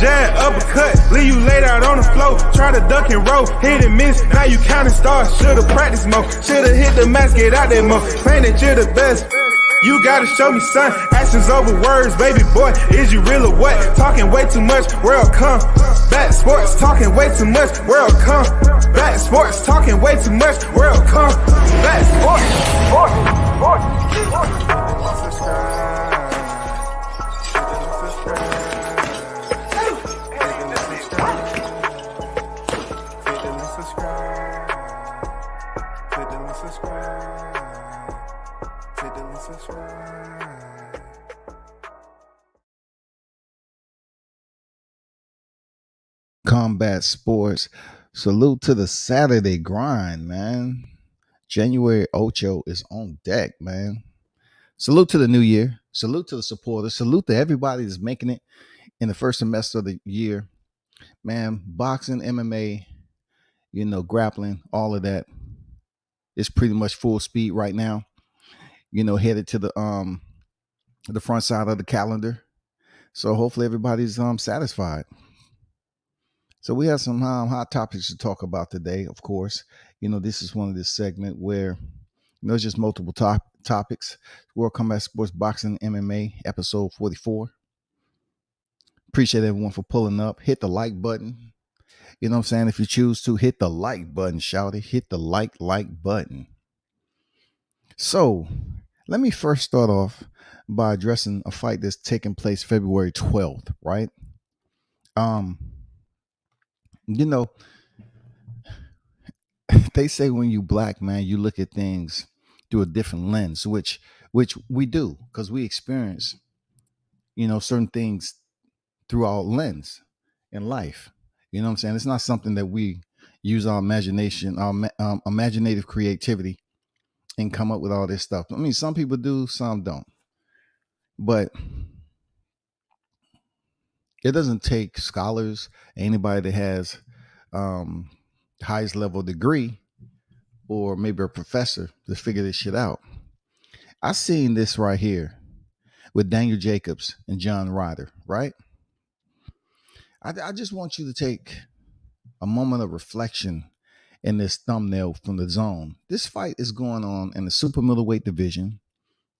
jab, uppercut, leave you laid out on the floor. Try to duck and roll, hit and miss, now you counting stars. Should've practiced more, should've hit the mask, get out there more. Claim that you're the best. You gotta show me, son. Actions over words, baby boy. Is you real or what? Talking way too much, world come. Back sports, talking way too much, world come. Back sports, talking way too much, world come. Back sports, Combat Sports. Salute to the Saturday grind, man. January Ocho is on deck, man. Salute to the new year. Salute to the supporters. Salute to everybody that's making it in the first semester of the year. Man, boxing, MMA, grappling, all of that is pretty much full speed right now. Headed to the front side of the calendar. So hopefully everybody's satisfied. So we have some hot topics to talk about today, of course. This is one of this segment where it's just multiple topics. World Combat Sports Boxing MMA, episode 44. Appreciate everyone for pulling up. Hit the like button. You know what I'm saying? If you choose to, hit the like button, shout it. Hit the like button. So let me first start off by addressing a fight that's taking place February 12th, right? They say when you black, man, you look at things through a different lens, which we do, because we experience, certain things through our lens in life. You know what I'm saying? It's not something that we use our imagination, our imaginative creativity and come up with all this stuff. I mean, some people do, some don't. But it doesn't take scholars, anybody that has highest level degree or maybe a professor to figure this shit out. I seen this right here with Daniel Jacobs and John Ryder, right? I just want you to take a moment of reflection in this thumbnail from the zone. This fight is going on in the super middleweight division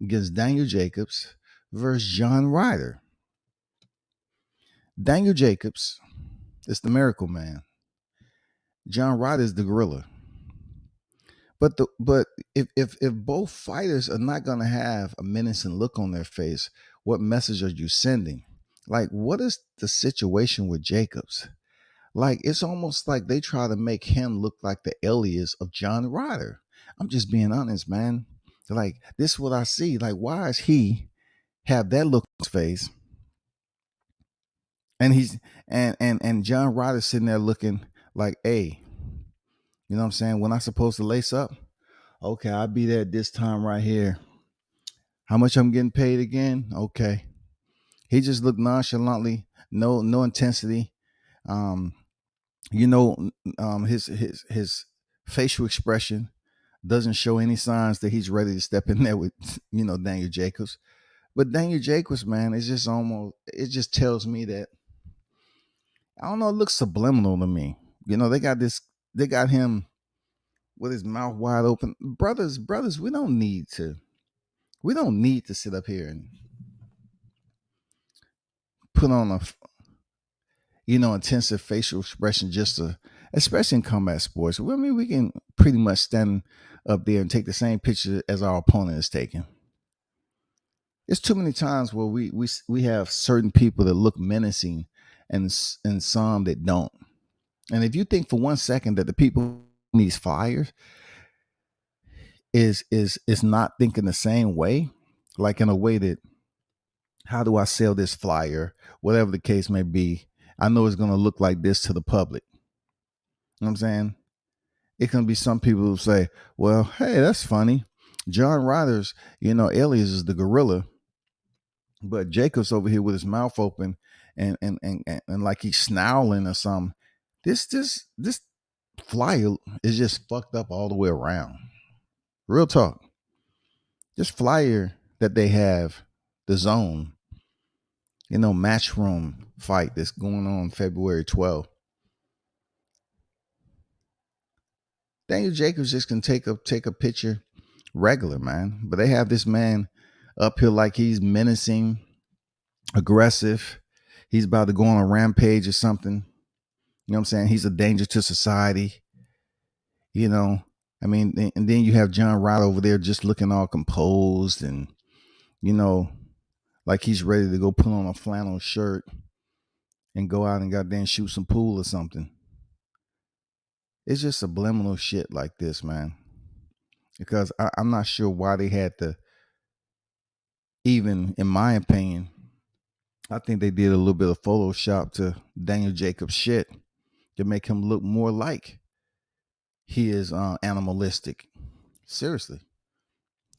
against Daniel Jacobs versus John Ryder. Daniel Jacobs is the miracle man. John Ryder is the gorilla. But if both fighters are not going to have a menacing look on their face, what message are you sending? Like, what is the situation with Jacobs? Like, it's almost like they try to make him look like the alias of John Ryder. I'm just being honest, man. Like, this is what I see. Like, why is he have that look on his face? And he's and John Ryder sitting there looking like, hey, you know what I'm saying? When I'm supposed to lace up, okay, I'll be there this time right here. How much I'm getting paid again? Okay. He just looked nonchalantly, no intensity. His facial expression doesn't show any signs that he's ready to step in there with, Daniel Jacobs. But Daniel Jacobs, man, it just tells me that, I don't know, it looks subliminal to me. They got him with his mouth wide open. Brothers, we don't need to sit up here and put on a intensive facial expression especially in combat sports. I mean, we can pretty much stand up there and take the same picture as our opponent is taking. It's too many times where we have certain people that look menacing and some that don't. And if you think for 1 second that the people in these flyers is not thinking the same way, like in a way that, how do I sell this flyer? Whatever the case may be, I know it's going to look like this to the public. You know what I'm saying? It can be some people who say, well, hey, that's funny. John Ryder's, alias is the gorilla, but Jacobs over here with his mouth open and like he's snarling or something. This flyer is just fucked up all the way around. Real talk. This flyer that they have, the zone, Matchroom fight that's going on February 12th. Daniel Jacobs just can take a picture regular, man. But they have this man up here like he's menacing, aggressive. He's about to go on a rampage or something. You know what I'm saying? He's a danger to society. And then you have John Ryder over there just looking all composed and, like he's ready to go put on a flannel shirt and go out and goddamn shoot some pool or something. It's just subliminal shit like this, man. Because I'm not sure why they had to, even in my opinion, I think they did a little bit of Photoshop to Daniel Jacobs' shit to make him look more like he is animalistic. Seriously.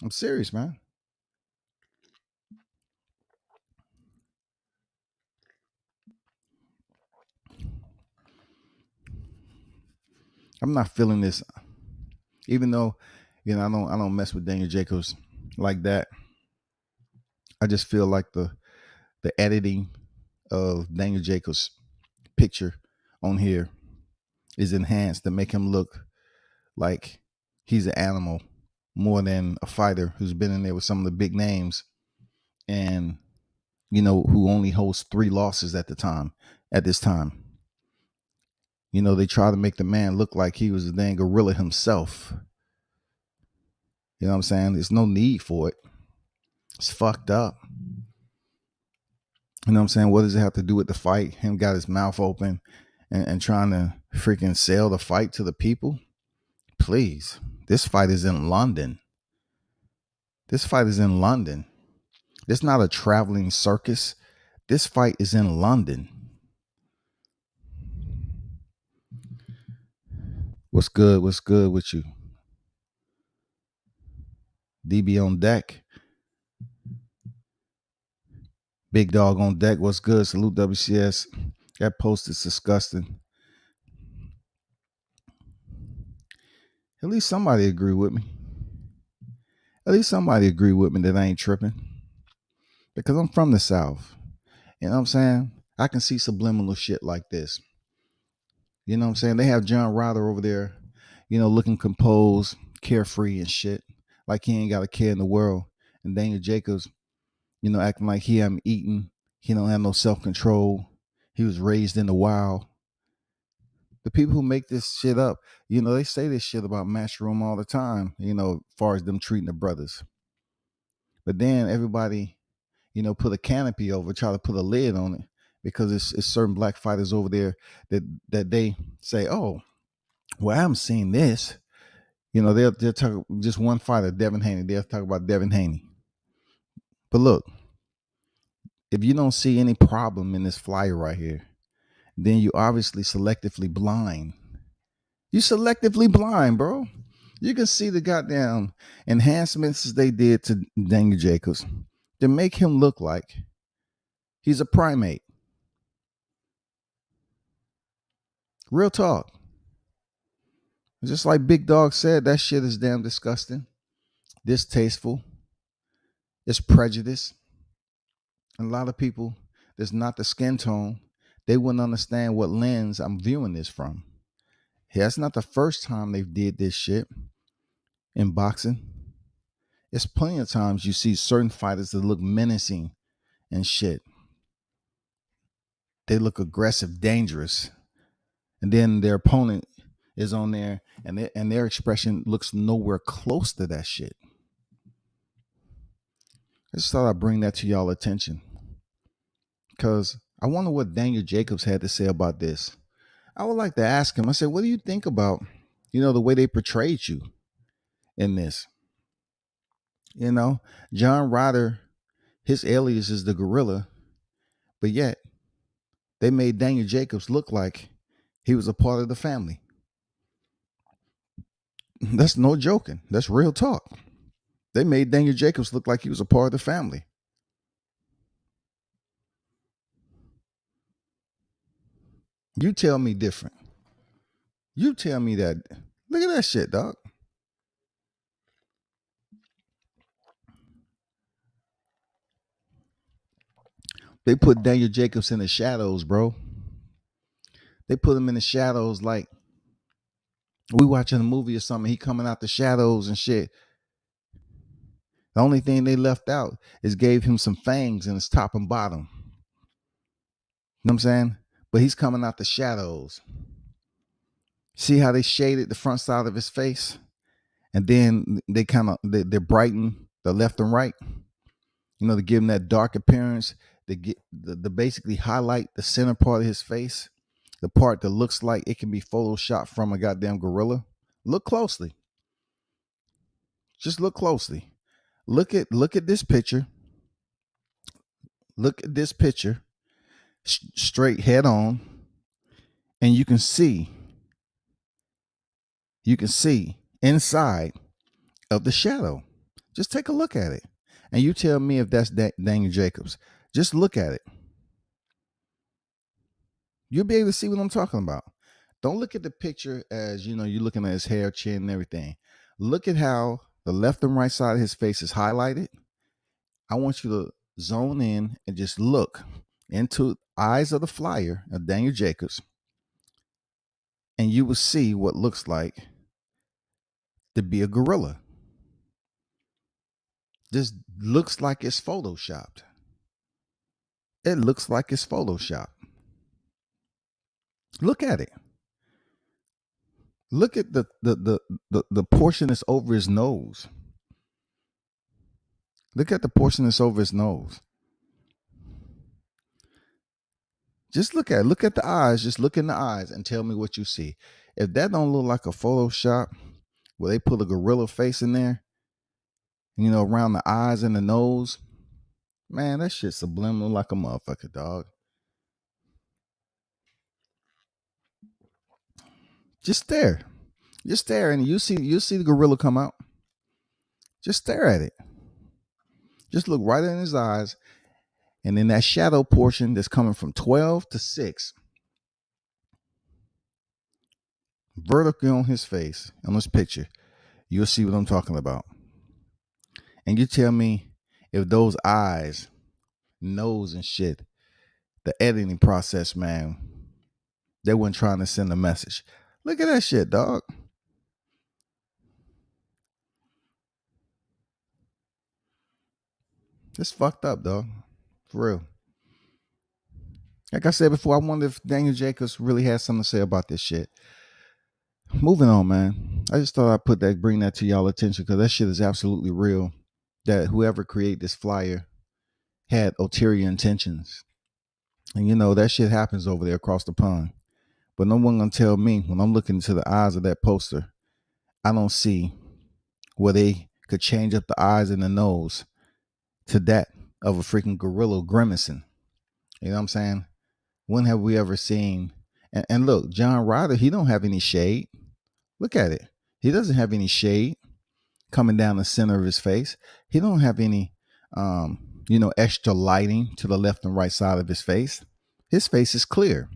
I'm serious, man. I'm not feeling this, even though I don't mess with Daniel Jacobs like that. I just feel like the editing of Daniel Jacobs' picture on here is enhanced to make him look like he's an animal more than a fighter who's been in there with some of the big names and who only holds 3 losses at this time. They try to make the man look like he was a dang gorilla himself. You know what I'm saying? There's no need for it. It's fucked up. You know what I'm saying? What does it have to do with the fight? Him got his mouth open and trying to freaking sell the fight to the people? Please. This fight is in London. This not a traveling circus. This fight is in London. What's good? What's good with you? DB on deck. Big dog on deck. What's good? Salute WCS. That post is disgusting. At least somebody agree with me. That I ain't tripping. Because I'm from the South. You know what I'm saying? I can see subliminal shit like this. You know what I'm saying? They have John Ryder over there, looking composed, carefree and shit. Like he ain't got a care in the world. And Daniel Jacobs, acting like he haven't eaten. He don't have no self-control. He was raised in the wild. The people who make this shit up, they say this shit about Matchroom all the time, as far as them treating the brothers. But then everybody, put a canopy over, try to put a lid on it because it's certain black fighters over there that they say, oh, well, I haven't seen this. They'll talk just one fighter, Devin Haney. They'll talk about Devin Haney. But look, if you don't see any problem in this flyer right here, then you obviously selectively blind. You selectively blind, bro. You can see the goddamn enhancements they did to Daniel Jacobs to make him look like he's a primate. Real talk. Just like Big Dog said, that shit is damn disgusting, distasteful. It's prejudice. And a lot of people that's not the skin tone, they wouldn't understand what lens I'm viewing this from. Yeah, that's not the first time they've did this shit in boxing. It's plenty of times you see certain fighters that look menacing and shit. They look aggressive, dangerous. And then their opponent is on there and their expression looks nowhere close to that shit. I just thought I'd bring that to y'all attention. Because I wonder what Daniel Jacobs had to say about this. I would like to ask him, I said, what do you think about, the way they portrayed you in this? John Ryder, his alias is the gorilla, but yet they made Daniel Jacobs look like he was a part of the family. That's no joking. That's real talk. They made Daniel Jacobs look like he was a part of the family. You tell me different. You tell me that. Look at that shit, dog. They put Daniel Jacobs in the shadows, bro. They put him in the shadows like we watching a movie or something. He coming out the shadows and shit. The only thing they left out is gave him some fangs in his top and bottom. You know what I'm saying? But he's coming out the shadows. See how they shaded the front side of his face? And then they kind of they brighten the left and right. You know, to give him that dark appearance. They get the basically highlight the center part of his face, the part that looks like it can be photoshopped from a goddamn gorilla. Look closely. Just look closely. Look at this picture. Look at this picture straight head on, and you can see inside of the shadow. Just take a look at it, and you tell me if that's Daniel Jacobs. Just look at it. You'll be able to see what I'm talking about. Don't look at the picture as, you know, you're looking at his hair, chin, and everything. Look at how the left and right side of his face is highlighted. I want you to zone in and just look into eyes of the flyer of Daniel Jacobs, and you will see what looks like to be a gorilla. This looks like it's photoshopped. It looks like it's photoshopped. Look at it. Look at the portion that's over his nose. Look at the portion that's over his nose. Just look at it. Look at the eyes. Just look in the eyes and tell me what you see. If that don't look like a Photoshop where they put a gorilla face in there, you know, around the eyes and the nose, man, that shit's subliminal like a motherfucker, dog. Just stare. Just stare, and you'll see the gorilla come out. Just stare at it. Just look right in his eyes. And in that shadow portion that's coming from 12 to 6, vertically on his face, on this picture, you'll see what I'm talking about. And you tell me if those eyes, nose and shit, the editing process, man, they weren't trying to send a message. Look at that shit, dog. It's fucked up, dog. For real. Like I said before, I wonder if Daniel Jacobs really has something to say about this shit. Moving on, man. I just thought I'd bring that to y'all attention because that shit is absolutely real. That whoever created this flyer had ulterior intentions. And you know, that shit happens over there across the pond. But no one gonna tell me when I'm looking into the eyes of that poster, I don't see where they could change up the eyes and the nose to that of a freaking gorilla grimacing. You know what I'm saying? When have we ever seen? And look, John Ryder, he don't have any shade. Look at it. He doesn't have any shade coming down the center of his face. He don't have any, extra lighting to the left and right side of his face. His face is clear.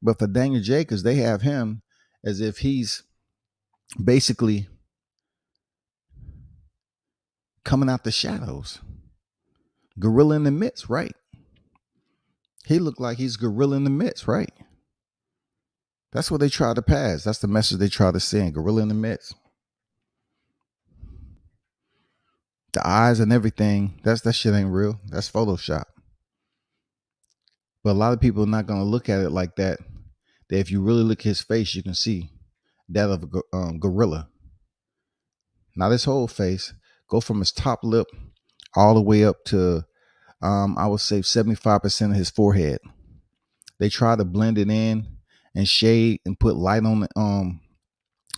But for Daniel Jacobs, they have him as if he's basically coming out the shadows. Gorilla in the midst, right? He looked like he's gorilla in the midst, right? That's what they try to pass. That's the message they try to send. Gorilla in the midst. The eyes and everything, that shit ain't real. That's Photoshop. But a lot of people are not going to look at it like that. That if you really look at his face, you can see that of a gorilla. Not his whole face. Go from his top lip all the way up to, I would say 75% of his forehead. They try to blend it in and shade and put light on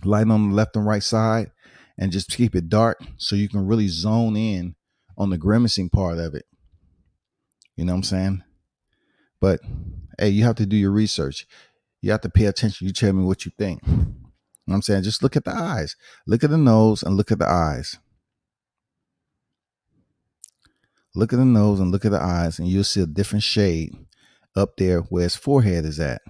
the left and right side and just keep it dark so you can really zone in on the grimacing part of it. You know what I'm saying? But hey, you have to do your research. You have to pay attention. You tell me what you think. You know what I'm saying? Just look at the eyes. Look at the nose and look at the eyes. Look at the nose and look at the eyes, and you'll see a different shade up there where his forehead is at.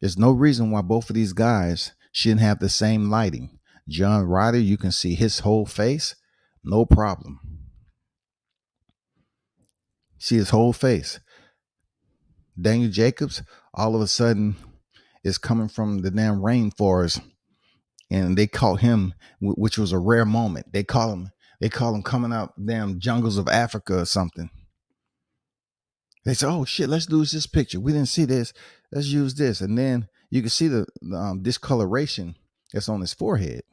There's no reason why both of these guys shouldn't have the same lighting. John Ryder, you can see his whole face, no problem. See his whole face. Daniel Jacobs, all of a sudden, is coming from the damn rainforest, and they caught him, which was a rare moment. They call him coming out damn jungles of Africa or something. They said, "Oh shit, let's use this picture. We didn't see this. Let's use this." And then you can see the discoloration that's on his forehead.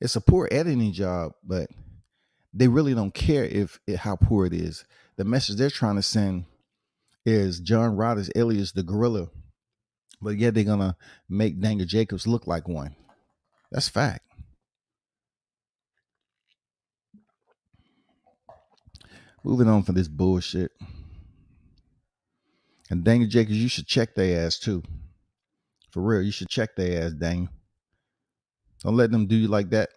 It's a poor editing job, but they really don't care how poor it is. The message they're trying to send is John Ryder's alias the gorilla, but yet they're gonna make Daniel Jacobs look like one. That's fact. Moving on from this bullshit. And Daniel Jacobs, you should check their ass too. For real, you should check their ass, Daniel. Don't let them do you like that.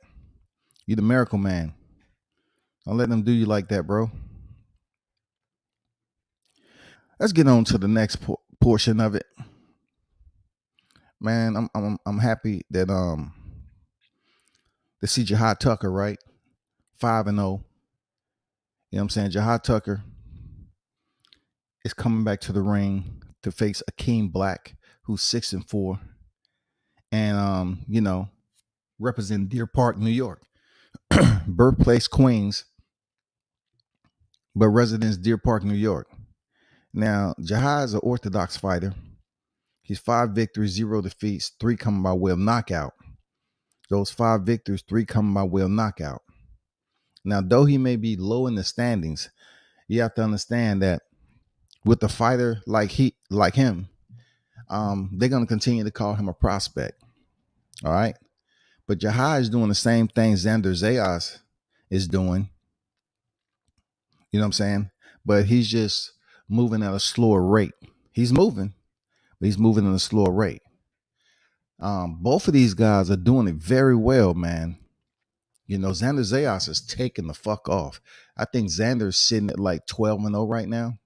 You the miracle man. Don't let them do you like that, bro. Let's get on to the next portion of it. Man, I'm happy that to see Jahi Tucker, right? 5-0. You know what I'm saying? Jahi Tucker is coming back to the ring to face Akeem Black, who's 6-4. And representing Deer Park, New York. Birthplace Queens, but residence Deer Park, New York. Now, Jahi is an orthodox fighter. He's 5 victories, 0 defeats, 3 coming by way of knockout. Those 5 victories, 3 coming by way of knockout. Now, though he may be low in the standings, you have to understand that with a fighter like him, they're going to continue to call him a prospect. All right. But Jahi is doing the same thing Xander Zayas is doing. You know what I'm saying? But he's just moving at a slower rate. He's moving, but he's moving at a slower rate. Both of these guys are doing it very well, man. You know, Xander Zayas is taking the fuck off. I think Xander's sitting at like 12-0 right now.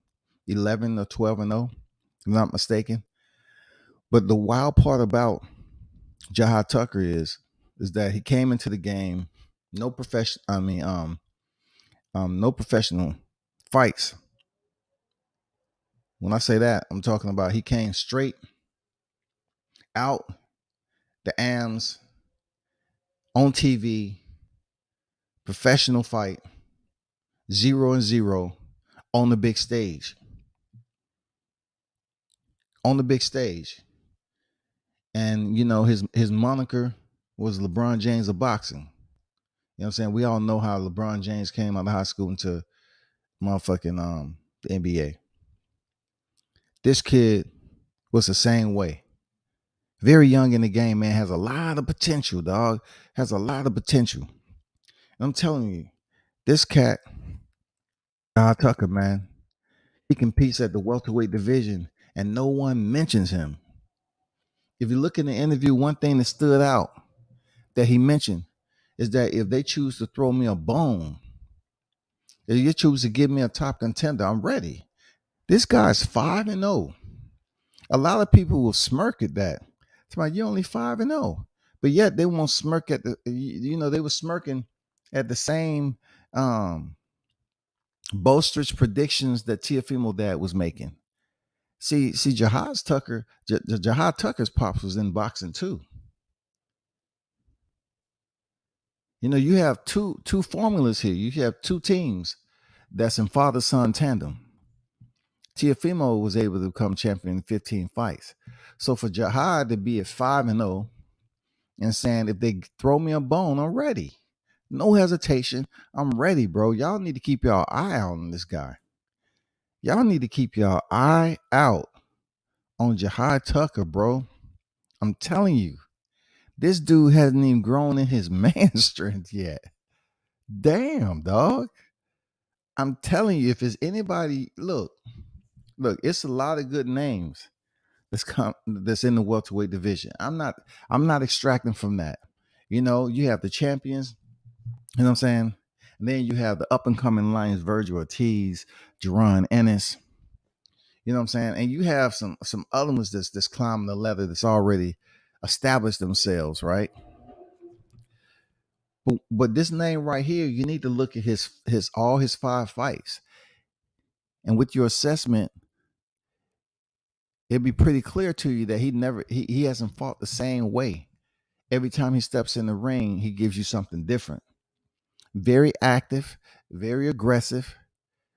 11 or 12-0, if I'm not mistaken. But the wild part about Jahi Tucker is that he came into the game, no professional fights. When I say that, I'm talking about he came straight out the AMS on TV, professional fight, 0-0 on the big stage. On the big stage. And, you know, his moniker was LeBron James of boxing. You know what I'm saying? We all know how LeBron James came out of high school into motherfucking the NBA. This kid was the same way. Very young in the game, man. Has a lot of potential, dog. Has a lot of potential. And I'm telling you, this cat, Jahi Tucker, man, he competes at the welterweight division and no one mentions him. If you look in the interview, one thing that stood out that he mentioned is that if they choose to throw me a bone, if you choose to give me a top contender, I'm ready. This guy's 5-0. A lot of people will smirk at that. It's like, you're only 5-0. But yet they won't smirk at they were smirking at the same boisterous predictions that Teofimo Dad was making. See, Jahi Tucker's pops was in boxing too. You know, you have two formulas here. You have 2 teams that's in father-son tandem. Teofimo was able to become champion in 15 fights. So for Jahi to be at 5-0 and saying, if they throw me a bone, I'm ready. No hesitation. I'm ready, bro. Y'all need to keep y'all eye out on this guy. Y'all need to keep y'all eye out on Jahi Tucker, bro. I'm telling you, this dude hasn't even grown in his man strength yet. Damn, dog. I'm telling you, if it's anybody, look, it's a lot of good names that's in the welterweight division. I'm not extracting from that. You know, you have the champions, you know what I'm saying? And then you have the up and coming lions, Virgil Ortiz, Jerron Ennis. You know what I'm saying? And you have some other ones that's climbing the ladder that's already established themselves, right? But this name right here, you need to look at his all his 5 fights. And with your assessment, it'd be pretty clear to you that he hasn't fought the same way. Every time he steps in the ring, he gives you something different. Very active, very aggressive,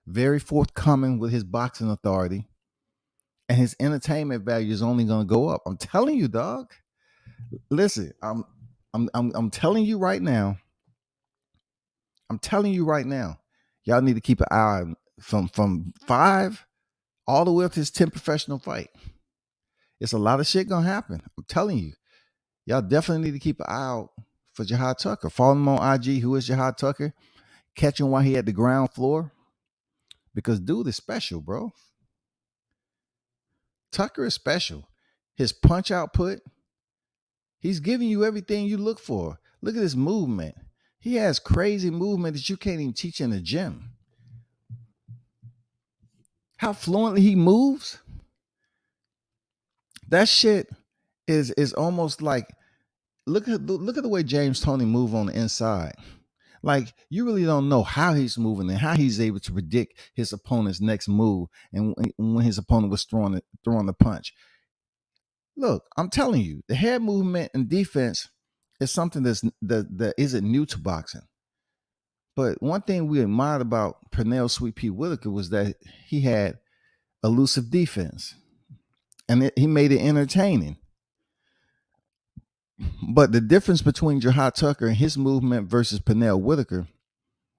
very forthcoming with his boxing authority. And his entertainment value is only going to go up. I'm telling you, dog. Listen, I'm telling you right now. I'm telling you right now. Y'all need to keep an eye on from 5 all the way up to his 10th professional fight. It's a lot of shit gonna happen. I'm telling you. Y'all definitely need to keep an eye out for Jahi Tucker. Follow him on IG. Who is Jahi Tucker? Catch him while he at the ground floor. Because dude is special, bro. Tucker is special. His punch output, he's giving you everything you look for. Look at his movement. He has crazy movement that you can't even teach in the gym. How fluently he moves. That shit is almost like look at the way James Toney move on the inside. Like you really don't know how he's moving and how he's able to predict his opponent's next move and when his opponent was throwing the punch. Look, I'm telling you, the head movement and defense is something that isn't new to boxing. But one thing we admired about Pernell Sweet Pea Whitaker was that he had elusive defense, and he made it entertaining. But the difference between Jahi Tucker and his movement versus Pernell Whitaker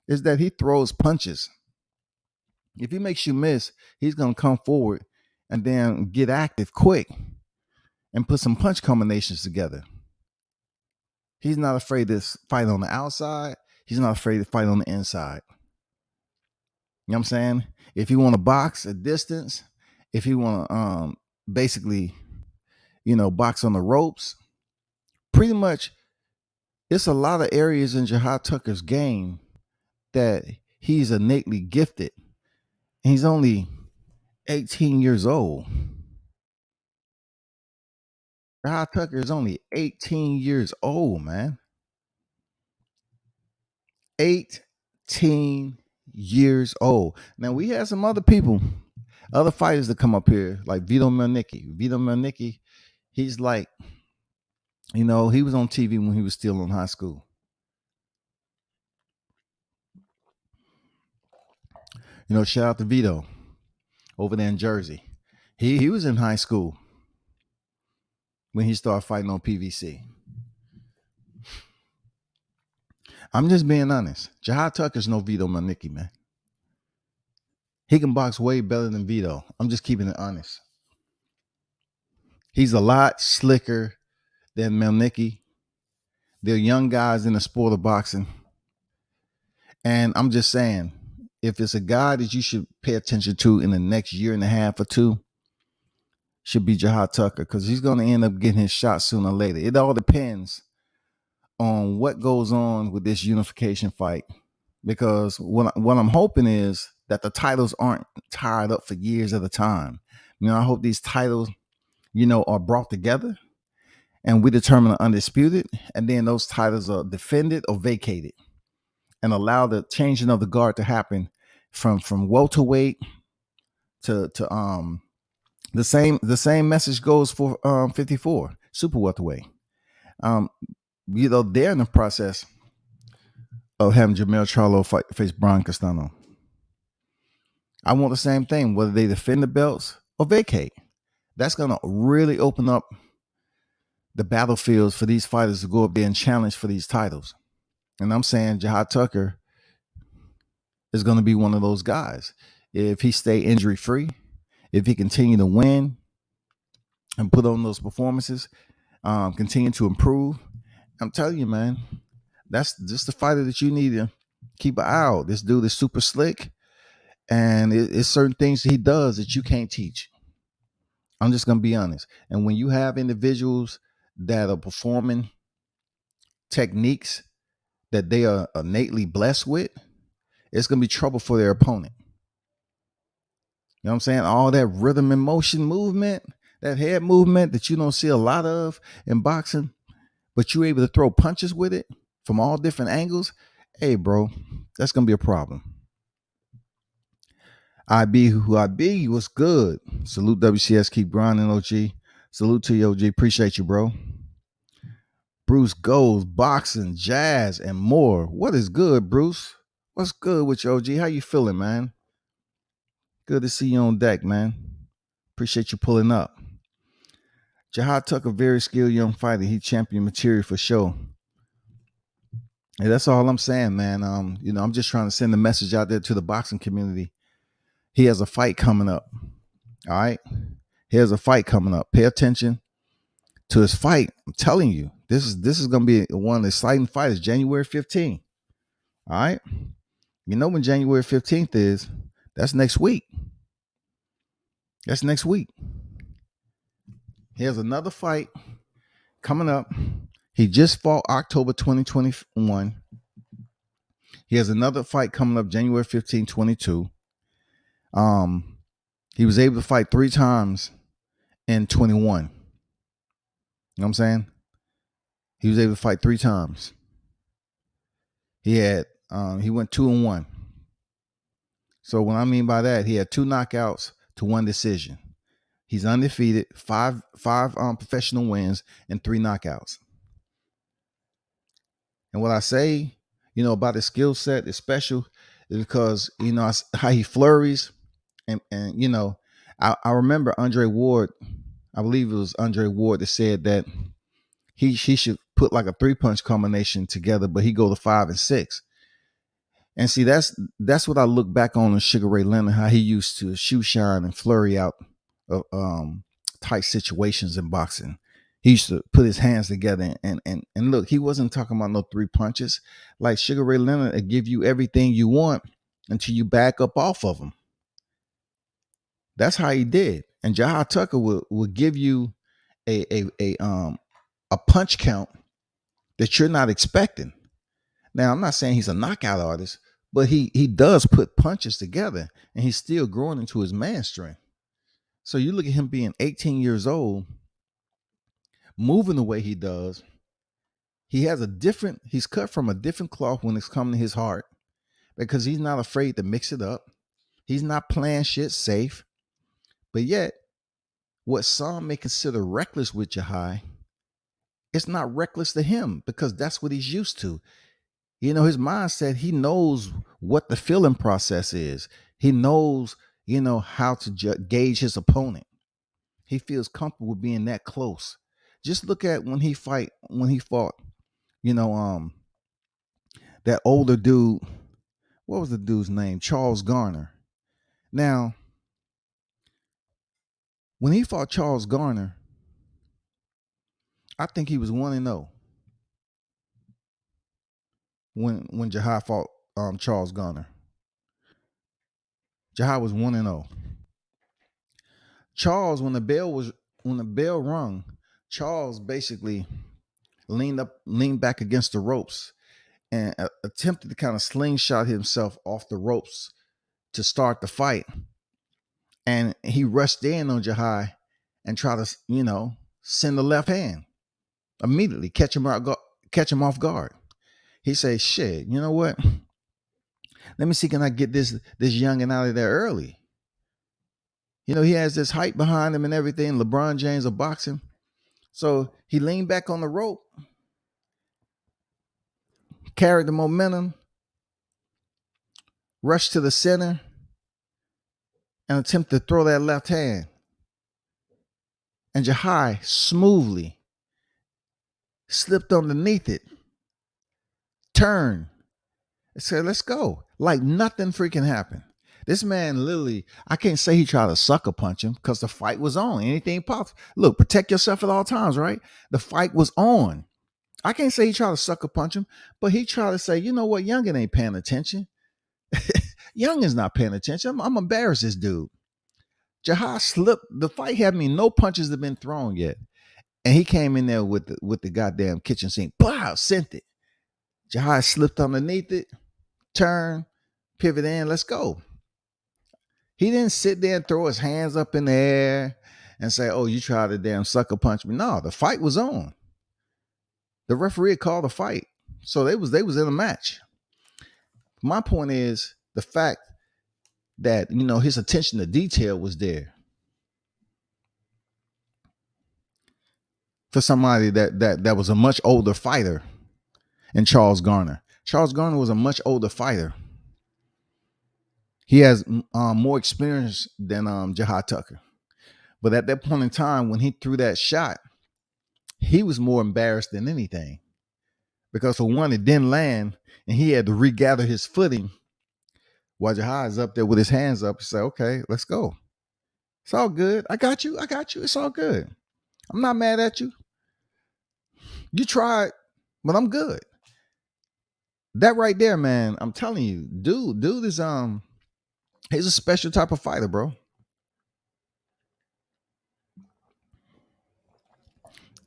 is that he throws punches. If he makes you miss, he's going to come forward and then get active quick and put some punch combinations together. He's not afraid to fight on the outside. He's not afraid to fight on the inside. You know what I'm saying? If you want to box at distance, if you want to basically, box on the ropes, pretty much it's a lot of areas in Jahi Tucker's game that he's innately gifted. And he's only 18 years old. Jahi Tucker is only 18 years old, man. 18 years old. Now, we had some other people, other fighters that come up here, like Vito Mielnicki. Vito Mielnicki, he's like, he was on TV when he was still in high school. Shout out to Vito over there in Jersey. He was in high school when he started fighting on PVC. I'm just being honest. Jahi Tucker's no Vito Mielnicki, man. He can box way better than Vito. I'm just keeping it honest. He's a lot slicker than Mielnicki. They're young guys in the sport of boxing. And I'm just saying, if it's a guy that you should pay attention to in the next year and a half or two, should be Jahi Tucker, because he's going to end up getting his shot sooner or later. It all depends on what goes on with this unification fight, because what I'm hoping is that the titles aren't tied up for years at a time. I hope these titles, are brought together and we determine the undisputed, and then those titles are defended or vacated and allow the changing of the guard to happen from welterweight to the same message goes for 54 super welterweight. They're in the process of having Jermell Charlo face Brian Castano. I want the same thing, whether they defend the belts or vacate. That's going to really open up the battlefields for these fighters to go up there and challenge for these titles. And I'm saying Jahi Tucker is going to be one of those guys. If he stay injury free, if he continue to win and put on those performances, continue to improve, I'm telling you, man, that's just the fighter that you need to keep an eye out. This dude is super slick, and it's certain things he does that you can't teach. I'm just going to be honest. And when you have individuals that are performing techniques that they are innately blessed with, it's going to be trouble for their opponent. You know what I'm saying? All that rhythm and motion movement, that head movement that you don't see a lot of in boxing, but you're able to throw punches with it. from all different angles, hey, bro, that's going to be a problem. IB, who IB, was good. Salute WCS, keep grinding, OG. Salute to you, OG. Appreciate you, bro. Bruce Goes, boxing, jazz, and more. What is good, Bruce? What's good with you, OG? How you feeling, man? Good to see you on deck, man. Appreciate you pulling up. Jahi Tucker, very skilled young fighter. He champion material for sure. Hey, that's all I'm saying, man. I'm just trying to send a message out there to the boxing community. He has a fight coming up. All right? He has a fight coming up. Pay attention to his fight. I'm telling you, this is gonna be one of the exciting fights. January 15th. All right. You know when January 15th is? That's next week. That's next week. He has another fight coming up. He just fought October 2021. He has another fight coming up January 15, 22. He was able to fight 3 times in 21. You know what I'm saying? He was able to fight 3 times. He went 2-1. So what I mean by that, he had 2 knockouts to 1 decision. He's undefeated, 5 professional wins and 3 knockouts. And what I say, about his skill set is special is because, how he flurries. And I remember Andre Ward, I believe it was Andre Ward that said that he should put like a 3-punch combination together, but he go to 5 and 6. And see, that's what I look back on in Sugar Ray Leonard, how he used to shoe shine and flurry out of tight situations in boxing. He used to put his hands together and look, he wasn't talking about no 3 punches. Like Sugar Ray Leonard will give you everything you want until you back up off of him. That's how he did. And Jahi Tucker will give you a punch count that you're not expecting. Now, I'm not saying he's a knockout artist, but he does put punches together, and he's still growing into his man strength. So you look at him being 18 years old, moving the way he does. He's cut from a different cloth when it's coming to his heart, because he's not afraid to mix it up. He's not playing shit safe. But yet, what some may consider reckless with Jahi, it's not reckless to him because that's what he's used to. His mindset, he knows what the feeling process is. He knows, how to gauge his opponent. He feels comfortable with being that close. Just look at when he fought, that older dude. What was the dude's name? Charles Garner. Now, when he fought Charles Garner, I think he was 1-0. When Jahi fought Charles Garner. Jahi was 1-0. Charles, when the bell rung, Charles basically leaned back against the ropes and attempted to kind of slingshot himself off the ropes to start the fight. And he rushed in on Jahi and tried to, send the left hand immediately, catch him off guard. He said, shit, you know what? Let me see, can I get this youngin' out of there early? He has this hype behind him and everything. LeBron James of boxing. So he leaned back on the rope, carried the momentum, rushed to the center, and attempted to throw that left hand. And Jahi smoothly slipped underneath it, turned, and said, let's go. Like nothing freaking happened. This man literally, I can't say he tried to sucker punch him because the fight was on. Anything possible. Look, protect yourself at all times, right? The fight was on. I can't say he tried to sucker punch him, but he tried to say, you know what, youngin' ain't paying attention. Youngin's not paying attention. I'm embarrassed this dude. Jahi slipped. The fight had me no punches have been thrown yet. And he came in there with the goddamn kitchen sink. Pow, sent it. Jahi slipped underneath it, turned, pivot in, let's go. He didn't sit there and throw his hands up in the air and say, oh, you tried to damn sucker punch me. No, the fight was on. The referee called the fight So they was in a match. My point is the fact that, you know, his attention to detail was there for somebody that was a much older fighter than Charles Garner. Charles Garner was a much older fighter. He has more experience than Jahi Tucker. But at that point in time, when he threw that shot, he was more embarrassed than anything. Because for one, it didn't land, and he had to regather his footing while Jahi is up there with his hands up. He said, okay, let's go. It's all good. I got you. It's all good. I'm not mad at you. You tried, but I'm good. That right there, man, I'm telling you, dude is he's a special type of fighter, bro.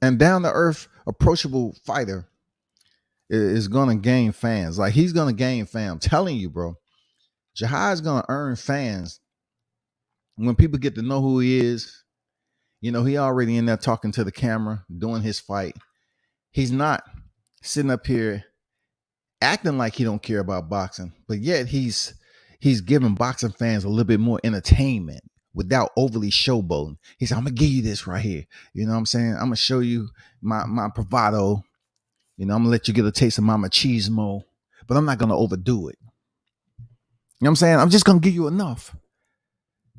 And down to earth, approachable fighter is gonna gain fans. Like, he's gonna gain fans. I'm telling you, bro. Jahi is gonna earn fans when people get to know who he is. You know, he already in there talking to the camera, doing his fight. He's not sitting up here acting like he don't care about boxing, but yet he's giving boxing fans a little bit more entertainment without overly showboating. He said, I'm gonna give you this right here. You know what I'm saying? I'm gonna show you my bravado. You know, I'm gonna let you get a taste of my machismo, but I'm not gonna overdo it. You know what I'm saying? I'm just gonna give you enough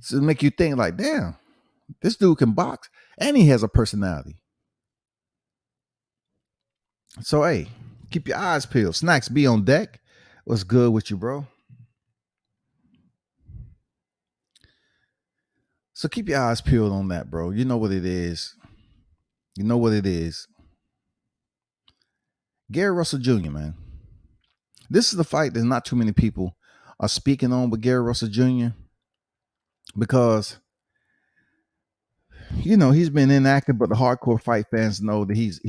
to make you think like, damn, this dude can box and he has a personality. So, hey, keep your eyes peeled. Snacks be on deck. What's good with you, bro? So keep your eyes peeled on that, bro. You know what it is. Gary Russell Jr., man. This is the fight that not too many people are speaking on with Gary Russell Jr. because, you know, he's been inactive, but the hardcore fight fans know that he's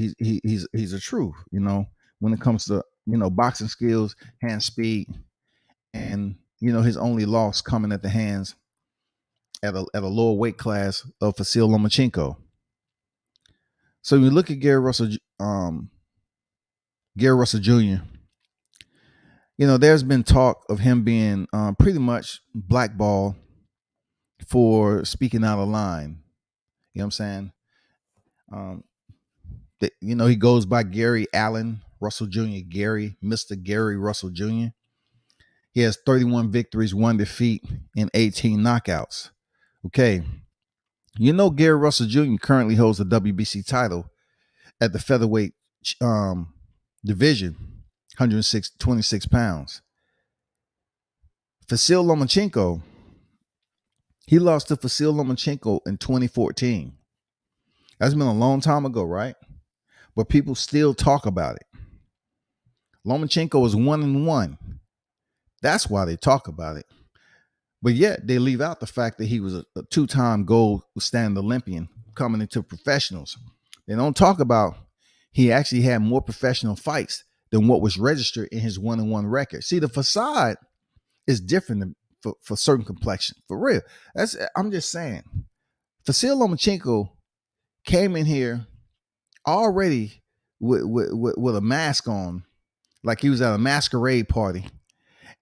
a truth, you know, when it comes to, you know, boxing skills, hand speed, and, you know, his only loss coming at the hands at a lower weight class of Vasyl Lomachenko. So when you look at Gary Russell Jr., you know, there's been talk of him being pretty much blackballed for speaking out of line. You know what I'm saying? You know, he goes by Gary Allen Russell Jr., Mr. Gary Russell Jr. He has 31 victories, 1 defeat, and 18 knockouts. Okay. You know, Gary Russell Jr. currently holds the WBC title at the featherweight division, 26 pounds. Vasyl Lomachenko, he lost to Vasyl Lomachenko in 2014. That's been a long time ago, right? But people still talk about it. Lomachenko is 1-1. That's why they talk about it. But yet they leave out the fact that he was a 2-time gold standing Olympian coming into professionals. They don't talk about he actually had more professional fights than what was registered in his 1-1 record. See, the facade is different for certain complexion. For real. I'm just saying. Vasyl Lomachenko came in here already with a mask on, like he was at a masquerade party.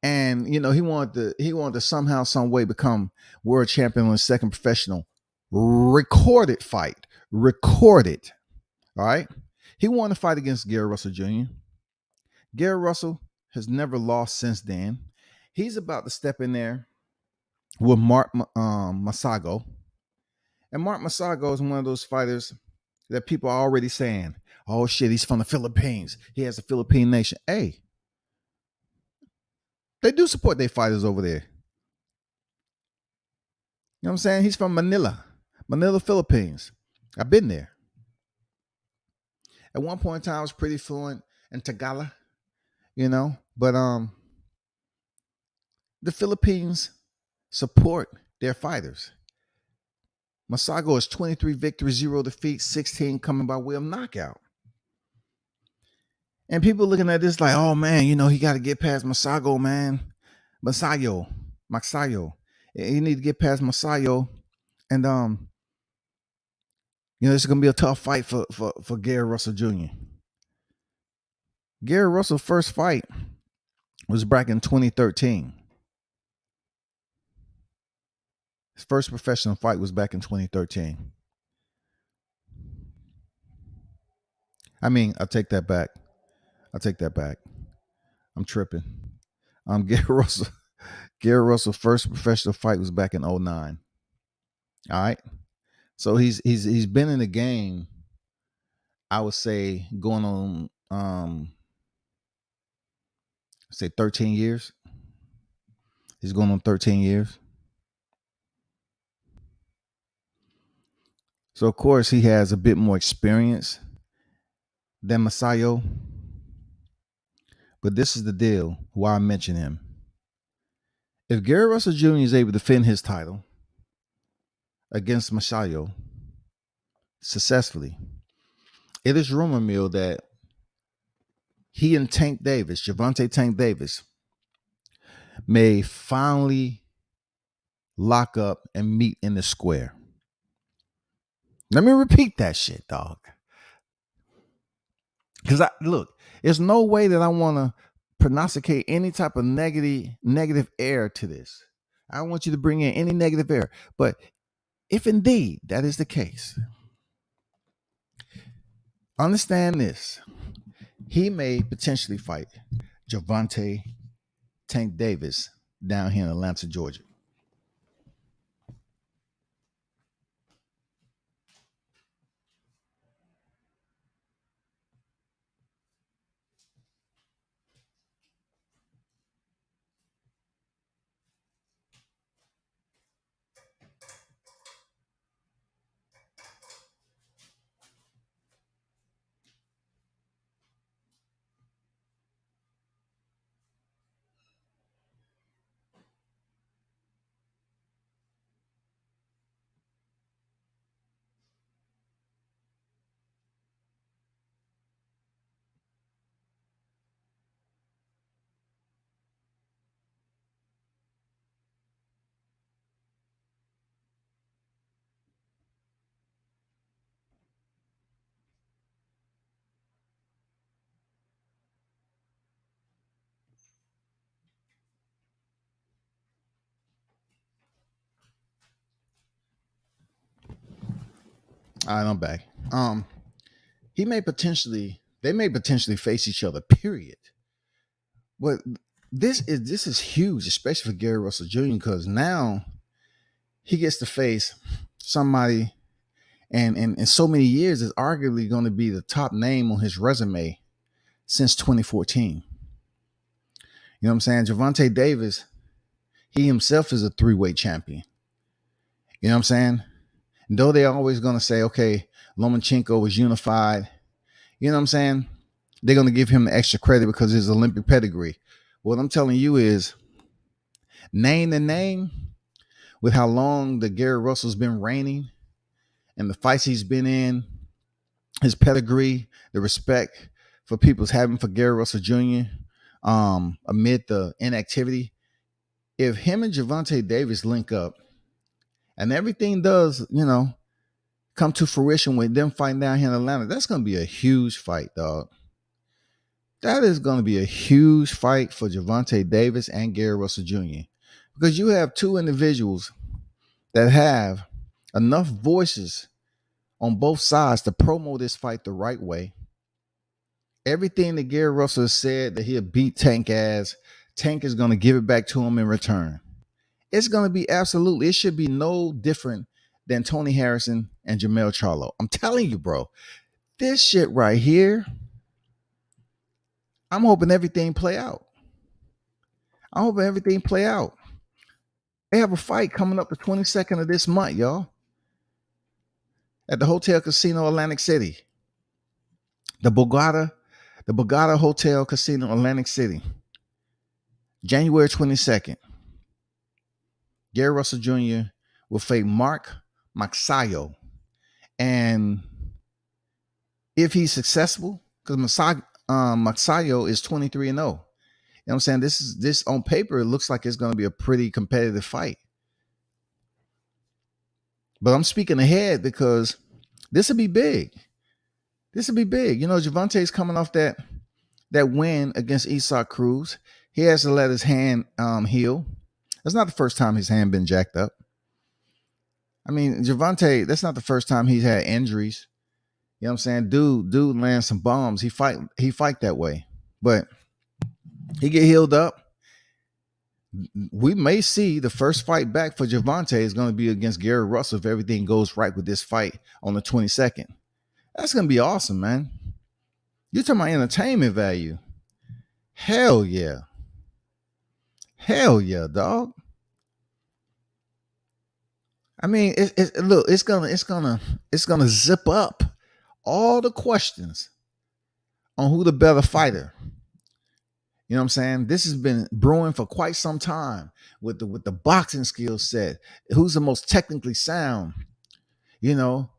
And, you know, he wanted to somehow, some way become world champion on his second professional recorded fight. Recorded. All right. He won a fight against Gary Russell Jr. Gary Russell has never lost since then. He's about to step in there with Mark Masago. And Mark Masago is one of those fighters that people are already saying, oh, shit, he's from the Philippines. He has a Philippine nation. Hey, they do support their fighters over there. You know what I'm saying? He's from Manila, Philippines. I've been there. At one point in time, I was pretty fluent in Tagalog, you know, but the Philippines support their fighters. Masago is 23 victories, 0 defeats, 16 coming by way of knockout. And people looking at this like, oh man, you know, he got to get past Masago, man. Magsayo. He need to get past Magsayo. And you know, it's gonna be a tough fight for Gary Russell Jr. Gary Russell's first fight was back in 2013. His first professional fight was back in 2013. I mean, I take that back. I'm tripping. Gary Russell's first professional fight was back in 2009. All right. So he's been in the game, I would say, going on say 13 years. He's going on 13 years. So of course he has a bit more experience than Magsayo. But this is the deal, why I mention him. If Gary Russell Jr. is able to defend his title against Magsayo successfully, it is rumor mill that he and Gervonta Tank Davis, may finally lock up and meet in the square. Let me repeat that shit, dog. Because there's no way that I want to prognosticate any type of negative air to this. I don't want you to bring in any negative air. But if indeed that is the case, understand this. He may potentially fight Gervonta Tank Davis down here in Atlanta, Georgia. All right, I'm back. They may potentially face each other, period. But this is huge, especially for Gary Russell Jr., because now he gets to face somebody and in so many years is arguably going to be the top name on his resume since 2014. You know what I'm saying? Gervonta Davis, he himself is a 3-weight champion. You know what I'm saying? And though they're always going to say, okay, Lomachenko was unified, you know what I'm saying? They're going to give him the extra credit because of his Olympic pedigree. What I'm telling you is, name to name, with how long the Gary Russell's been reigning and the fights he's been in, his pedigree, the respect for people's having for Gary Russell Jr. Amid the inactivity. If him and Gervonta Davis link up and everything does, come to fruition with them fighting down here in Atlanta, that's going to be a huge fight, dog. That is going to be a huge fight for Gervonta Davis and Gary Russell Jr. Because you have two individuals that have enough voices on both sides to promo this fight the right way. Everything that Gary Russell has said that he'll beat Tank ass, Tank is going to give it back to him in return. It's going to be it should be no different than Tony Harrison and Jermell Charlo. I'm telling you, bro, this shit right here, I'm hoping everything play out. They have a fight coming up the 22nd of this month, y'all, at the Hotel Casino Atlantic City. The Borgata Hotel Casino Atlantic City. January 22nd. Gary Russell Jr. will fight Mark Magsayo. And if he's successful, because Magsayo is 23-0. You know what I'm saying? This on paper, it looks like it's going to be a pretty competitive fight. But I'm speaking ahead because this will be big. Gervonta's coming off that that win against Isley Cruz, he has to let his hand heal. That's not the first time his hand been jacked up. I mean, Gervonta, that's not the first time he's had injuries. You know what I'm saying? Dude lands some bombs. He fight that way. But he get healed up. We may see the first fight back for Gervonta is going to be against Gary Russell if everything goes right with this fight on the 22nd. That's going to be awesome, man. You're talking about entertainment value. Hell yeah. Hell yeah, dog. I mean, it's gonna zip up all the questions on who the better fighter. You know what I'm saying? This has been brewing for quite some time with the boxing skill set. Who's the most technically sound? You know,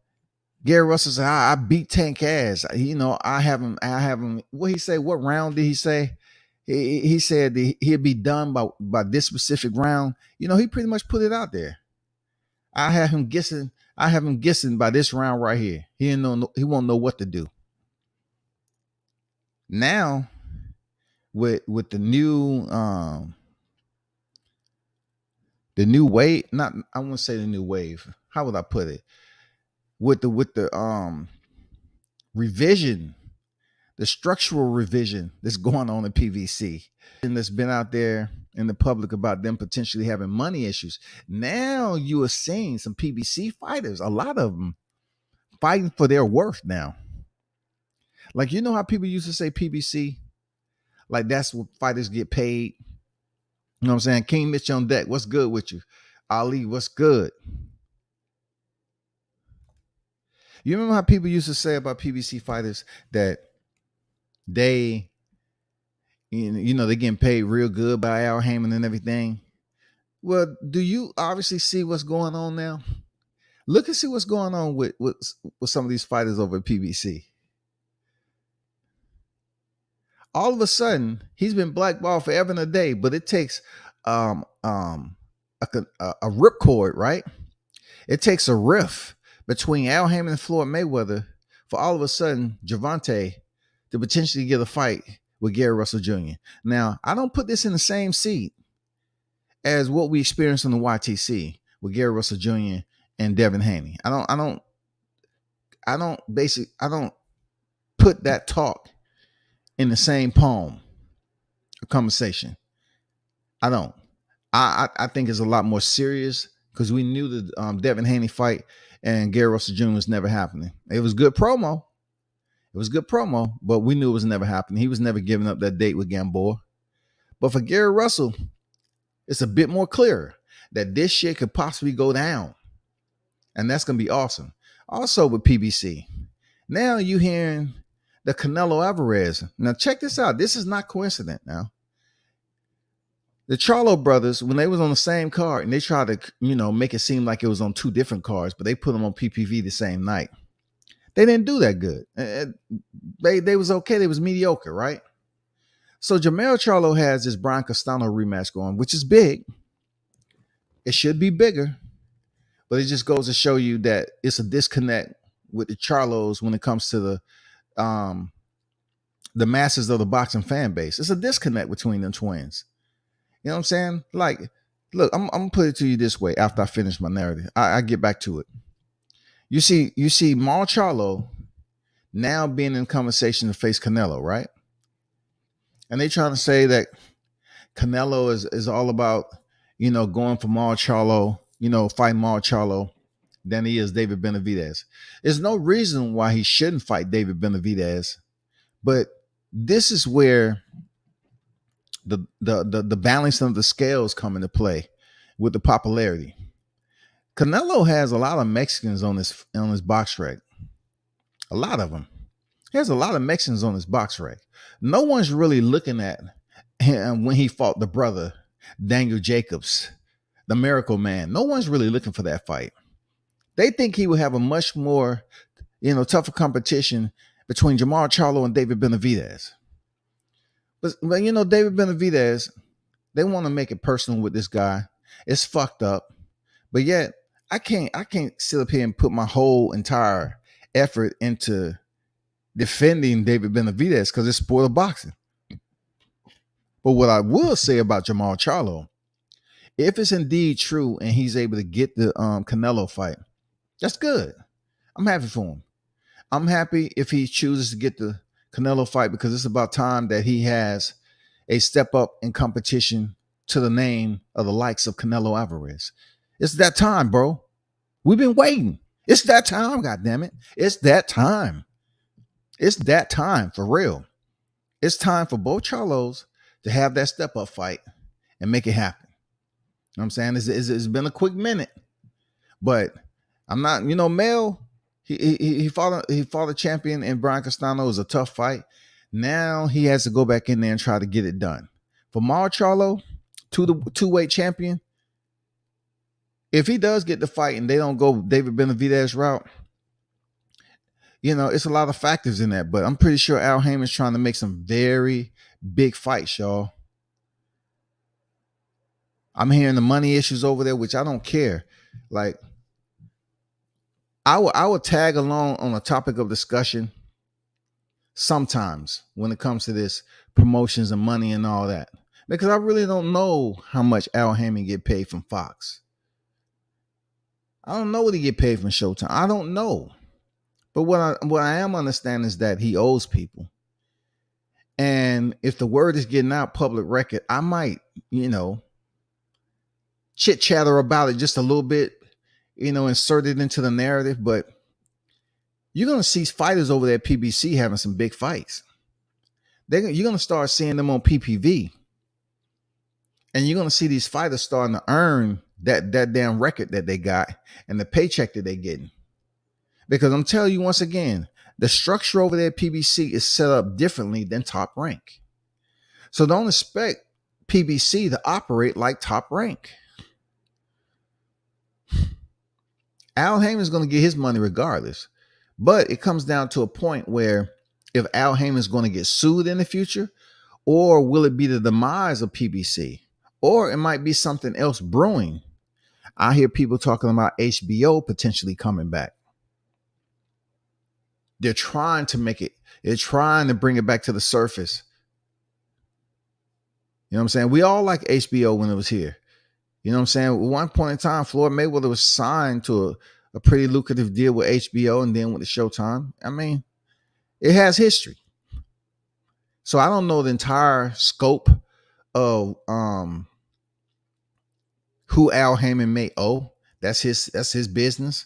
Gary Russell said, I beat Tank ass. You know, I have him. What he say? What round did he say? He said he'd be done by this specific round. You know, he pretty much put it out there. I have him guessing by this round right here. He won't know what to do. Now, with the new wave, I won't say the new wave. How would I put it? With the revision, the structural revision that's going on in PVC, and that's been out there in the public about them potentially having money issues. Now you are seeing some PBC fighters, a lot of them fighting for their worth now. Like, you know how people used to say PBC? Like, that's what fighters get paid. You know what I'm saying? King Mitch on deck. What's good with you? Ali, what's good? You remember how people used to say about PBC fighters that they, you know, they're getting paid real good by Al Heyman and everything? Well, do you obviously see what's going on now? Look and see what's going on with some of these fighters over at PBC. All of a sudden, he's been blackballed forever and a day, but it takes a ripcord, right? It takes a riff between Al Heyman and Floyd Mayweather for all of a sudden Gervonta to potentially get a fight with Gary Russell Jr. Now, I don't put this in the same seat as what we experienced in the YTC with Gary Russell Jr. and Devin Haney. I don't put that talk in the same poem or conversation. I don't. I think it's a lot more serious because we knew the Devin Haney fight and Gary Russell Jr. was never happening. It was good promo. But we knew it was never happening. He was never giving up that date with Gamboa. But for Gary Russell, it's a bit more clear that this shit could possibly go down. And that's going to be awesome. Also with PBC, now you hearing the Canelo Alvarez. Now check this out. This is not coincident now. The Charlo brothers, when they was on the same card, and they tried to, you know, make it seem like it was on two different cards, but they put them on PPV the same night. They didn't do that good. They was okay. They was mediocre, right? So Jermell Charlo has this Brian Castano rematch going, which is big. It should be bigger, but it just goes to show you that it's a disconnect with the Charlos when it comes to the masses of the boxing fan base. It's a disconnect between them twins. You know what I'm saying? Like, look, I'm gonna put it to you this way after I finish my narrative. I get back to it. You see Mario Charlo now being in conversation to face Canelo, right? And they trying to say that Canelo is all about, you know, going for Mario Charlo, you know, fighting Mario Charlo than he is David Benavidez. There's no reason why he shouldn't fight David Benavidez, but this is where the balancing of the scales come into play with the popularity. Canelo has a lot of Mexicans on his box rec. A lot of them. He has a lot of Mexicans on his box rec. No one's really looking at him when he fought the brother, Daniel Jacobs, the Miracle Man. No one's really looking for that fight. They think he would have a much more, you know, tougher competition between Jermall Charlo and David Benavidez. But you know, David Benavidez, they want to make it personal with this guy. It's fucked up. But yet, I can't sit up here and put my whole entire effort into defending David Benavidez because it's sport of boxing. But what I will say about Jamal Charlo, if it's indeed true and he's able to get the Canelo fight, that's good. I'm happy for him. I'm happy if he chooses to get the Canelo fight because it's about time that he has a step up in competition to the name of the likes of Canelo Alvarez. It's that time, bro. We've been waiting. It's that time, goddammit. It's that time. It's that time for real. It's time for both Charlos to have that step up fight and make it happen. You know what I'm saying? It's been a quick minute, but I'm not, Mel, he fought a champion in Brian Castano. It was a tough fight. Now he has to go back in there and try to get it done. For Mario Charlo, two-weight champion, if he does get the fight and they don't go David Benavidez route, it's a lot of factors in that, but I'm pretty sure Al Heyman's trying to make some very big fights, y'all. I'm hearing the money issues over there, which I don't care. Like, I would tag along on a topic of discussion sometimes when it comes to this promotions and money and all that, because I really don't know how much Al Heyman get paid from Fox. I don't know what he get paid from Showtime. I don't know. But what I am understanding is that he owes people. And if the word is getting out public record, I might, chit chatter about it just a little bit, insert it into the narrative. But you're going to see fighters over there at PBC having some big fights. You're going to start seeing them on PPV. And you're going to see these fighters starting to earn that damn record that they got and the paycheck that they're getting. Because I'm telling you once again, the structure over there at PBC is set up differently than Top Rank. So don't expect PBC to operate like Top Rank. Al Heyman's going to get his money regardless. But it comes down to a point where if Al Heyman's going to get sued in the future, or will it be the demise of PBC? Or it might be something else brewing. I hear people talking about HBO potentially coming back. They're trying to bring it back to the surface. You know what I'm saying? We all like HBO when it was here. You know what I'm saying? At one point in time, Floyd Mayweather was signed to a pretty lucrative deal with HBO and then with the Showtime. I mean, it has history. So I don't know the entire scope of who Al Heyman may owe. That's his business.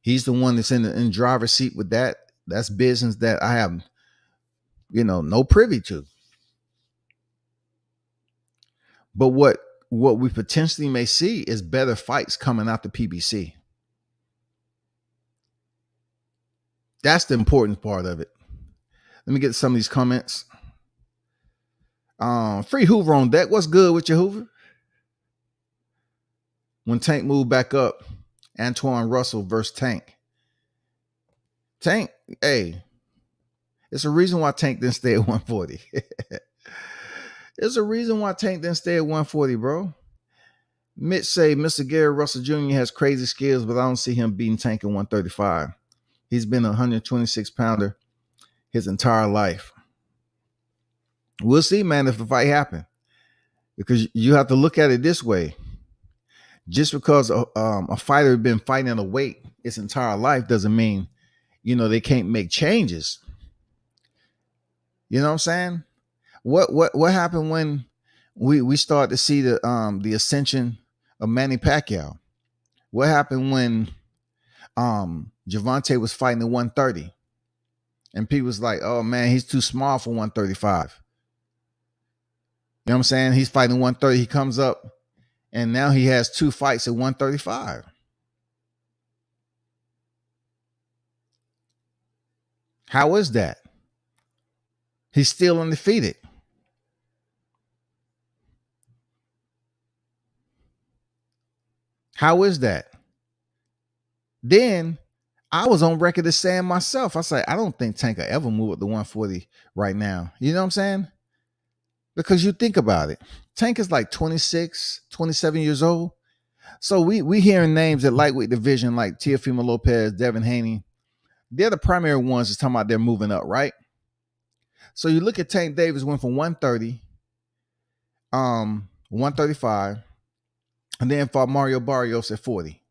He's the one that's in the driver's seat with that. That's business that I have, no privy to. But what we potentially may see is better fights coming out the PBC. That's the important part of it. Let me get some of these comments. Free Hoover on deck. What's good with your Hoover? When Tank moved back up, Antoine Russell versus Tank. Tank, hey, it's a reason why Tank didn't stay at 140. There's a reason why Tank didn't stay at 140, bro. Mitch say Mr. Gary Russell Jr. has crazy skills, but I don't see him beating Tank at 135. He's been a 126 pounder his entire life. We'll see, man, if the fight happens. Because you have to look at it this way. Just because a fighter has been fighting at a weight its entire life doesn't mean, they can't make changes. You know what I'm saying? What happened when we start to see the ascension of Manny Pacquiao? What happened when Gervonta was fighting at 130? And people was like, oh man, he's too small for 135. You know what I'm saying? He's fighting 130. He comes up and now he has 2 fights at 135. How is that? He's still undefeated. How is that? Then I was on record as saying myself, I said, I don't think Tank will ever move up to 140 right now. You know what I'm saying? Because you think about it. Tank is like 26, 27 years old. So we hearing names at lightweight division like Teofimo Lopez, Devin Haney. They're the primary ones that's talking about they're moving up, right? So you look at Tank Davis went from 130 135, and then fought Mario Barrios at 40.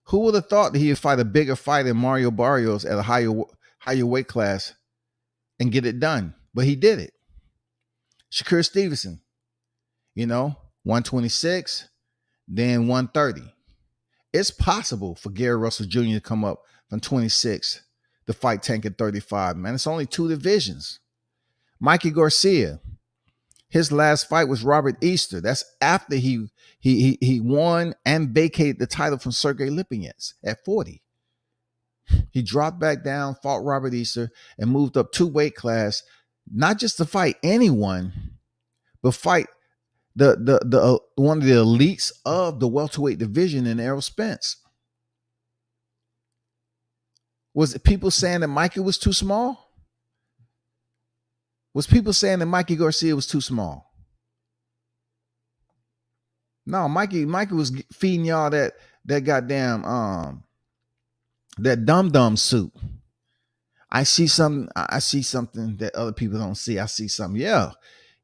Who would have thought that he would fight a bigger fight than Mario Barrios at a higher weight class and get it done? But he did it. Shakur Stevenson, 126, then 130. It's possible for Gary Russell Jr. to come up from 26 to fight Tank at 35, man. It's only 2 divisions. Mikey Garcia, his last fight was Robert Easter. That's after he won and vacated the title from Sergey Lipinets at 40. He dropped back down, fought Robert Easter, and moved up 2 weight class, not just to fight anyone, but fight the one of the elites of the welterweight division in Errol Spence. Was it people saying that Mikey was too small? Was people saying that Mikey Garcia was too small? No, Mikey was feeding y'all that goddamn that dum-dum soup. I see something that other people don't see. I see something. Yeah.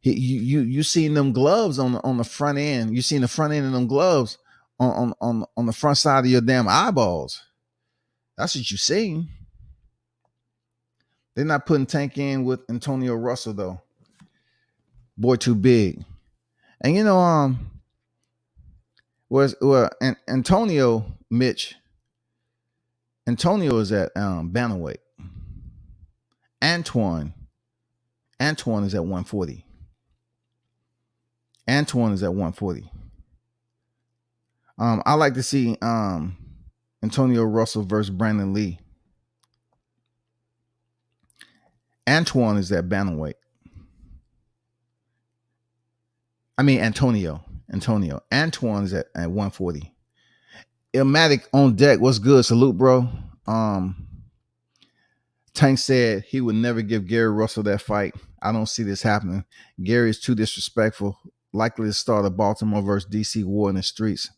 You seen them gloves on the front end. You seen the front end of them gloves on the front side of your damn eyeballs. That's what you seen. They're not putting Tank in with Antonio Russell though. Boy, too big. And Antonio is at bantamweight. Antoine is at 140. Antoine is at 140. I like to see Antonio Russell versus Brandon Lee. Antoine is at bantamweight. I mean Antonio. Antoine is at 140. Illmatic on deck. What's good? Salute, bro. Tank said he would never give Gary Russell that fight. I don't see this happening. Gary is too disrespectful. Likely to start a Baltimore versus DC war in the streets.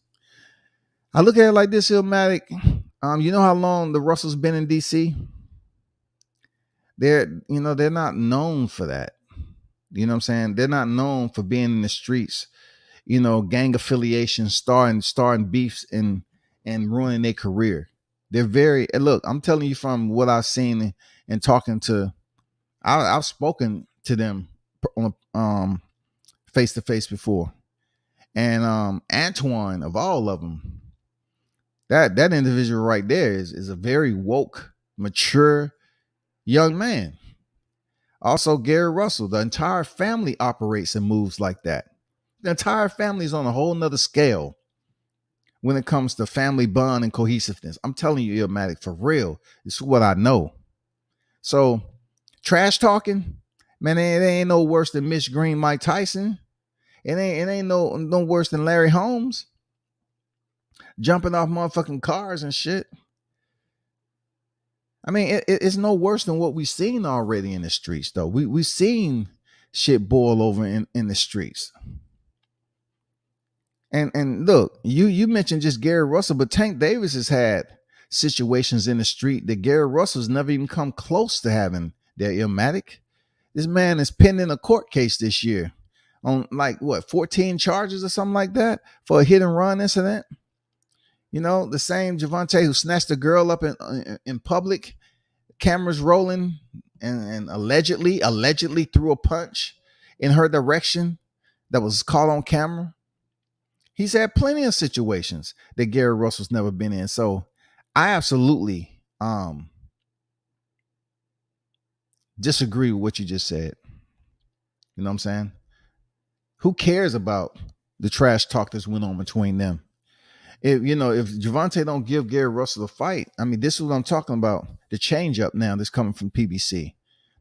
I look at it like this, Illmatic. You know how long the Russells been in DC? They're not known for that. You know what I'm saying? They're not known for being in the streets, gang affiliations, starting beefs and ruining their career. They're look, I'm telling you from what I've seen and talking to, I've spoken to them on face to face before. And Antoine, of all of them, that individual right there is a very woke, mature young man. Also, Gary Russell, the entire family operates and moves like that. The entire family is on a whole nother scale when it comes to family bond and cohesiveness. I'm telling you, Illmatic, for real. This is what I know. So, trash talking, man, it ain't no worse than Mitch Green, Mike Tyson. It ain't no worse than Larry Holmes jumping off motherfucking cars and shit. I mean, it's no worse than what we've seen already in the streets, though. We've seen shit boil over in the streets. And look, you mentioned just Gary Russell, but Tank Davis has had situations in the street that Gary Russell's never even come close to having. They're Illmatic. This man is pending a court case this year on 14 charges or something like that for a hit and run incident. The same Gervonta who snatched a girl up in public, cameras rolling, and allegedly threw a punch in her direction that was caught on camera. He's had plenty of situations that Gary Russell's never been in. So I absolutely disagree with what you just said. You know what I'm saying? Who cares about the trash talk that's went on between them? If Gervonta don't give Gary Russell a fight, I mean, this is what I'm talking about. The change up now that's coming from PBC.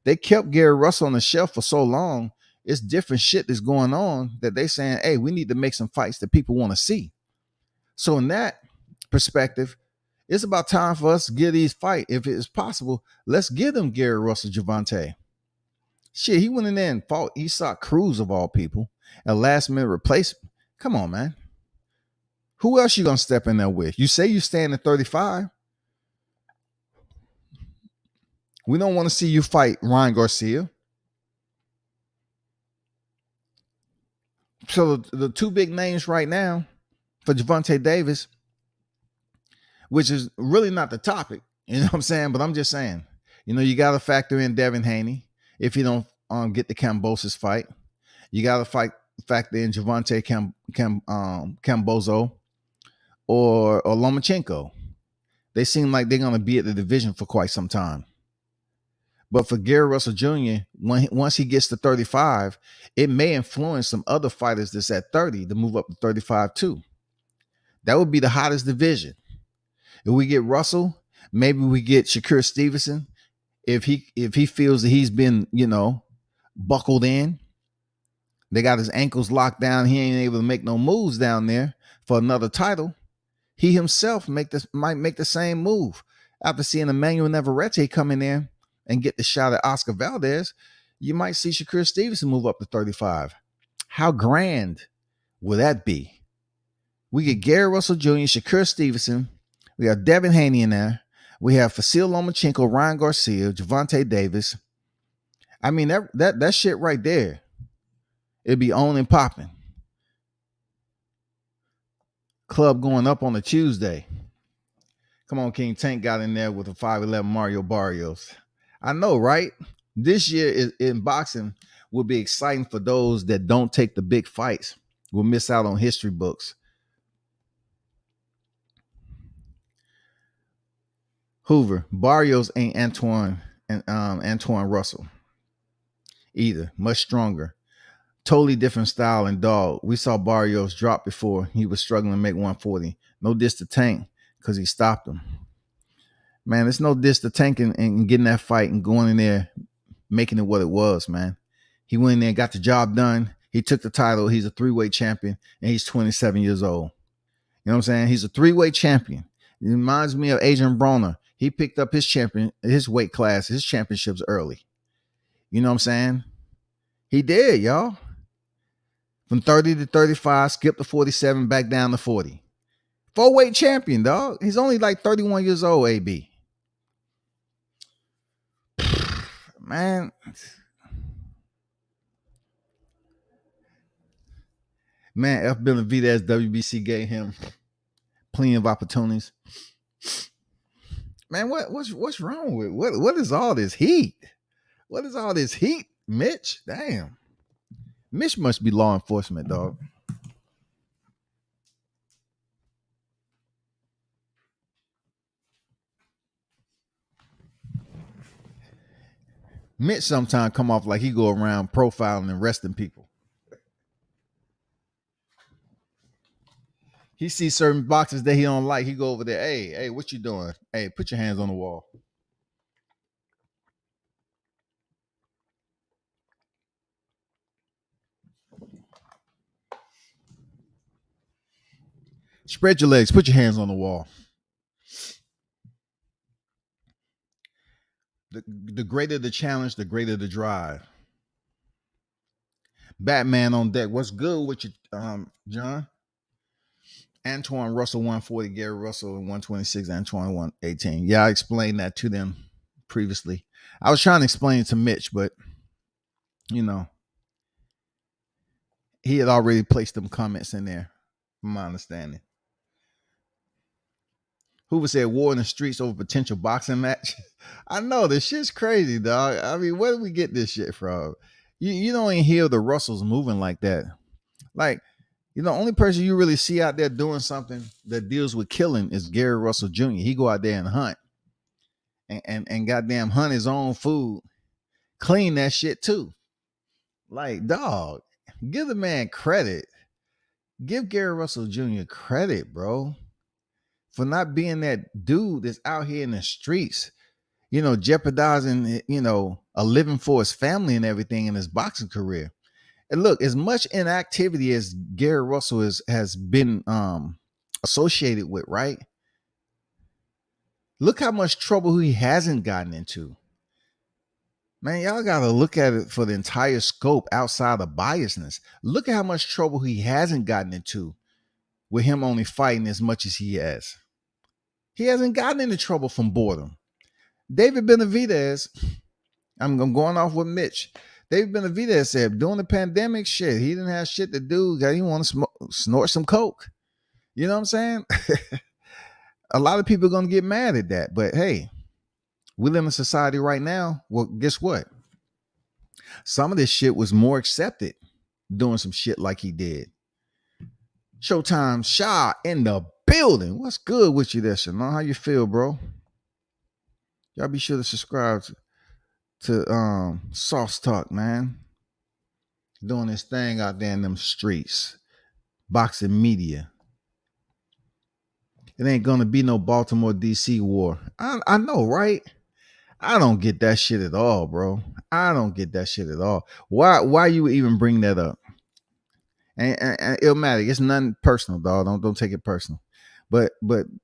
They kept Gary Russell on the shelf for so long. It's different shit that's going on that they saying, hey, we need to make some fights that people want to see. So in that perspective, it's about time for us to get these fights. If it is possible, let's give them Gary Russell, Gervonta. Shit, he went in there and fought Isak Cruz of all people, a last minute replacement. Come on, man. Who else you gonna step in there with? You say you stand at 35. We don't want to see you fight Ryan Garcia. So the two big names right now for Gervonta Davis, which is really not the topic, you know what I'm saying? But I'm just saying, you got to factor in Devin Haney if you don't get the Kambosos fight. You got to factor in Gervonta Kambosos or Lomachenko. They seem like they're going to be at the division for quite some time. But for Gary Russell Jr., once he gets to 35, it may influence some other fighters that's at 30 to move up to 35 too. That would be the hottest division. If we get Russell, maybe we get Shakur Stevenson. If he feels that he's been, buckled in, they got his ankles locked down, he ain't able to make no moves down there for another title. He himself might make the same move. After seeing Emmanuel Navarrete come in there and get the shot at Oscar Valdez, you might see Shakur Stevenson move up to 35. How grand will that be? We get Gary Russell Jr., Shakur Stevenson. We have Devin Haney in there. We have Vasyl Lomachenko, Ryan Garcia, Gervonta Davis. I mean, that shit right there, it'd be on and popping. Club going up on a Tuesday. Come on, King Tank got in there with a 5'11 Mario Barrios. I know, right? This year in boxing will be exciting for those that don't take the big fights. Will miss out on history books. Hoover, Barrios ain't Antoine Russell either. Much stronger. Totally different style and dog. We saw Barrios drop before. He was struggling to make 140. No diss to Tank because he stopped him. Man, it's no diss to Tank and getting that fight and going in there, making it what it was, man. He went in there, got the job done. He took the title. He's a 3-weight champion, and he's 27 years old. You know what I'm saying? He's a 3-weight champion. It reminds me of Adrian Broner. He picked up his weight class, his championships early. You know what I'm saying? He did, y'all. From 30 to 35, skipped to 47, back down to 40. 4-weight champion, dog. He's only like 31 years old, AB. Man. F. Benavidez, WBC gave him plenty of opportunities. Man, what's wrong with what is all this heat? What is all this heat, Mitch? Damn. Mitch must be law enforcement, dog. Mitch sometimes come off like he go around profiling and arresting people. He sees certain boxes that he don't like. He go over there. Hey, what you doing? Hey, put your hands on the wall. Spread your legs. Put your hands on the wall. The greater the challenge, the greater the drive. Batman on deck. What's good with you, John? Antoine Russell 140, Gary Russell 126, Antoine 118. Yeah, I explained that to them previously. I was trying to explain it to Mitch, but he had already placed them comments in there, from my understanding. Hoover said war in the streets over potential boxing match. I know, this shit's crazy, dog. I mean, where do we get this shit from? You don't even hear the Russells moving like that. Like, the only person you really see out there doing something that deals with killing is Gary Russell Jr. He go out there and hunt. And goddamn hunt his own food. Clean that shit too. Like, dog, give the man credit. Give Gary Russell Jr. credit, bro, for not being that dude that's out here in the streets, jeopardizing, a living for his family and everything in his boxing career. And look, as much inactivity as Gary Russell has been associated with, right? Look how much trouble he hasn't gotten into. Man, y'all got to look at it for the entire scope outside of biasness. Look at how much trouble he hasn't gotten into with him only fighting as much as he has. He hasn't gotten into trouble from boredom. David Benavidez, I'm going off with Mitch. David Benavidez said during the pandemic, shit, he didn't have shit to do. He want to snort some coke. You know what I'm saying? A lot of people are going to get mad at that. But hey, we live in a society right now. Well, guess what? Some of this shit was more accepted doing some shit like he did. Showtime Shaw in the building. What's good with you there, Shannon? How you feel, bro? Y'all be sure to subscribe to Sauce Talk, man. Doing this thing out there in them streets. Boxing media. It ain't gonna be no Baltimore DC war. I know, right? I don't get that shit at all, bro. I don't get that shit at all. Why you even bring that up? And Illmatic, it's nothing personal, dog. Don't take it personal. But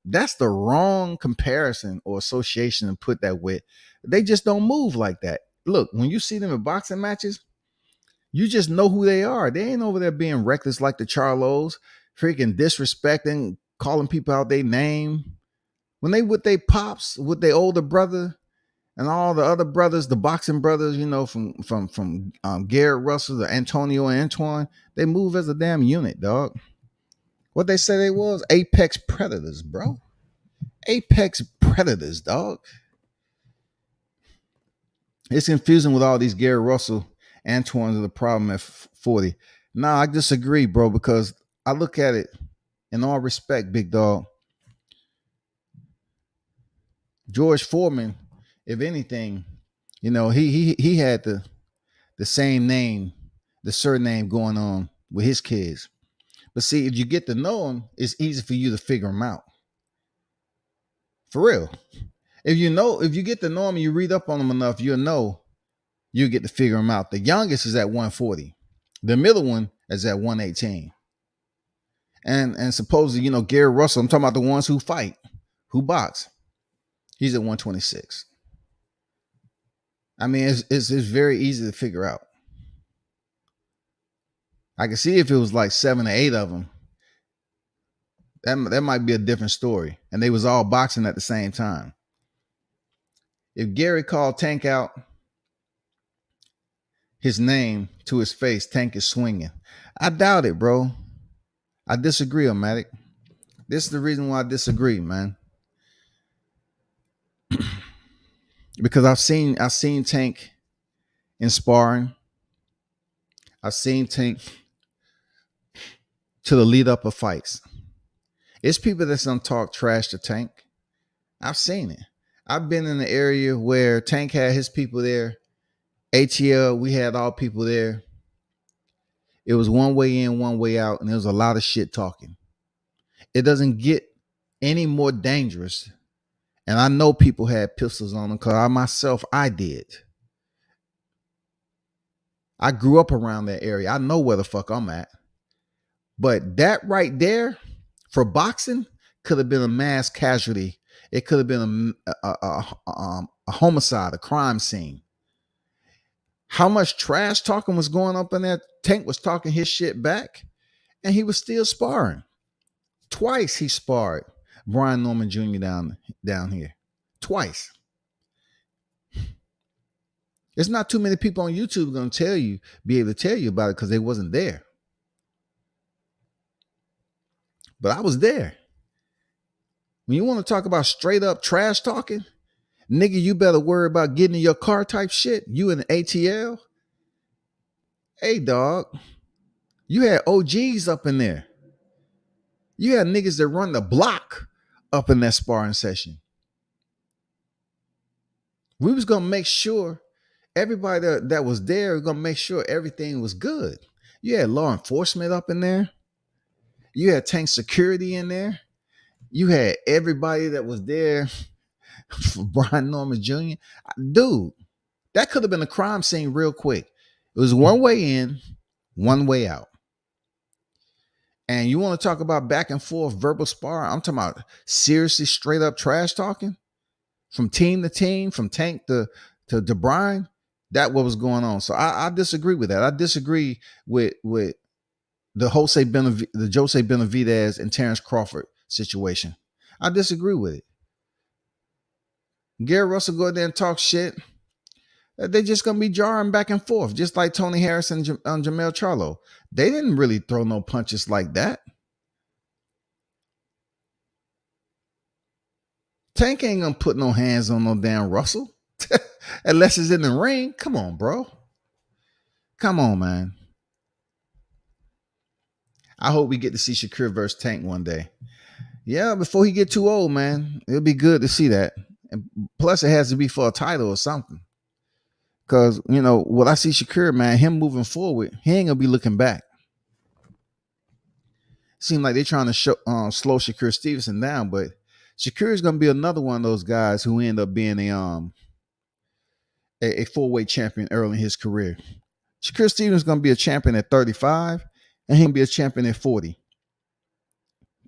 that's the wrong comparison or association to put that with. They just don't move like that. Look, when you see them in boxing matches, you just know who they are. They ain't over there being reckless like the Charlos, freaking disrespecting, calling people out their name. When they with their pops, with their older brother, and all the other brothers, the boxing brothers, you know, from Garrett Russell to Antonio and Antoine, they move as a damn unit, dog. What they say they was? Apex predators, bro. Apex predators, dog. It's confusing with all these Garrett Russell, Antoine's are the problem at 40. Nah, I disagree, bro, because I look at it in all respect, big dog. George Foreman, if anything, you know, he had the same name, the surname going on with his kids. But see, if you get to know him, it's easy for you to figure him out. For real. If you get to know him and you read up on him enough, you'll get to figure him out. The youngest is at 140. The middle one is at 118. And supposedly, you know, Gary Russell, I'm talking about the ones who fight, who box. He's at 126. I mean, it's very easy to figure out. I can see if it was like 7 or 8 of them, that might be a different story. And they was all boxing at the same time. If Gary called Tank out his name to his face, Tank is swinging. I doubt it, bro. I disagree, Omatic. This is the reason why I disagree, man. Because I've seen Tank in sparring. I've seen Tank to the lead up of fights. It's people that's gonna talk trash to Tank. I've seen it. I've been in the area where Tank had his people there. ATL, we had all people there. It was one way in, one way out, and there was a lot of shit talking. It doesn't get any more dangerous. And I know people had pistols on them because I did. I grew up around that area. I know where the fuck I'm at. But that right there for boxing could have been a mass casualty. It could have been a homicide, a crime scene. How much trash talking was going up in there? Tank was talking his shit back, and he was still sparring. Twice he sparred Brian Norman Jr. down here. Twice. There's not too many people on YouTube going to be able to tell you about it because they wasn't there. But I was there. When you want to talk about straight up trash talking, nigga, you better worry about getting in your car type shit. You in the ATL. Hey, dog. You had OGs up in there. You had niggas that run the block up in that sparring session. We was going to make sure everybody that was there was going to make sure everything was good. You had law enforcement up in there. You had Tank security in there. You had everybody that was there for Brian Norman Jr. Dude, that could have been a crime scene real quick. It was one way in, one way out. And you want to talk about back and forth verbal sparring? I'm talking about seriously straight up trash talking from team to team, from Tank to Brian. That what was going on. So I disagree with that. I disagree with the Jose Benavidez and Terrence Crawford situation. I disagree with it. Gary Russell go there and talk shit. They're just gonna be jarring back and forth, just like Tony Harris and Jamel Charlo. They didn't really throw no punches like that. Tank ain't gonna put no hands on no damn Russell unless it's in the ring. Come on, bro. Come on, man. I hope we get to see Shakur versus Tank one day. Yeah, before he get too old, man. It'll be good to see that. And plus, it has to be for a title or something. Because, what I see Shakur, man, him moving forward, he ain't going to be looking back. Seems like they're trying to slow Shakur Stevenson down, but Shakur is going to be another one of those guys who end up being a full-weight champion early in his career. Shakur Stevenson is going to be a champion at 35, and he'll be a champion at 40.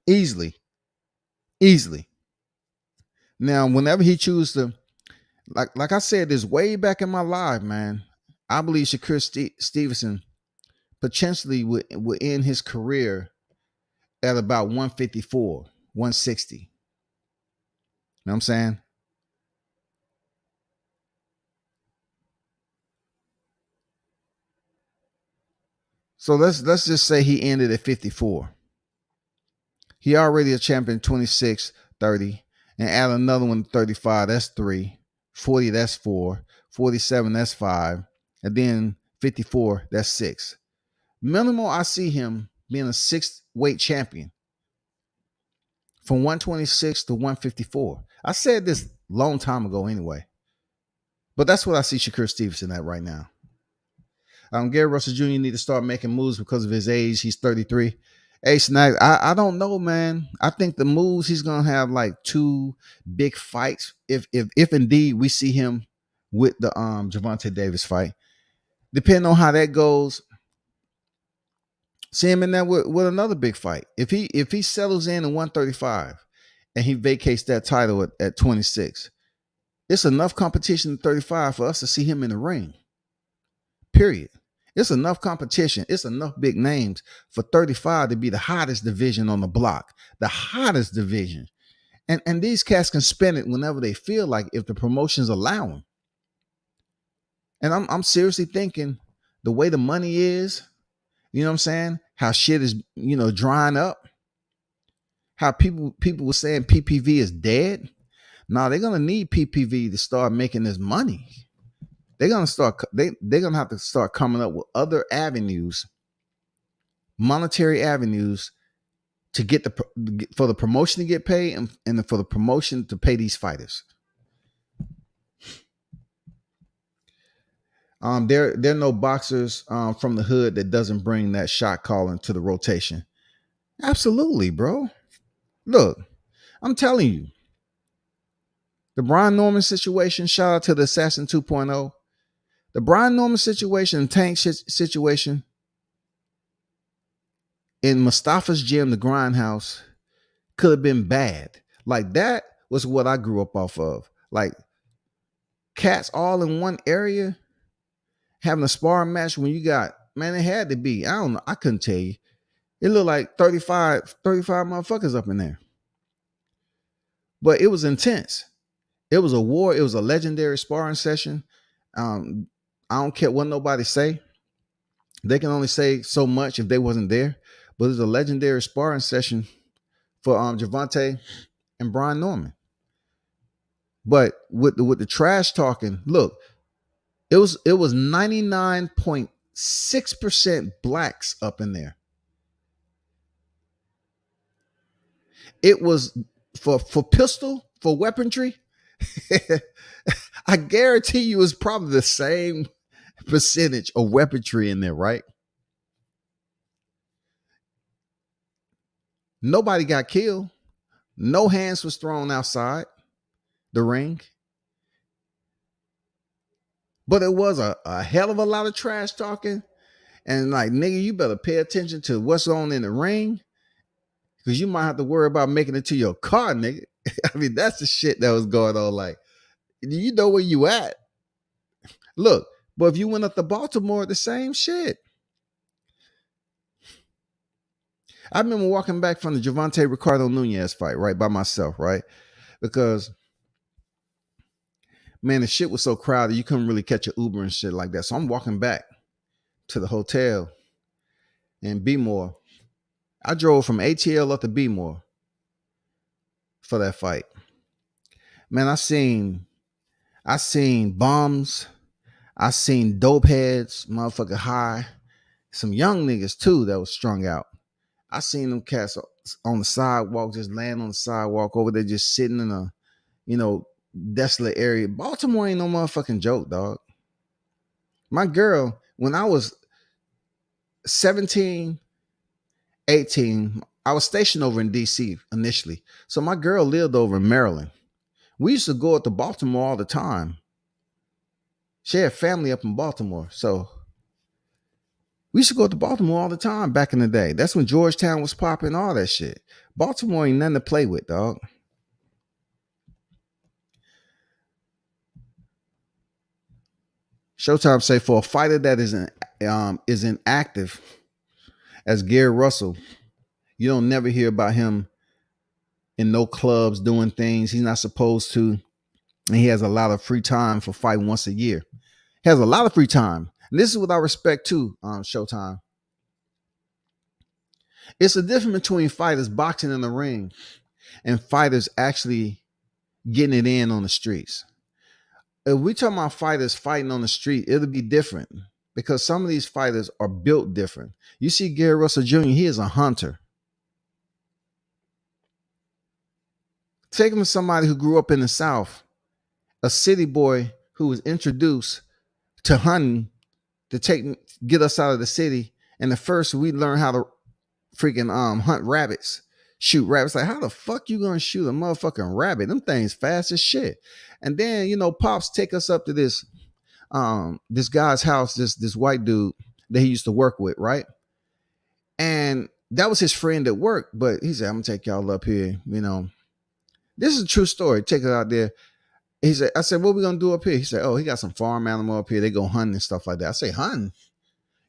Easily. Now, whenever he chooses to, like I said this way back in my live, man, I believe Shakur Stevenson potentially would end his career at about 154, 160. You know what I'm saying? So let's just say he ended at 54. He already a champion 26, 30, and add another one 35, that's 3. 40, that's 4. 47, that's 5. And then 54, that's 6. Minimal, I see him being a 6-weight champion from 126 to 154. I said this long time ago anyway. But that's what I see Shakur Stevenson at right now. Gary Russell Jr. need to start making moves because of his age. He's 33. Hey, Snag, I don't know, man. I think the moves, he's going to have like 2 big fights. If indeed we see him with the Gervonta Davis fight. Depending on how that goes, see him in there with another big fight. If he settles in at 135 and he vacates that title at 26, it's enough competition at 35 for us to see him in the ring. Period. It's enough competition. It's enough big names for 35 to be the hottest division on the block, the hottest division. And these cats can spend it whenever they feel like, if the promotions allow them. And I'm seriously thinking the way the money is, you know what I'm saying? How shit is, drying up. How people were saying PPV is dead. Now they're gonna need PPV to start making this money. They're gonna have to start coming up with other avenues, monetary avenues, to get for the promotion to get paid and for the promotion to pay these fighters. There are no boxers from the hood that doesn't bring that shot calling to the rotation. Absolutely, bro. Look, I'm telling you, the Brian Norman situation. Shout out to the Assassin 2.0. The Brian Norman situation, Tank situation, in Mustafa's gym, the Grindhouse, could have been bad. Like, that was what I grew up off of. Like, cats all in one area having a sparring match when you got, man, it had to be, I don't know, I couldn't tell you. It looked like 35 motherfuckers up in there. But it was intense. It was a war. It was a legendary sparring session. I don't care what nobody say. They can only say so much if they wasn't there. But it was a legendary sparring session for Gervonta and Brian Norman. But with the trash talking, look, it was 99.6% blacks up in there. It was for pistol, for weaponry. I guarantee you it's probably the same percentage of weaponry in there, right? Nobody got killed. No hands was thrown outside the ring. But it was a hell of a lot of trash talking. And like, nigga, you better pay attention to what's on in the ring, because you might have to worry about making it to your car, nigga. I mean, that's the shit that was going on. Like, you know where you at. Look, but if you went up to Baltimore, the same shit. I remember walking back from the Gervonta Ricardo Nunez fight, right, by myself, right? Because Man, the shit was so crowded you couldn't really catch an Uber and shit like that. So I'm walking back to the hotel in B-More. I drove from ATL up to B-More for that fight. Man, I seen bombs. I seen dope heads, motherfucker high. Some young niggas too that was strung out. I seen them cats on the sidewalk, just laying on the sidewalk over there, just sitting in a, desolate area. Baltimore ain't no motherfucking joke, dog. My girl, when I was 17, 18, I was stationed over in DC initially. So my girl lived over in Maryland. We used to go up to Baltimore all the time. She had family up in Baltimore. So we used to go to Baltimore all the time back in the day. That's when Georgetown was popping, all that shit. Baltimore ain't nothing to play with, dog. Showtime say for a fighter that is inactive as Gary Russell, you don't never hear about him in no clubs doing things he's not supposed to. And he has a lot of free time for fighting once a year. He has a lot of free time. And this is what I respect too, Showtime. It's a difference between fighters boxing in the ring and fighters actually getting it in on the streets. If we talk about fighters fighting on the street, it'll be different because some of these fighters are built different. You see Gary Russell Jr., he is a hunter. Take him to somebody who grew up in the South, a city boy who was introduced to hunting to get us out of the city. And the first we learned how to freaking hunt rabbits, shoot rabbits. Like, how the fuck you gonna shoot a motherfucking rabbit? Them things fast as shit. And then, Pops take us up to this guy's house, this white dude that he used to work with, right? And that was his friend at work, but he said, I'm gonna take y'all up here, This is a true story. Take it out there. I said, what we gonna do up here? He said, oh, he got some farm animal up here. They go hunting and stuff like that. I say, hunting?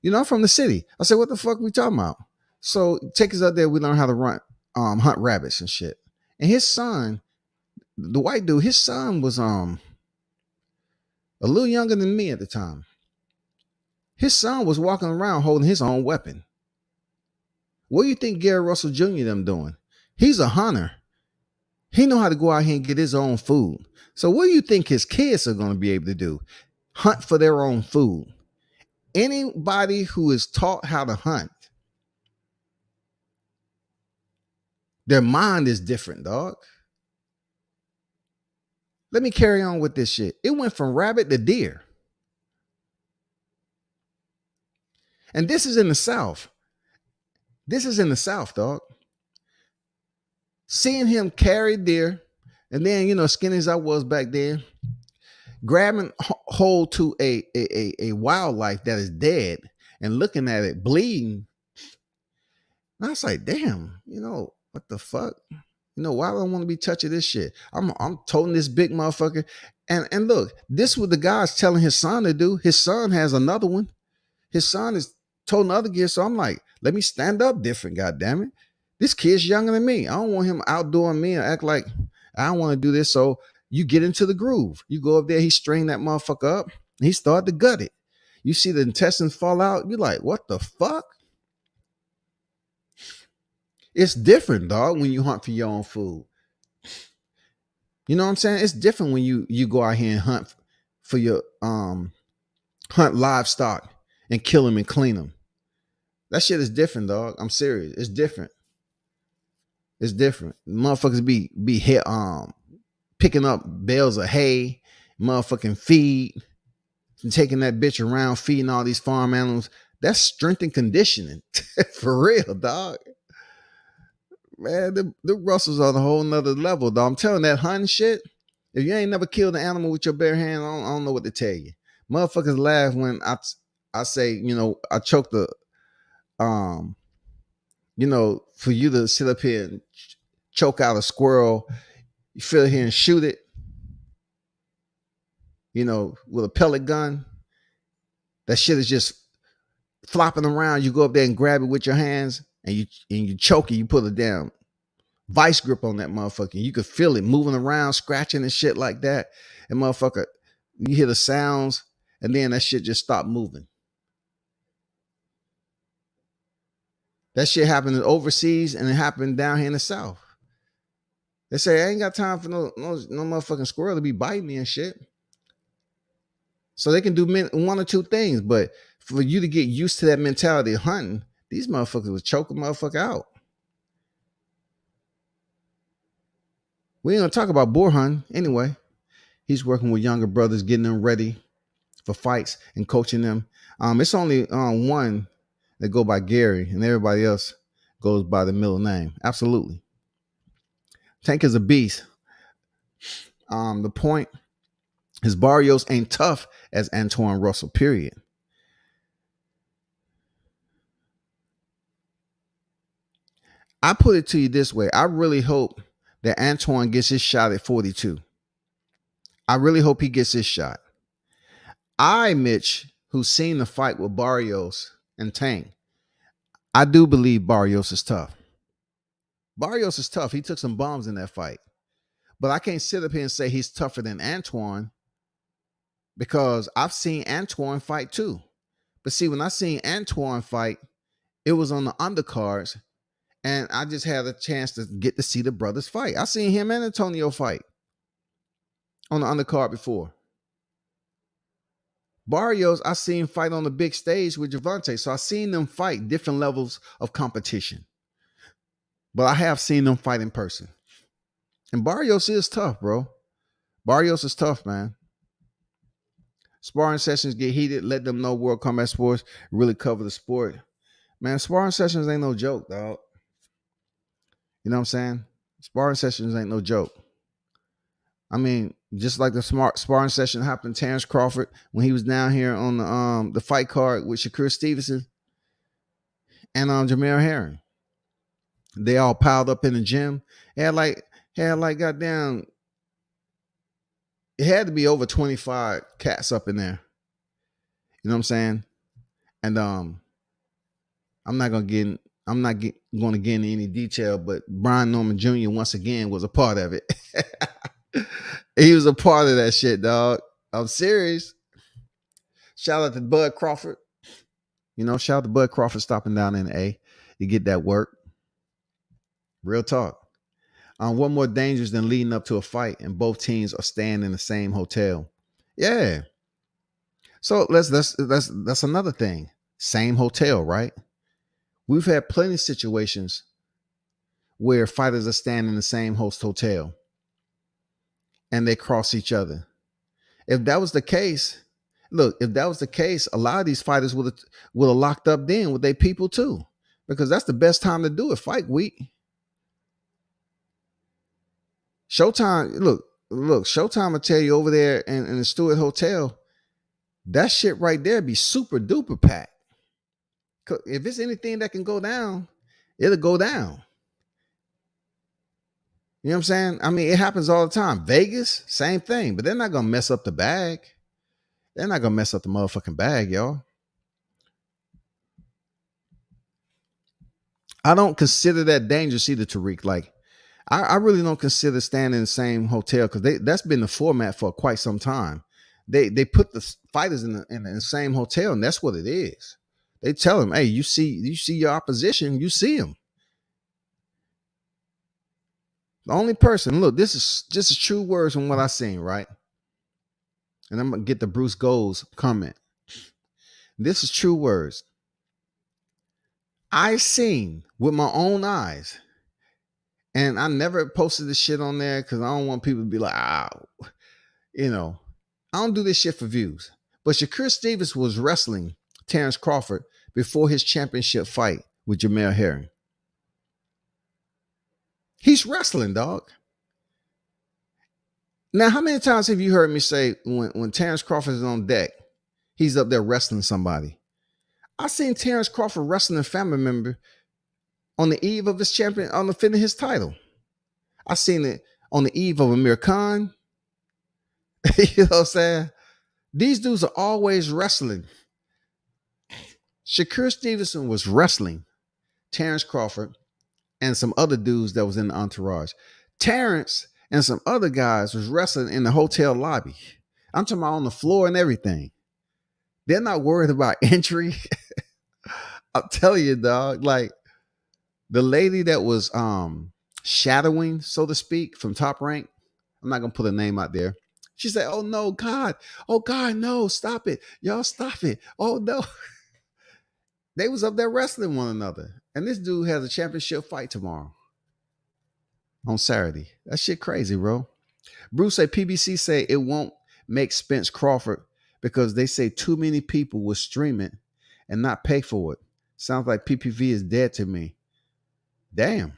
I'm from the city. I said, what the fuck we talking about? So take us out there. We learn how to hunt rabbits and shit. And his son, the white dude, his son was a little younger than me at the time. His son was walking around holding his own weapon. What do you think Gary Russell Jr. them doing? He's a hunter. He know how to go out here and get his own food. So what do you think his kids are going to be able to do? Hunt for their own food. Anybody who is taught how to hunt, their mind is different, dog. Let me carry on with this shit. It went from rabbit to deer. And this is in the South. This is in the South, dog. Seeing him carry deer, and then, skinny as I was back then, grabbing hold to a wildlife that is dead and looking at it bleeding. And I was like, damn, what the fuck? Why do I want to be touching this shit? I'm toting this big motherfucker. And look, this is what the guy's telling his son to do. His son has another one. His son is toting other gear. So I'm like, let me stand up different, goddammit. This kid's younger than me. I don't want him outdoing me and act like I don't want to do this. So you get into the groove. You go up there, he strained that motherfucker up, and he started to gut it. You see the intestines fall out. You're like, what the fuck? It's different, dog, when you hunt for your own food. You know what I'm saying? It's different when you go out here and hunt for your hunt livestock and kill them and clean them. That shit is different, dog. I'm serious. It's different. It's different. Motherfuckers be hit picking up bales of hay, motherfucking feed, and taking that bitch around, feeding all these farm animals. That's strength and conditioning. For real, dog. Man, the Russells are on a whole nother level, dog. I'm telling that hunting shit. If you ain't never killed an animal with your bare hand, I don't know what to tell you. Motherfuckers laugh when I say, I choke the for you to sit up here and choke out a squirrel, you feel here and shoot it, with a pellet gun. That shit is just flopping around. You go up there and grab it with your hands and you choke it. You put a damn vice grip on that motherfucker. You could feel it moving around, scratching and shit like that. And motherfucker, You hear the sounds, and then that shit just stopped moving. That shit happened overseas, and it happened down here in the South. They say, I ain't got time for no motherfucking squirrel to be biting me and shit. So they can do one or two things, but for you to get used to that mentality of hunting, these motherfuckers would choke a motherfucker out. We ain't gonna talk about boar hunting anyway. He's working with younger brothers, getting them ready for fights and coaching them. It's only one that go by Gary, and everybody else goes by the middle name. Absolutely. Tank is a beast. The point is Barrios ain't tough as Antoine Russell, period. I put it to you this way. I really hope that Antoine gets his shot at 42. I really hope he gets his shot. Mitch, who's seen the fight with Barrios and Tank, I do believe Barrios is tough. Barrios is tough. He took some bombs in that fight. But I can't sit up here and say he's tougher than Antoine because I've seen Antoine fight too. But see, when I seen Antoine fight, it was on the undercards, and I just had a chance to get to see the brothers fight. I seen him and Antonio fight on the undercard before. Barrios, I seen fight on the big stage with Gervonta. So I seen them fight different levels of competition. But I have seen them fight in person. And Barrios is tough, bro. Barrios is tough, man. Sparring sessions get heated. Let them know World Combat Sports really cover the sport. Man, sparring sessions ain't no joke, dog. You know what I'm saying? Sparring sessions ain't no joke. I mean, just like the sparring session happened to Terrence Crawford when he was down here on the fight card with Shakur Stevenson and Jamel Herring. They all piled up in the gym. Had like goddamn. It had to be over 25 cats up in there. You know what I'm saying? And I'm not gonna get into any detail, but Brian Norman Jr. once again was a part of it. He was a part of that shit, dog. I'm serious. Shout out to Bud Crawford. Shout out to Bud Crawford stopping down in the A to get that work. Real talk. What more dangerous than leading up to a fight and both teams are staying in the same hotel? Yeah. So that's another thing. Same hotel, right? We've had plenty of situations where fighters are staying in the same host hotel and they cross each other. If that was the case, a lot of these fighters would have locked up then with their people too, because that's the best time to do it, fight week. Showtime, look, Showtime will tell you over there in the Stewart Hotel, that shit right there be super duper packed. If it's anything that can go down, it'll go down. You know what I'm saying? I mean, it happens all the time. Vegas, same thing, but they're not gonna mess up the bag. They're not gonna mess up the motherfucking bag, y'all. I don't consider that dangerous either, Tariq. Like, I really don't consider staying in the same hotel because that's been the format for quite some time. They put the fighters in the same hotel, and that's what it is. They tell them, hey, you see your opposition, you see them. The only person, look, this is true words from what I seen, right? And I'm gonna get the Bruce Gold's comment. This is true words. I seen with my own eyes, and I never posted this shit on there because I don't want people to be like, I don't do this shit for views. But Shakur Stevens was wrestling Terrence Crawford before his championship fight with Jamel Herring. He's wrestling, dog. Now, how many times have you heard me say when Terrence Crawford is on deck, he's up there wrestling somebody? I seen Terrence Crawford wrestling a family member on the eve of his champion, on defending his title. I seen it on the eve of Amir Khan. You know what I'm saying? These dudes are always wrestling. Shakur Stevenson was wrestling Terrence Crawford and some other dudes that was in the entourage. Terrence and some other guys was wrestling in the hotel lobby. I'm talking about on the floor and everything. They're not worried about entry. I'll tell you, dog. Like the lady that was shadowing, so to speak, from Top Rank. I'm not gonna put a name out there. She said, "Oh no, God! Oh God, no! Stop it, y'all! Stop it! Oh no!" They was up there wrestling one another, and this dude has a championship fight tomorrow on Saturday. That shit crazy, bro. Bruce say PBC say it won't make Spence Crawford because they say too many people will stream it and not pay for it. Sounds like PPV is dead to me. Damn.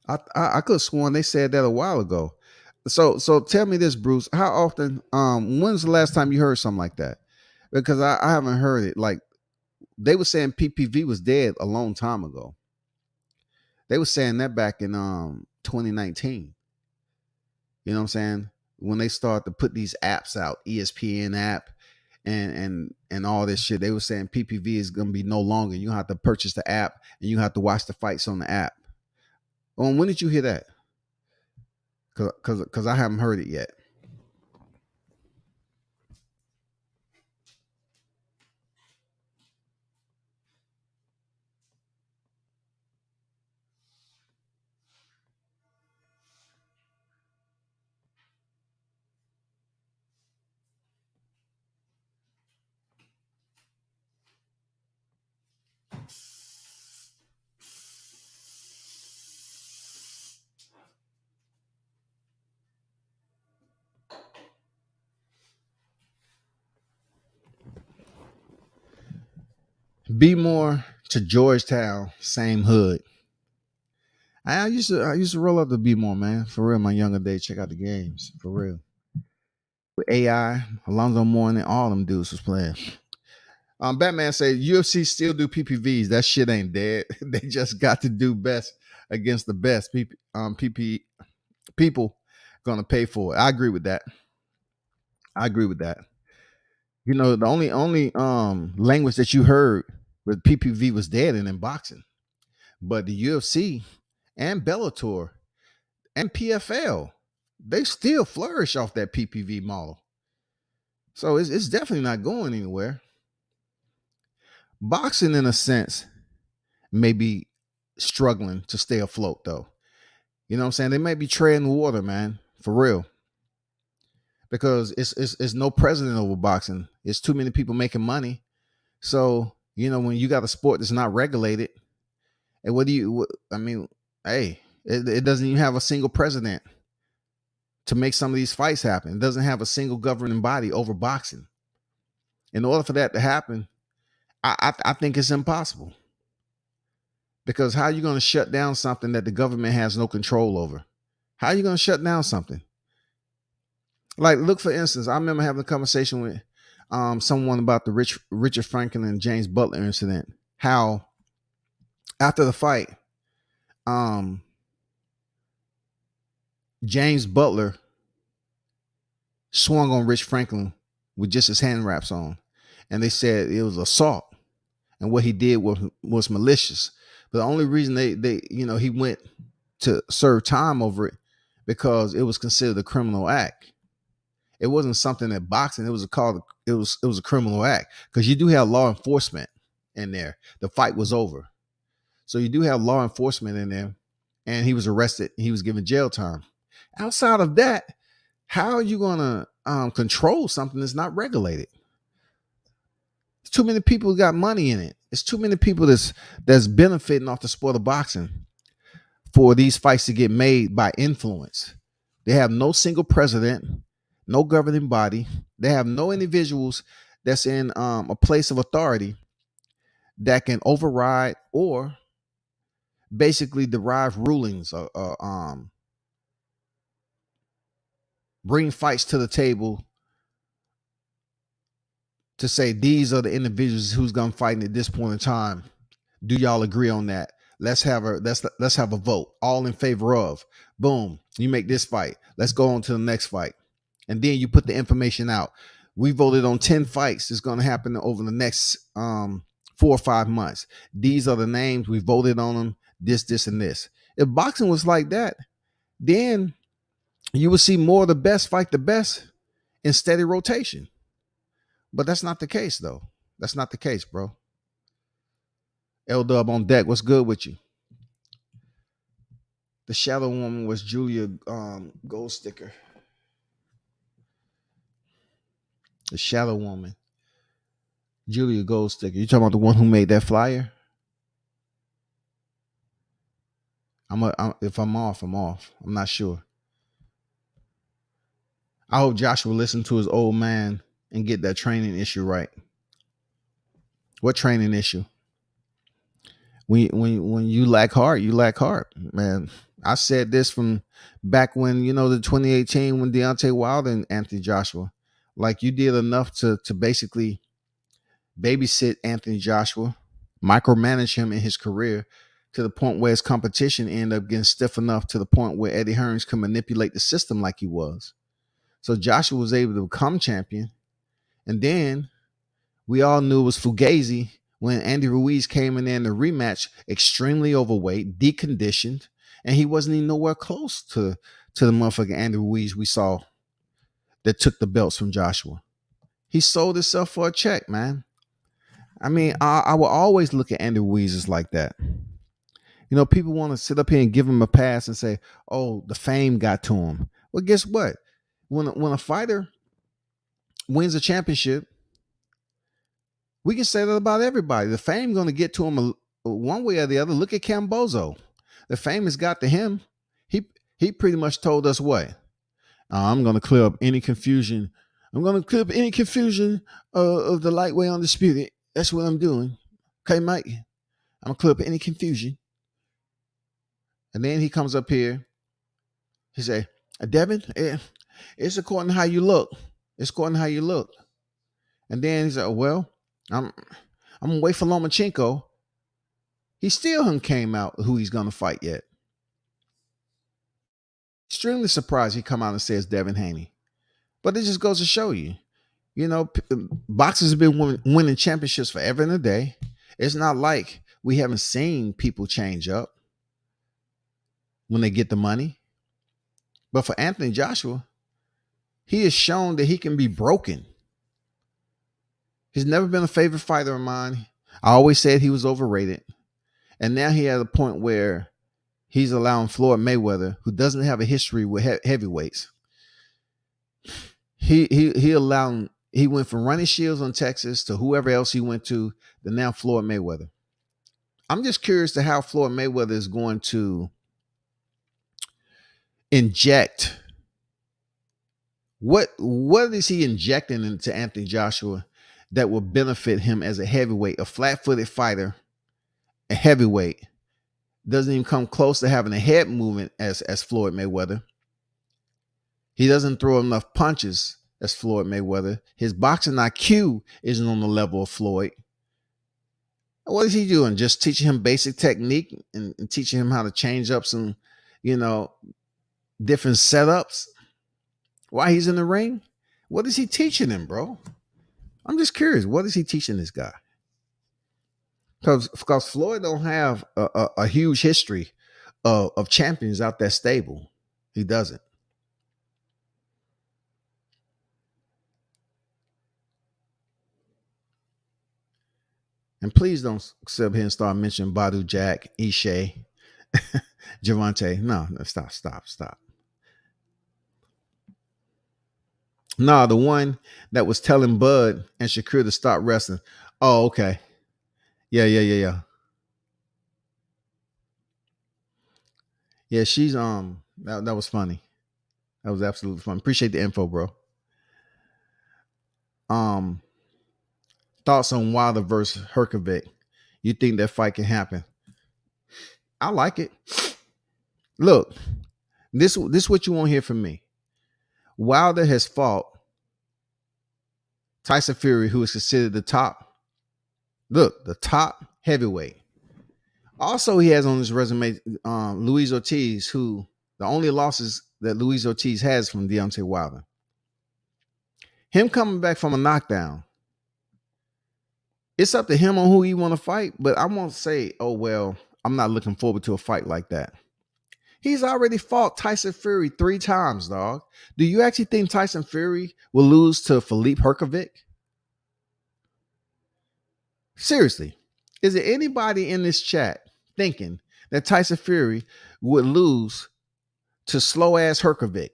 I could have sworn they said that a while ago. So tell me this, Bruce. How often? When's the last time you heard something like that? Because I haven't heard it. Like they were saying PPV was dead a long time ago. They were saying that back in 2019. You know what I'm saying? When they started to put these apps out, ESPN app and all this shit, they were saying PPV is gonna be no longer. You have to purchase the app and you have to watch the fights on the app. When did you hear that? Because I haven't heard it yet. Be more to Georgetown, same hood. I used to roll up to Be More, man. For real, my younger days, check out the games. For real. With AI, Alonzo Mourning, all them dudes was playing. Batman said UFC still do PPVs. That shit ain't dead. They just got to do best against the best. People gonna pay for it. I agree with that. You know, the only language that you heard with PPV was dead and in boxing. But the UFC and Bellator and PFL, they still flourish off that PPV model. So it's definitely not going anywhere. Boxing, in a sense, may be struggling to stay afloat, though. You know what I'm saying? They may be treading water, man, for real. Because it's no precedent over boxing. It's too many people making money. So, you know, when you got a sport that's not regulated, and it doesn't even have a single president to make some of these fights happen. It doesn't have a single governing body over boxing. In order for that to happen, I think it's impossible. Because how are you going to shut down something that the government has no control over? How are you going to shut down something? Like, look, for instance, I remember having a conversation with someone about the Richard Franklin and James Butler incident. How after the fight, James Butler swung on Rich Franklin with just his hand wraps on. And they said it was assault. And what he did was malicious. But the only reason he went to serve time over it because it was considered a criminal act. It wasn't something that boxing, it was a criminal act. Because you do have law enforcement in there. The fight was over. So you do have law enforcement in there. And he was arrested. He was given jail time. Outside of that, how are you going to control something that's not regulated? Too many people got money in it. It's too many people that's benefiting off the sport of boxing for these fights to get made by influence. They have no single president, no governing body. They have no individuals that's in a place of authority that can override or basically derive rulings or bring fights to the table to say these are the individuals who's gonna fight at this point in time. Do y'all agree on that? Let's have a vote. All in favor of. Boom. You make this fight. Let's go on to the next fight. And then you put the information out. We voted on 10 fights that's gonna happen over the next 4 or 5 months. These are the names. We voted on them. This, and this. If boxing was like that, then you would see more of the best fight the best in steady rotation. But that's not the case, though. That's not the case, bro. L-Dub on deck. What's good with you? The shadow woman was Julia Goldsticker. The shadow woman. Julia Goldsticker. You talking about the one who made that flyer? If I'm off, I'm off. I'm not sure. I hope Joshua listen to his old man and get that training issue right. What training issue? When you lack heart, you lack heart, man. I said this from back when, the 2018 when Deontay Wilder and Anthony Joshua, like you did enough to basically babysit Anthony Joshua, micromanage him in his career to the point where his competition ended up getting stiff enough to the point where Eddie Hearns could manipulate the system like he was. So Joshua was able to become champion. And then we all knew it was Fugazi when Andy Ruiz came in there in the rematch, extremely overweight, deconditioned, and he wasn't even nowhere close to the motherfucking Andy Ruiz we saw that took the belts from Joshua. He sold himself for a check, man. I mean, I will always look at Andy Ruiz as like that. People want to sit up here and give him a pass and say, oh, the fame got to him. Well, guess what? When a fighter wins a championship, we can say that about everybody. The fame going to get to him one way or the other. Look at Cambozo. The fame has got to him. He pretty much told us what? I'm going to clear up any confusion. I'm going to clear up any confusion of the lightweight undisputed. That's what I'm doing. Okay, Mike? I'm going to clear up any confusion. And then he comes up here. He say, Devin, it's according to how you look. It's according to how you look. And then he's like, well, I'm gonna wait for Lomachenko. He still hasn't came out who he's gonna fight yet. Extremely surprised he come out and says Devin Haney. But it just goes to show you, boxers have been winning championships forever and a day. It's not like we haven't seen people change up when they get the money. But for Anthony Joshua, he has shown that he can be broken. He's never been a favorite fighter of mine. I always said he was overrated. And now he at a point where he's allowing Floyd Mayweather, who doesn't have a history with heavyweights. He went from Ronnie Shields on Texas to whoever else he went to now Floyd Mayweather. I'm just curious to how Floyd Mayweather is going to inject. What is he injecting into Anthony Joshua that will benefit him as a heavyweight, a flat-footed fighter, a heavyweight? Doesn't even come close to having a head movement as Floyd Mayweather. He doesn't throw enough punches as Floyd Mayweather. His boxing IQ isn't on the level of Floyd. What is he doing? Just teaching him basic technique and teaching him how to change up some, different setups while he's in the ring? What is he teaching him, bro? I'm just curious. What is he teaching this guy? Because Floyd don't have a huge history of champions out that stable. He doesn't. And please don't sit up here and start mentioning Badu Jack, Ishe, Javante. No, stop. No, the one that was telling Bud and Shakur to stop wrestling. Oh, okay. Yeah. Yeah, she's that was funny. That was absolutely fun. Appreciate the info, bro. Thoughts on Wilder versus Herkovic. You think that fight can happen? I like it. Look, this is what you won't hear from me. Wilder has fought Tyson Fury, who is considered the top heavyweight. Also, he has on his resume Luis Ortiz, who the only losses that Luis Ortiz has from Deontay Wilder. Him coming back from a knockdown. It's up to him on who he want to fight, but I won't say, oh, well, I'm not looking forward to a fight like that. He's already fought Tyson Fury 3 times, dog. Do you actually think Tyson Fury will lose to Philippe Herkovic? Seriously, is there anybody in this chat thinking that Tyson Fury would lose to slow ass Herkovic?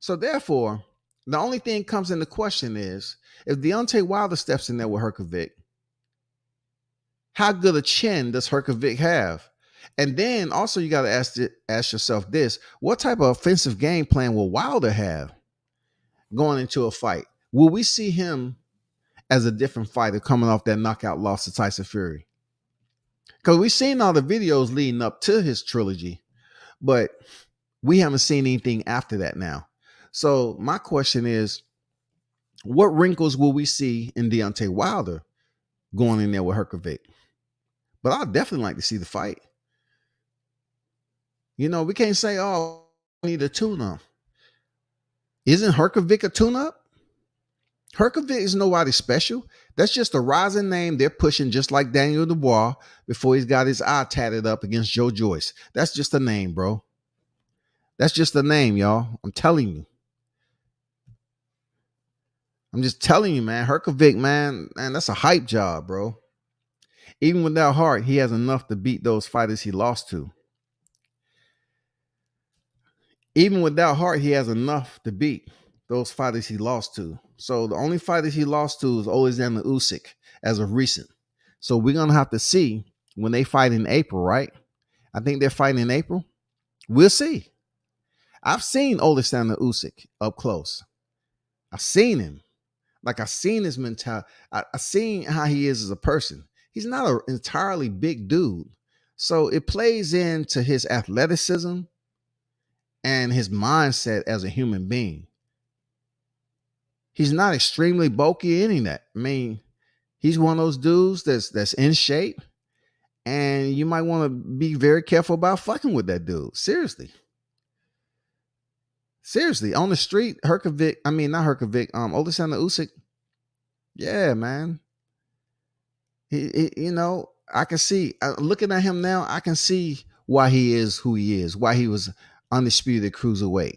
So therefore, the only thing comes into question is if Deontay Wilder steps in there with Herkovic, how good a chin does Herkovic have? And then also you got to ask yourself this: what type of offensive game plan will Wilder have going into a fight? Will we see him as a different fighter coming off that knockout loss to Tyson Fury? Because we've seen all the videos leading up to his trilogy, but we haven't seen anything after that now. So my question is, what wrinkles will we see in Deontay Wilder going in there with Herkovic? But I'd definitely like to see the fight. You know, we can't say, oh, we need a tune-up. Isn't Herkovic a tune-up? Herkovic is nobody special. That's just a rising name they're pushing, just like Daniel Dubois before he's got his eye tatted up against Joe Joyce. That's just a name, bro. That's just a name, y'all. I'm telling you. I'm just telling you, man. Herkovic, man, that's a hype job, bro. Even without heart, he has enough to beat those fighters he lost to. Even without heart, he has enough to beat those fighters he lost to. So the only fighters he lost to is Alexander Usyk as of recent. So we're going to have to see when they fight in April, right? I think they're fighting in April. We'll see. I've seen Alexander Usyk up close. I've seen him. Like, I've seen his mentality. I've seen how he is as a person. He's not an entirely big dude. So it plays into his athleticism and his mindset as a human being. He's not extremely bulky or any of that. I mean, he's one of those dudes that's in shape, and you might want to be very careful about fucking with that dude. Seriously. Seriously, on the street, Alexander Usyk, yeah, man. He you know, I can see, looking at him now, I can see why he is who he is, why he was undisputed cruiserweight.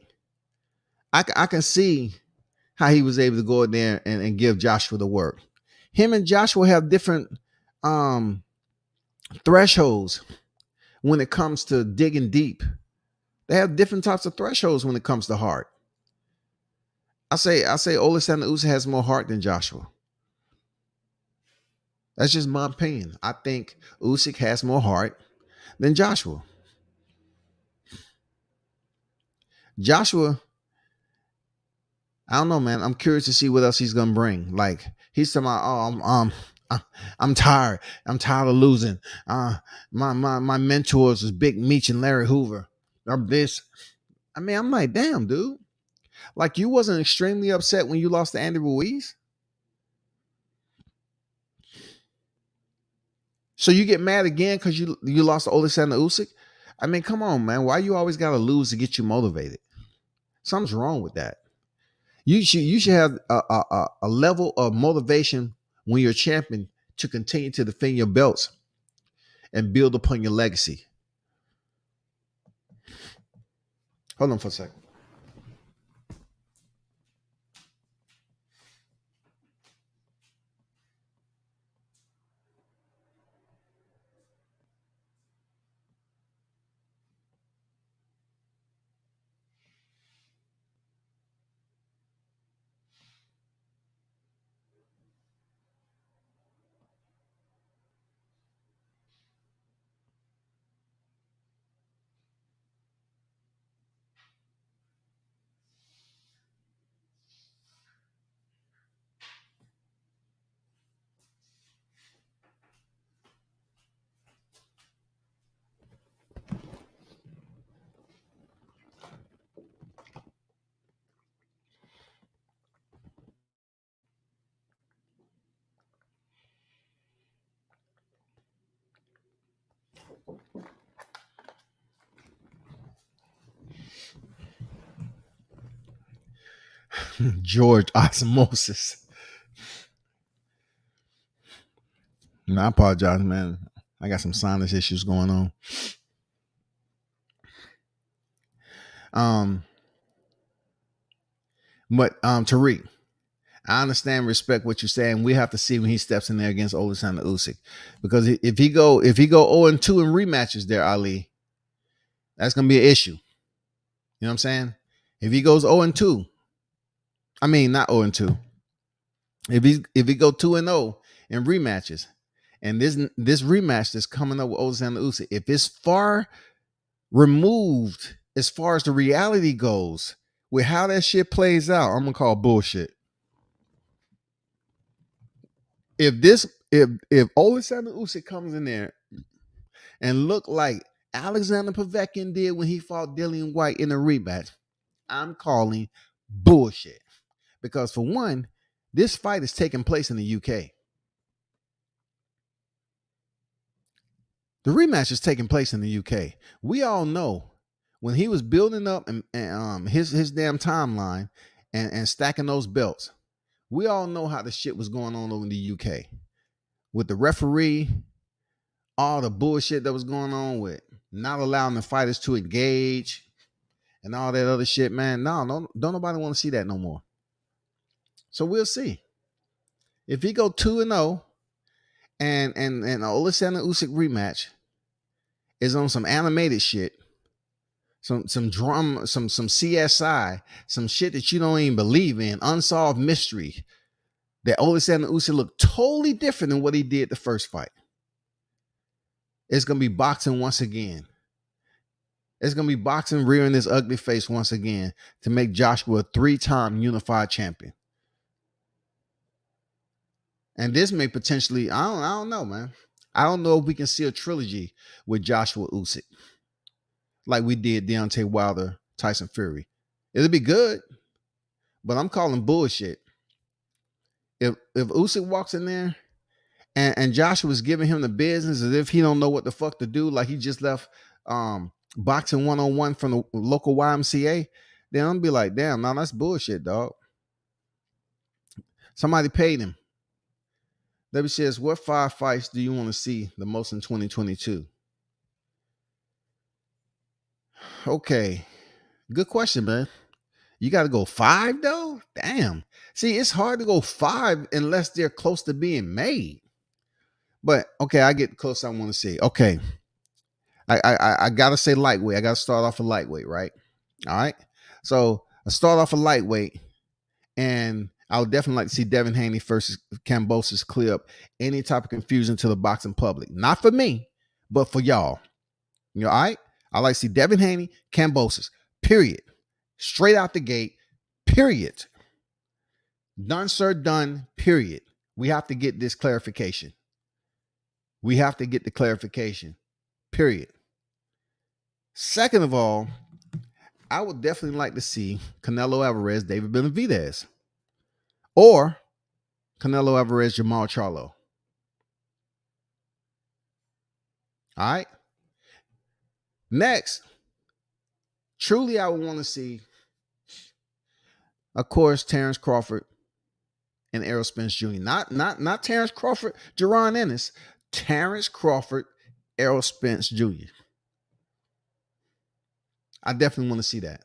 I can see how he was able to go in there and give Joshua the work. Him and Joshua have different thresholds when it comes to digging deep. They have different types of thresholds when it comes to heart. I say Alexander Usyk has more heart than Joshua. That's just my opinion. I think Usyk has more heart than Joshua. Joshua, I don't know, man. I'm curious to see what else he's gonna bring. Like, he's talking about, I'm tired. I'm tired of losing. My mentors was Big Meech and Larry Hoover. I'm this. I mean, I'm like, damn, dude. Like, you wasn't extremely upset when you lost to Andy Ruiz? So you get mad again because you lost to Alexander Usyk? I mean, come on, man. Why you always gotta lose to get you motivated? Something's wrong with that. You should have a level of motivation when you're a champion to continue to defend your belts and build upon your legacy. Hold on for a second. George Osmosis. No, I apologize, man. I got some sinus issues going on. Um, but Tariq, I understand, and respect what you're saying. We have to see when he steps in there against Alexander Usyk, because if he go 0-2 in rematches there, Ali, that's gonna be an issue. You know what I'm saying? If he goes 0-2, I mean not 0-2. If he go 2-0 in rematches, and this rematch that's coming up with Alexander Usyk, if it's far removed as far as the reality goes with how that shit plays out, I'm gonna call bullshit. If Alexander Usyk comes in there and look like Alexander Povetkin did when he fought Dillian Whyte in a rematch, I'm calling bullshit. Because for one, this fight is taking place in the UK. The rematch is taking place in the UK. We all know when he was building up and his damn timeline and stacking those belts, we all know how the shit was going on over in the UK with the referee, all the bullshit that was going on with not allowing the fighters to engage and all that other shit, man. No, don't nobody want to see that no more. So we'll see. If he go 2-0 and Alexander Usyk rematch is on some animated shit, some drama, some CSI, some shit that you don't even believe in, unsolved mystery, that Alexander Usyk looked totally different than what he did the first fight. It's gonna be boxing once again. It's gonna be boxing rearing his ugly face once again to make Joshua a 3-time unified champion. And this may potentially, I don't know, man. I don't know if we can see a trilogy with Joshua Usyk like we did Deontay Wilder, Tyson Fury. It'll be good, but I'm calling bullshit. If Usyk walks in there and Joshua's giving him the business as if he don't know what the fuck to do, like he just left boxing 1-on-1 from the local YMCA, then I'm gonna be like, damn, now that's bullshit, dog. Somebody paid him. W says, what 5 fights do you want to see the most in 2022? Okay. Good question, man. You got to go 5, though? Damn. See, it's hard to go 5 unless they're close to being made. But, okay, I get close I want to see. Okay. I got to say lightweight. I got to start off a lightweight, right? All right. So, I start off a lightweight, and I would definitely like to see Devin Haney versus Kambosos clear up any type of confusion to the boxing public. Not for me, but for y'all. You know, all right? I like to see Devin Haney, Kambosos, period. Straight out the gate, period. Done, sir, done, period. We have to get this clarification. We have to get the clarification, period. Second of all, I would definitely like to see Canelo Alvarez, David Benavidez. Or Canelo Alvarez, Jamal Charlo. All right. Next, truly I would want to see, of course, Terrence Crawford and Errol Spence Jr. Not Terrence Crawford, Jaron Ennis. Terrence Crawford, Errol Spence Jr. I definitely want to see that.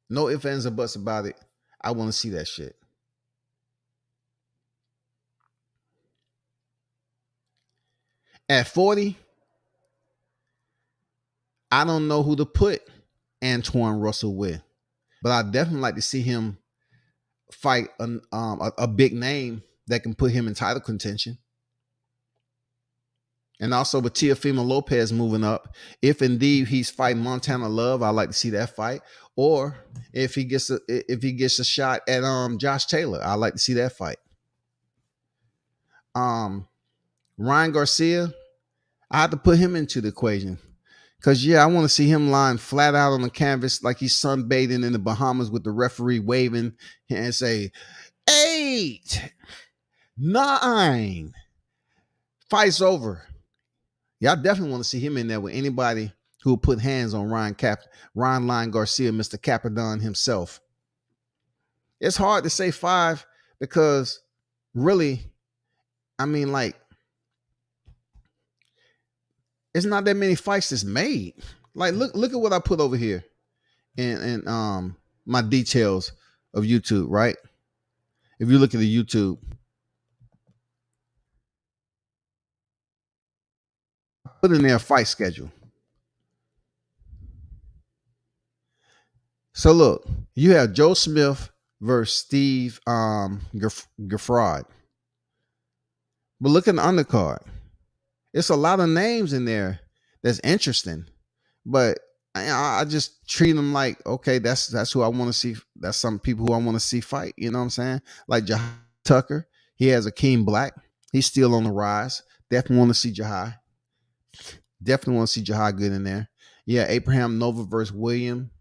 No ifs, ands, or buts about it. I want to see that shit. At 40, I don't know who to put Antoine Russell with, but I definitely like to see him fight a big name that can put him in title contention. And also with Teofimo Lopez moving up, if indeed he's fighting Montana Love, I'd like to see that fight. Or if he gets a shot at Josh Taylor, I'd like to see that fight. Ryan Garcia, I have to put him into the equation. Because, yeah, I want to see him lying flat out on the canvas like he's sunbathing in the Bahamas with the referee waving and say, 8, 9, fight's over. Yeah, I definitely want to see him in there with anybody who will put hands on Ryan Lion Garcia, Mr. Capadon himself. It's hard to say 5 because really, I mean, like, it's not that many fights that's made. Like look at what I put over here and my details of YouTube, right? If you look at the YouTube, put in there a fight schedule. So look, you have Joe Smith versus Steve Geffrard. But look at the undercard. It's a lot of names in there that's interesting. But I just treat them like, okay, that's who I want to see. That's some people who I want to see fight. You know what I'm saying? Like Jahi Tucker. He has Akeem Black. He's still on the rise. Definitely want to see Jahi. Definitely want to see Jahi good in there. Yeah, Abraham Nova versus William.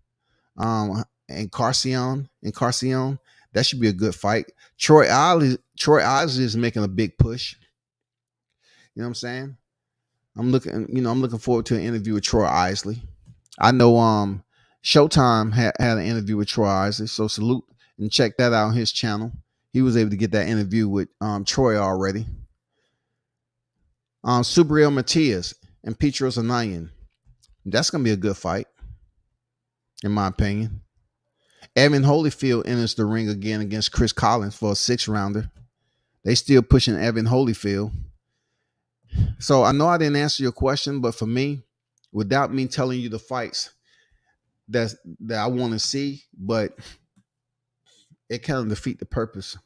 Encarnacion. That should be a good fight. Troy Isley is making a big push. You know what I'm saying? I'm looking forward to an interview with Troy Isley. I know Showtime had an interview with Troy Isley, so salute and check that out on his channel. He was able to get that interview with Troy already. Subriel Matias and Petros Ananyan. That's gonna be a good fight, in my opinion. Evan Holyfield enters the ring again against Chris Collins for a 6-rounder. They still pushing Evan Holyfield. So I know I didn't answer your question, but for me, without me telling you the fights that I want to see, but it kind of defeat the purpose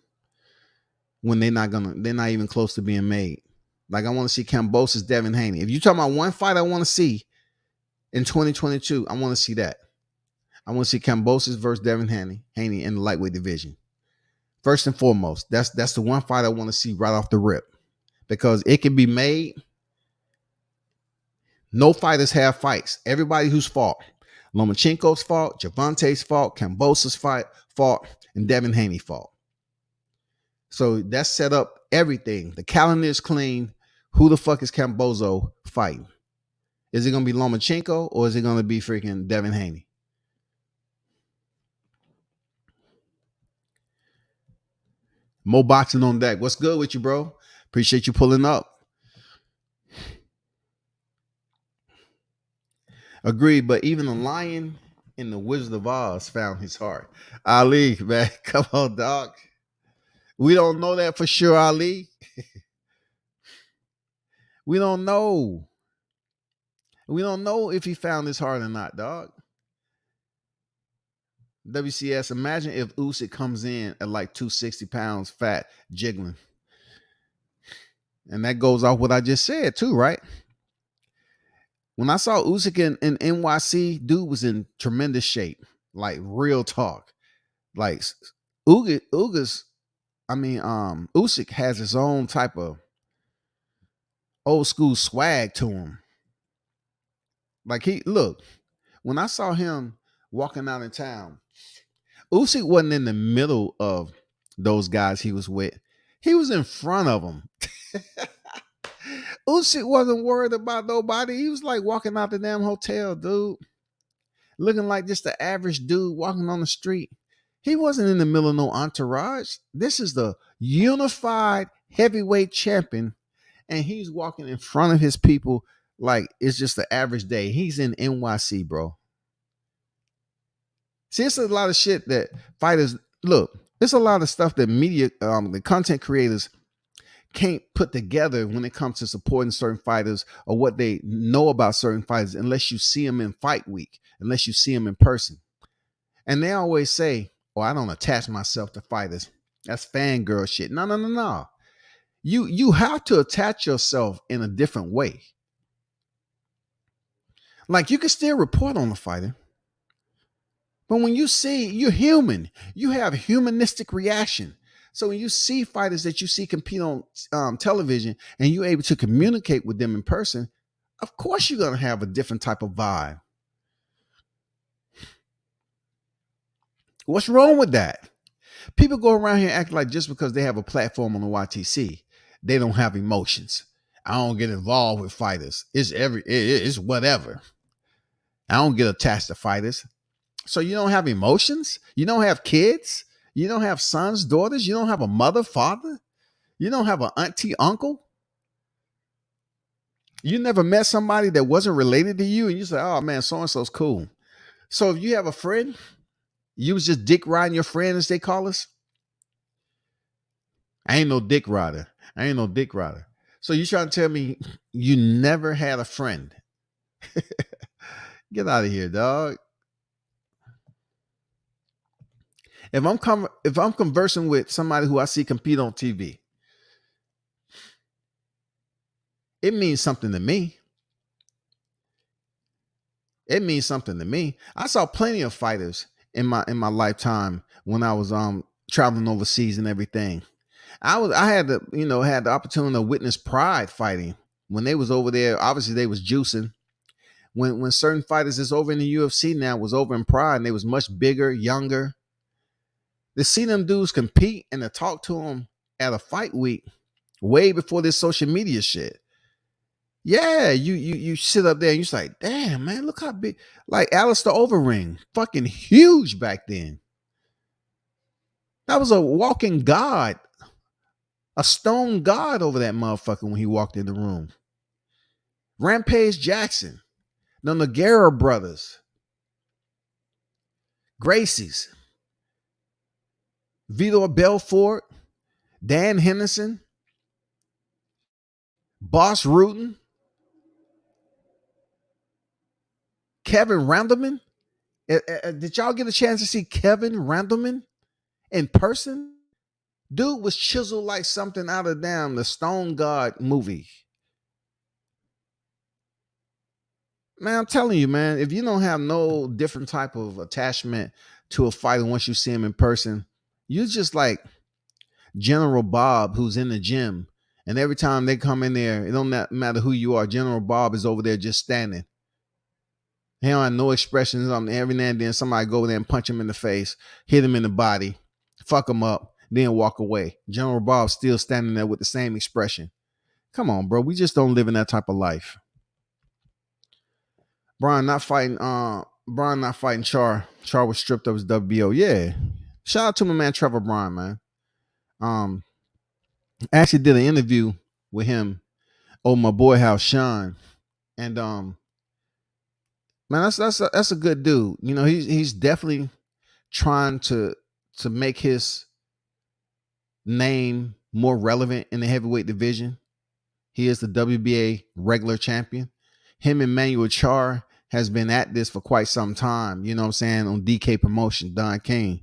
when they're not even close to being made. Like I want to see Kambosos, Devin Haney. If you're talking about one fight I want to see in 2022, I want to see that. I want to see Kambosos versus Devin Haney in the lightweight division. First and foremost, that's the one fight I want to see right off the rip. Because it can be made. No fighters have fights. Everybody who's fought. Lomachenko's fought, Javante's fought, Kambosos fought, and Devin Haney fought. So that's set up everything. The calendar is clean. Who the fuck is Kambosos fighting? Is it going to be Lomachenko or is it going to be freaking Devin Haney? Mo Boxing on deck. What's good with you, bro? Appreciate you pulling up. Agreed, but even the Lion in the Wizard of Oz found his heart. Ali, man, come on, dog. We don't know that for sure, Ali. We don't know. We don't know if he found his heart or not, dog. WCS, imagine if Usyk comes in at like 260 pounds fat, jiggling. And that goes off what I just said too, right? When I saw Usyk in NYC, dude was in tremendous shape. Like real talk. Like Usyk has his own type of old school swag to him. Like when I saw him walking out in town, Usyk wasn't in the middle of those guys he was with. He was in front of them. Usyk wasn't worried about nobody. He was like walking out the damn hotel, dude. Looking like just the average dude walking on the street. He wasn't in the middle of no entourage. This is the unified heavyweight champion. And he's walking in front of his people like it's just the average day. He's in NYC, bro. See, it's a lot of shit that fighters, look, there's a lot of stuff that media, the content creators can't put together when it comes to supporting certain fighters or what they know about certain fighters unless you see them in fight week, unless you see them in person. And they always say, oh, I don't attach myself to fighters. That's fangirl shit. No. You have to attach yourself in a different way. Like you can still report on the fighter. But when you see, you're human. You have humanistic reaction. So when you see fighters that you see compete on television and you're able to communicate with them in person, of course you're going to have a different type of vibe. What's wrong with that? People go around here acting like just because they have a platform on the YTC, they don't have emotions. I don't get involved with fighters. It's whatever. I don't get attached to fighters. So you don't have emotions? You don't have kids? You don't have sons, daughters? You don't have a mother, father? You don't have an auntie, uncle? You never met somebody that wasn't related to you, and you say, "Oh man, so and so's cool." So if you have a friend, you was just dick riding your friend, as they call us. I ain't no dick rider. I ain't no dick rider. So you trying to tell me you never had a friend? Get out of here, dog. If I'm conversing with somebody who I see compete on TV, it means something to me. It means something to me. I saw plenty of fighters in my lifetime when I was traveling overseas and everything. I had had the opportunity to witness Pride fighting when they was over there. Obviously, they was juicing. When certain fighters is over in the UFC now was over in Pride, and they was much bigger, younger. To see them dudes compete and to talk to them at a fight week, way before this social media shit. Yeah, you sit up there and you're like, damn man, look how big. Like Alistair Overeem, fucking huge back then. That was a walking god, a stone god over that motherfucker when he walked in the room. Rampage Jackson, the Nogueira brothers, Gracie's, Vitor Belfort, Dan Henderson, Boss Rutan, Kevin Randleman. Did y'all get a chance to see Kevin Randleman in person? Dude was chiseled like something out of the Stone God movie. Man, I'm telling you, man, if you don't have no different type of attachment to a fighter once you see him in person, you're just like General Bob who's in the gym. And every time they come in there, it don't matter who you are. General Bob is over there just standing. He don't have no expressions. Every now and then somebody go over there and punch him in the face, hit him in the body, fuck him up, then walk away. General Bob still standing there with the same expression. Come on, bro. We just don't live in that type of life. Brian not fighting Char. Char was stripped of his WBO. Yeah. Shout out to my man Trevor Bryan, man. I actually did an interview with him on my boy house, Sean. And man, that's a good dude. You know, he's definitely trying to make his name more relevant in the heavyweight division. He is the WBA regular champion. Him and Manuel Char has been at this for quite some time, you know what I'm saying, on DK Promotion, Don King.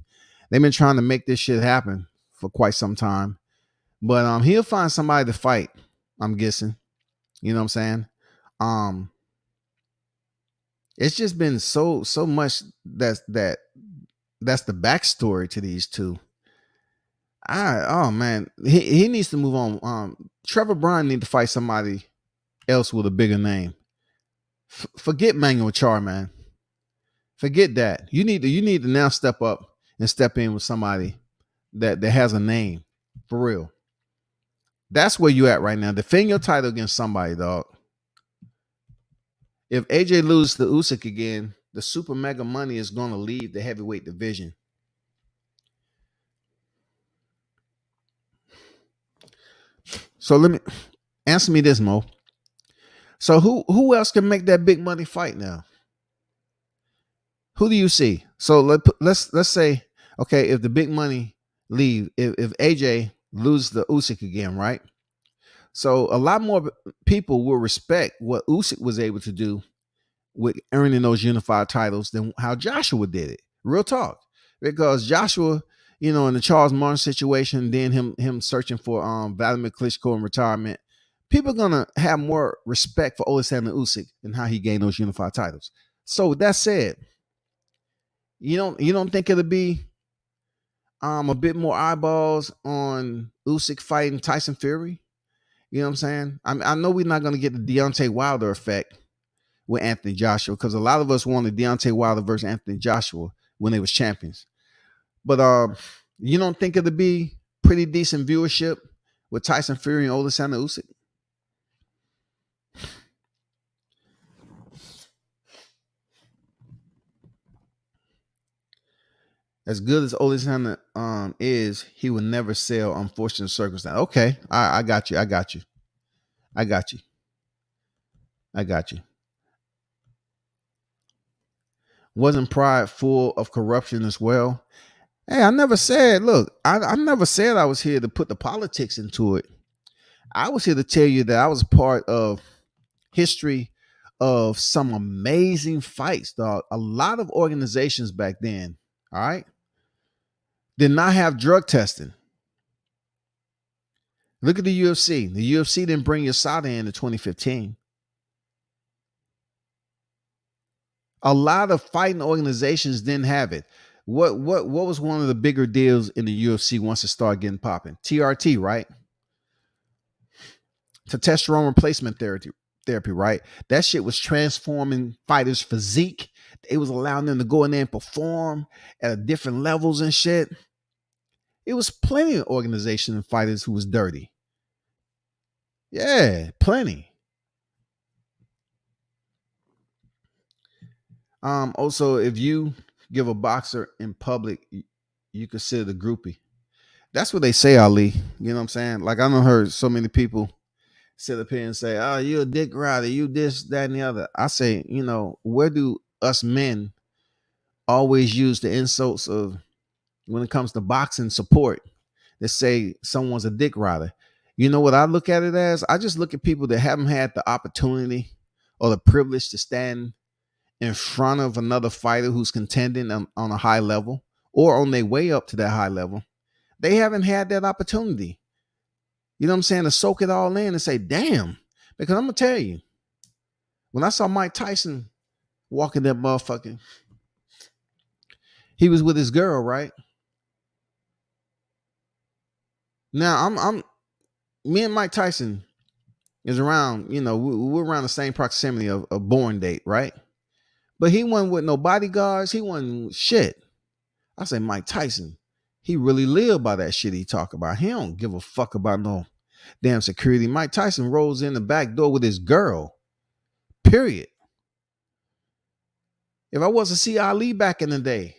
They've been trying to make this shit happen for quite some time. But he'll find somebody to fight, I'm guessing. You know what I'm saying? It's just been so much that's the backstory to these two. Oh man, he needs to move on. Trevor Bryan need to fight somebody else with a bigger name. Forget Manuel Char, man. Forget that. You need to now step up and step in with somebody that has a name for real. That's where you at right now. Defend your title against somebody, dog. If AJ loses to Usyk again, the super mega money is going to leave the heavyweight division. So let me answer me this, Mo. So who else can make that big money fight now? Who do you see? So let's say, okay, if the big money leave, if AJ loses the Usyk again, right? So a lot more people will respect what Usyk was able to do with earning those unified titles than how Joshua did it. Real talk. Because Joshua, you know, in the Charles Martin situation, then him searching for Vladimir Klitschko in retirement, people are gonna have more respect for Oleksandr Usyk and how he gained those unified titles. So with that said, you don't think it'll be a bit more eyeballs on Usyk fighting Tyson Fury? You know what I'm saying? I know we're not gonna get the Deontay Wilder effect with Anthony Joshua, because a lot of us wanted Deontay Wilder versus Anthony Joshua when they was champions. But you don't think it'll be pretty decent viewership with Tyson Fury and Oleksandr Usyk? As good as Oleksandr is, he would never sell unfortunate circumstance. Okay, I got you. I got you. Wasn't Pride full of corruption as well? Hey, I never said, look, I never said I was here to put the politics into it. I was here to tell you that I was part of history of some amazing fights, dog. A lot of organizations back then, all right, did not have drug testing. Look at the UFC. The UFC didn't bring USADA in 2015. A lot of fighting organizations didn't have it. What was one of the bigger deals in the UFC once it started getting popping? TRT, right? Testosterone replacement therapy, right? That shit was transforming fighters' physique. It was allowing them to go in there and perform at different levels and shit. It was plenty of organization and fighters who was dirty. Yeah, plenty. Also, if you give a boxer in public, you consider the groupie. That's what they say, Ali. You know what I'm saying? Like, I done heard so many people sit up here and say, "Oh, you a dick rider, you this, that, and the other." I say, where do us men always use the insults of when it comes to boxing support that say someone's a dick rider? You know what I look at it as? I just look at people that haven't had the opportunity or the privilege to stand in front of another fighter who's contending on a high level or on their way up to that high level. They haven't had that opportunity. You know what I'm saying? To soak it all in and say, damn. Because I'm going to tell you, when I saw Mike Tyson walking that motherfucker, he was with his girl, right? Now, me and Mike Tyson is around, we're around the same proximity of a born date, right? But he wasn't with no bodyguards. He wasn't shit. I say, Mike Tyson, he really lived by that shit he talk about. He don't give a fuck about no damn security. Mike Tyson rolls in the back door with his girl. Period. If I was to see Ali back in the day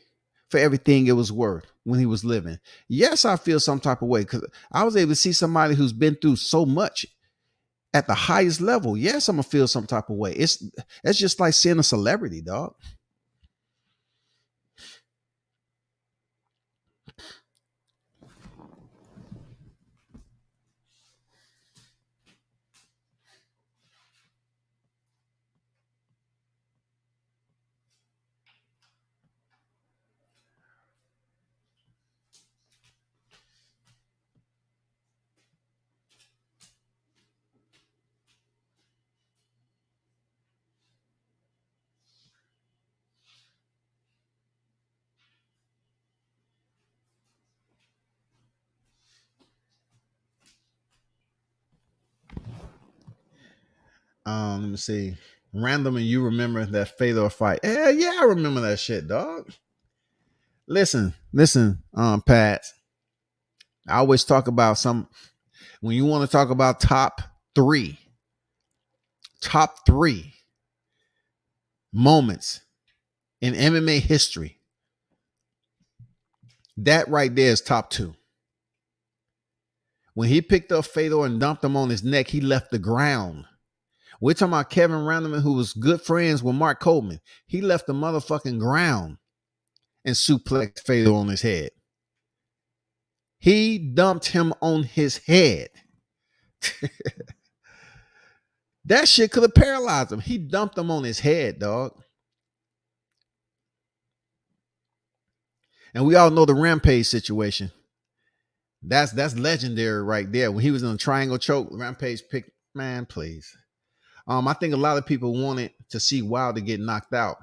for everything it was worth when he was living, yes, I feel some type of way because I was able to see somebody who's been through so much at the highest level. Yes, I'm gonna feel some type of way. It's just like seeing a celebrity, dog. Let me see. Random, and you remember that Fedor fight? Yeah, I remember that shit, dog. Listen, Pat. I always talk about when you want to talk about top three moments in MMA history. That right there is top two. When he picked up Fedor and dumped him on his neck, he left the ground. We're talking about Kevin Randleman, who was good friends with Mark Coleman. He left the motherfucking ground and suplexed Fedor on his head. He dumped him on his head. That shit could have paralyzed him. He dumped him on his head, dog. And we all know the Rampage situation. That's legendary right there. When he was in a triangle choke, Rampage picked, man, please. I think a lot of people wanted to see Wilder get knocked out,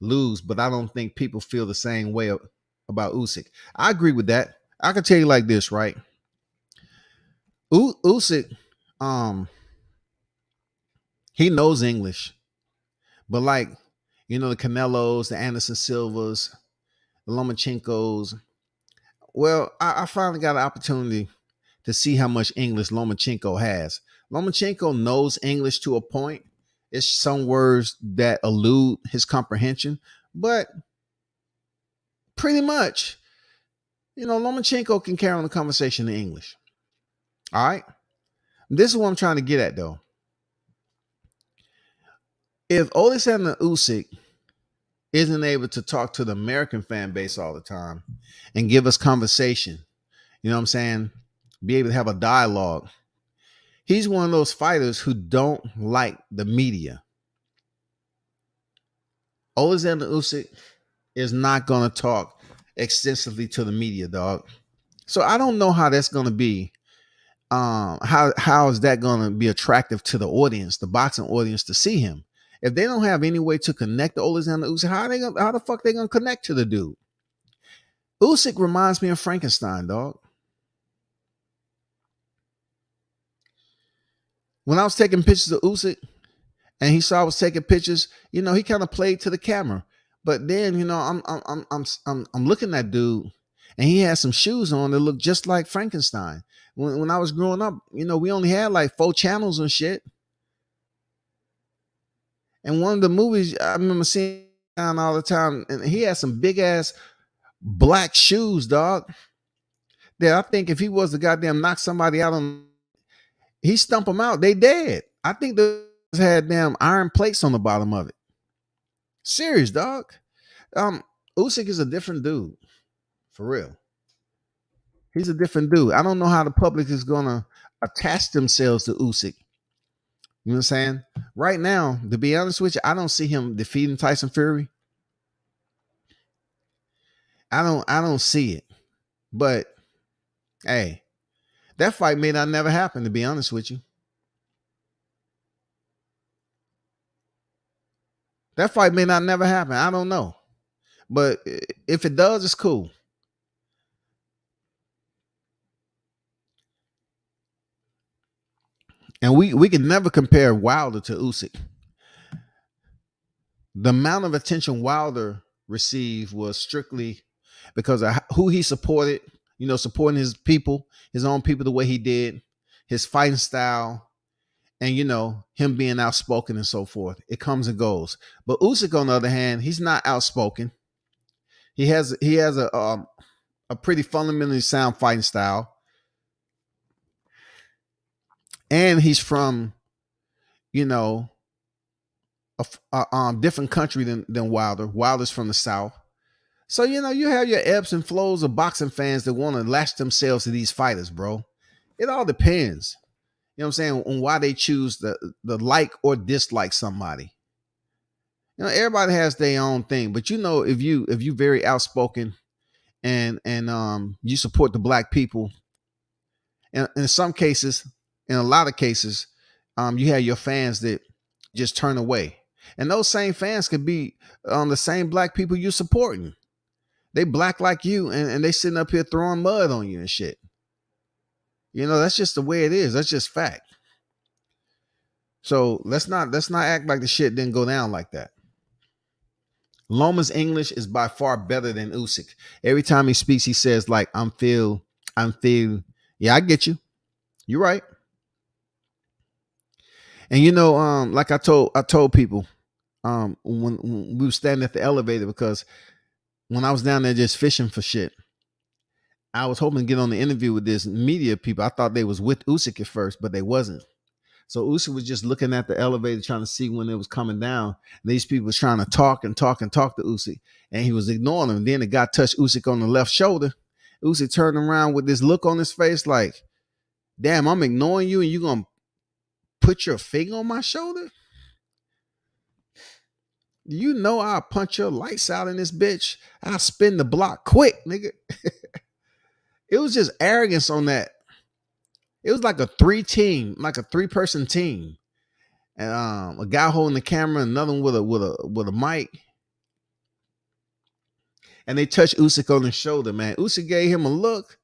lose, but I don't think people feel the same way about Usyk. I agree with that. I can tell you like this, right? Usyk, he knows English, but like, the Canelos, the Anderson Silvas, the Lomachenkos. Well, I finally got an opportunity to see how much English Lomachenko has. Lomachenko knows English to a point. It's some words that elude his comprehension, but pretty much, Lomachenko can carry on the conversation in English. All right. This is what I'm trying to get at, though. If Alexander Usyk isn't able to talk to the American fan base all the time and give us conversation, you know what I'm saying? Be able to have a dialogue. He's one of those fighters who don't like the media. Alexander Usyk is not going to talk extensively to the media, dog. So I don't know how that's going to be. How is that going to be attractive to the audience, the boxing audience, to see him? If they don't have any way to connect to Alexander Usyk, how the fuck they going to connect to the dude? Usyk reminds me of Frankenstein, dog. When I was taking pictures of Usyk and he saw I was taking pictures, you know, he kind of played to the camera. But then, you know, I'm looking at dude, and he had some shoes on that looked just like Frankenstein. When I was growing up, you know, we only had like 4 channels and shit. And one of the movies I remember seeing all the time, and he had some big ass black shoes, dog. That I think if he was to goddamn knock somebody out on, he stump them out, they dead. I think those had damn iron plates on the bottom of it. Serious, dog. Usyk is a different dude, for real. He's a different dude. I don't know how the public is gonna attach themselves to Usyk. You know what I'm saying? Right now, to be honest with you, I don't see him defeating Tyson Fury. I don't see it. But hey, that fight may not never happen, to be honest with you. That fight may not never happen. I don't know. But if it does, it's cool. And we can never compare Wilder to Usyk. The amount of attention Wilder received was strictly because of who he supported, you know, supporting his people, his own people the way he did, his fighting style, and, you know, him being outspoken and so forth. It comes and goes. But Usyk, on the other hand, he's not outspoken. He has a pretty fundamentally sound fighting style. And he's from, you know, a different country than Wilder. Wilder's from the South. So, you know, you have your ebbs and flows of boxing fans that want to latch themselves to these fighters, bro. It all depends. You know what I'm saying? On why they choose the like or dislike somebody. You know, everybody has their own thing. But, you know, if you very outspoken and you support the black people, and in some cases, in a lot of cases, you have your fans that just turn away. And those same fans could be the same black people you're supporting. They black like you, and they sitting up here throwing mud on you and shit. You know, that's just the way it is. That's just fact. So let's not act like the shit didn't go down like that. Loma's English is by far better than Usyk. Every time he speaks, he says like, I'm feel. Yeah, I get you. You're right. And you know, like I told people, when we were standing at the elevator, because when I was down there just fishing for shit, I was hoping to get on the interview with this media people. I thought they was with Usyk at first, but they wasn't. So Usyk was just looking at the elevator trying to see when it was coming down. And these people was trying to talk to Usyk, and he was ignoring them. And then the guy touched Usyk on the left shoulder. Usyk turned around with this look on his face like, damn, I'm ignoring you and you gonna put your finger on my shoulder? You know I'll punch your lights out in this bitch. I'll spin the block quick, nigga. It was just arrogance on that. It was like a 3-person team. And a guy holding the camera, another one with a mic. And they touched Usyk on the shoulder, man. Usyk gave him a look.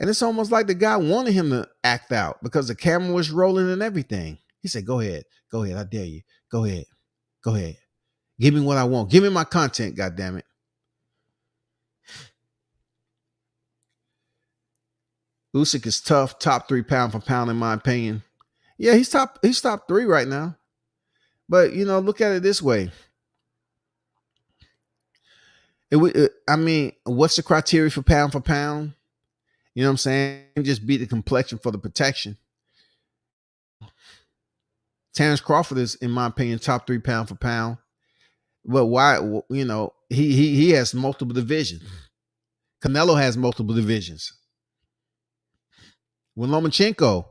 And it's almost like the guy wanted him to act out because the camera was rolling and everything. He said, go ahead, I dare you. Go ahead. Give me what I want. Give me my content, goddammit. Usyk is tough, top 3 pound for pound in my opinion. Yeah, he's top 3 right now. But, you know, look at it this way. What's the criteria for pound? You know what I'm saying? Just beat the complexion for the protection. Terrence Crawford is, in my opinion, top 3 pound for pound. But why? He has multiple divisions. Canelo has multiple divisions. When Lomachenko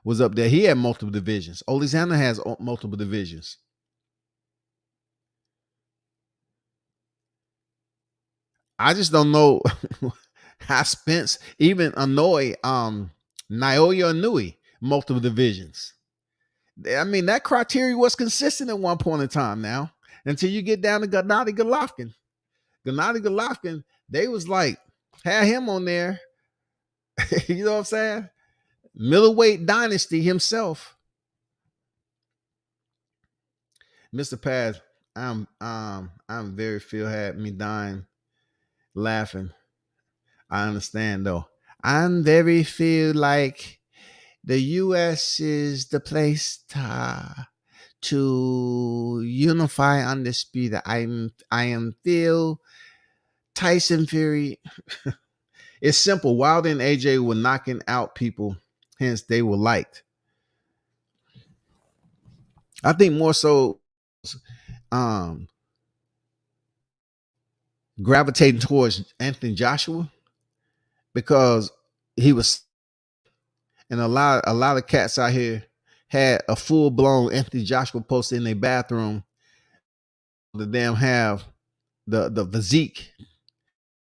was up there, he had multiple divisions. Alexander has multiple divisions. I just don't know how Spence even annoy Naoya Inoue multiple divisions. I mean, that criteria was consistent at one point in time now until you get down to Gennady Golovkin. Gennady Golovkin, they was like, had him on there. You know what I'm saying? Middleweight dynasty himself. Mr. Paz, I'm very Phil had me dying laughing. I understand though. I'm very feel like the US is the place to unify undisputed. I am Phil Tyson Fury. It's simple. Wilder and AJ were knocking out people, hence they were liked. I think more so gravitating towards Anthony Joshua because he was, and a lot of cats out here had a full blown Anthony Joshua poster in their bathroom. The damn have the physique,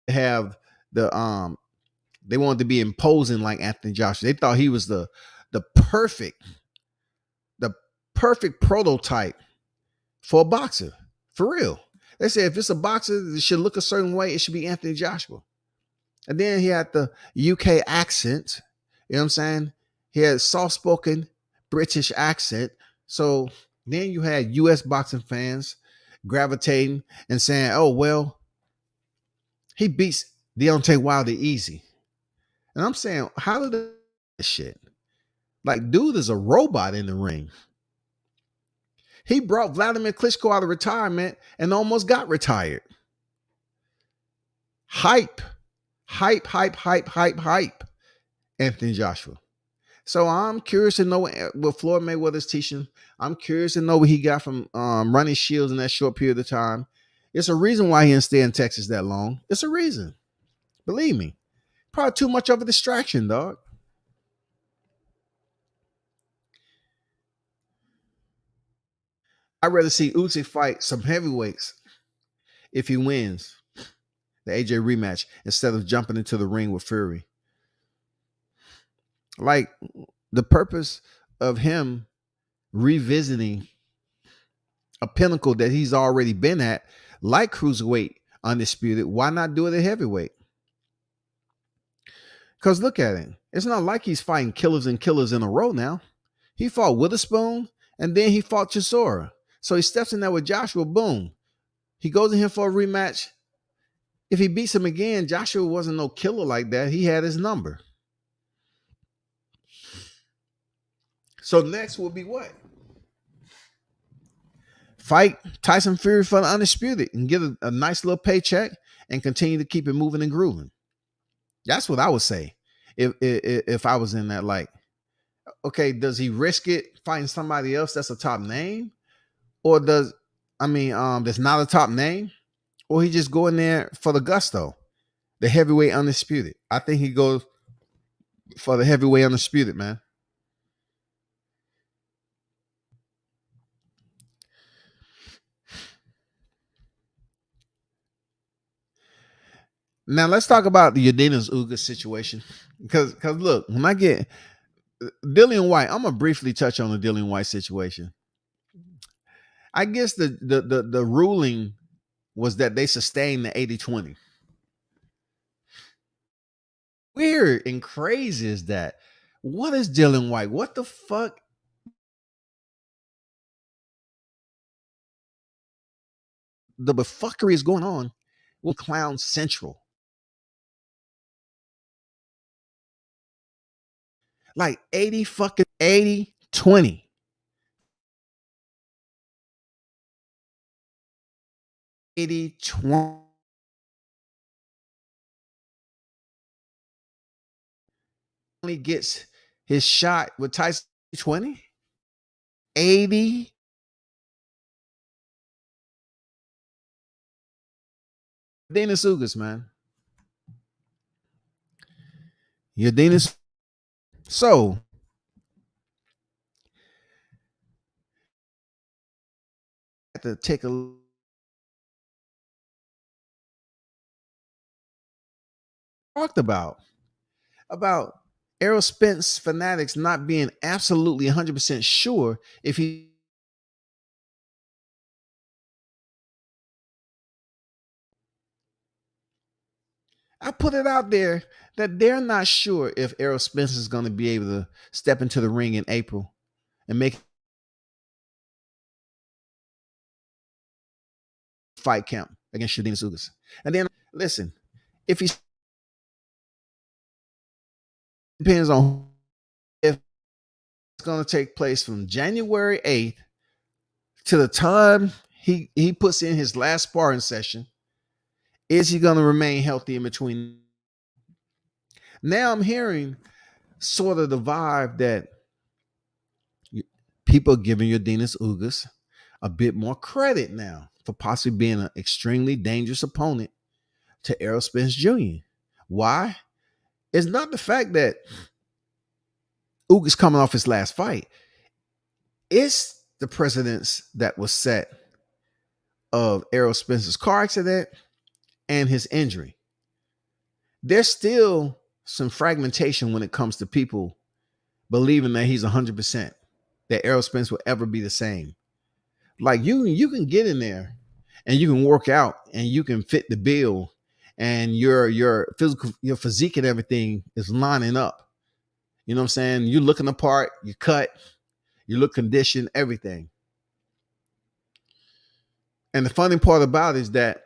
have the they wanted to be imposing like Anthony Joshua. They thought he was the perfect prototype for a boxer. For real. They said if it's a boxer that should look a certain way, it should be Anthony Joshua. And then he had the UK accent. You know what I'm saying? He had soft-spoken British accent. So then you had US boxing fans gravitating and saying, oh, well, he beats Deontay Wilder easy. And I'm saying, how did that shit? Like, dude is a robot in the ring. He brought Vladimir Klitschko out of retirement and almost got retired. Hype. Anthony Joshua. So I'm curious to know what Floyd Mayweather's teaching. I'm curious to know what he got from running Shields in that short period of time. It's a reason why he didn't stay in Texas that long. It's a reason. Believe me. Probably too much of a distraction, dog. I'd rather see Usyk fight some heavyweights if he wins the AJ rematch instead of jumping into the ring with Fury. Like, the purpose of him revisiting a pinnacle that he's already been at, like cruiserweight undisputed, why not do it at heavyweight? Because look at it. It's not like he's fighting killers and killers in a row now. He fought Witherspoon, and then he fought Chisora. So he steps in there with Joshua, boom. He goes in here for a rematch. If he beats him again, Joshua wasn't no killer like that. He had his number. So next will be what? Fight Tyson Fury for the undisputed and get a nice little paycheck and continue to keep it moving and grooving. That's what I would say if I was in that. Like, okay, does he risk it fighting somebody else that's a top name? Or that's not a top name? Or he just go in there for the gusto, the heavyweight undisputed? I think he goes for the heavyweight undisputed, man. Now let's talk about the Udenas Ugas situation. Because look, when I get Dillian Whyte, I'm gonna briefly touch on the Dillian Whyte situation. I guess the ruling was that they sustained the 80-20. Weird and crazy is that. What is Dillian Whyte? What the fuck? The befuckery is going on with Clown Central. Like 80-20. 80-20. He gets his shot with Tyson 20. 80. Dennis Ugas, man. You're Dennis. So I have to take a talked about Errol Spence fanatics not being absolutely 100% sure if he. I put it out there that they're not sure if Errol Spence is going to be able to step into the ring in April and make fight camp against Shadina Ugas. And then listen, if he depends on if it's going to take place from January 8th to the time he puts in his last sparring session. Is he going to remain healthy in between? Now I'm hearing sort of the vibe that people are giving Yordenis Ugas a bit more credit now for possibly being an extremely dangerous opponent to Errol Spence Jr. Why? It's not the fact that Ugas coming off his last fight. It's the precedence that was set of Errol Spence's car accident and his injury. There's still some fragmentation when it comes to people believing that he's 100%, that Errol Spence will ever be the same. Like you can get in there and you can work out and you can fit the bill and your physical, your physique and everything is lining up. You know what I'm saying? You're looking apart, you cut, you look conditioned, everything. And the funny part about it is that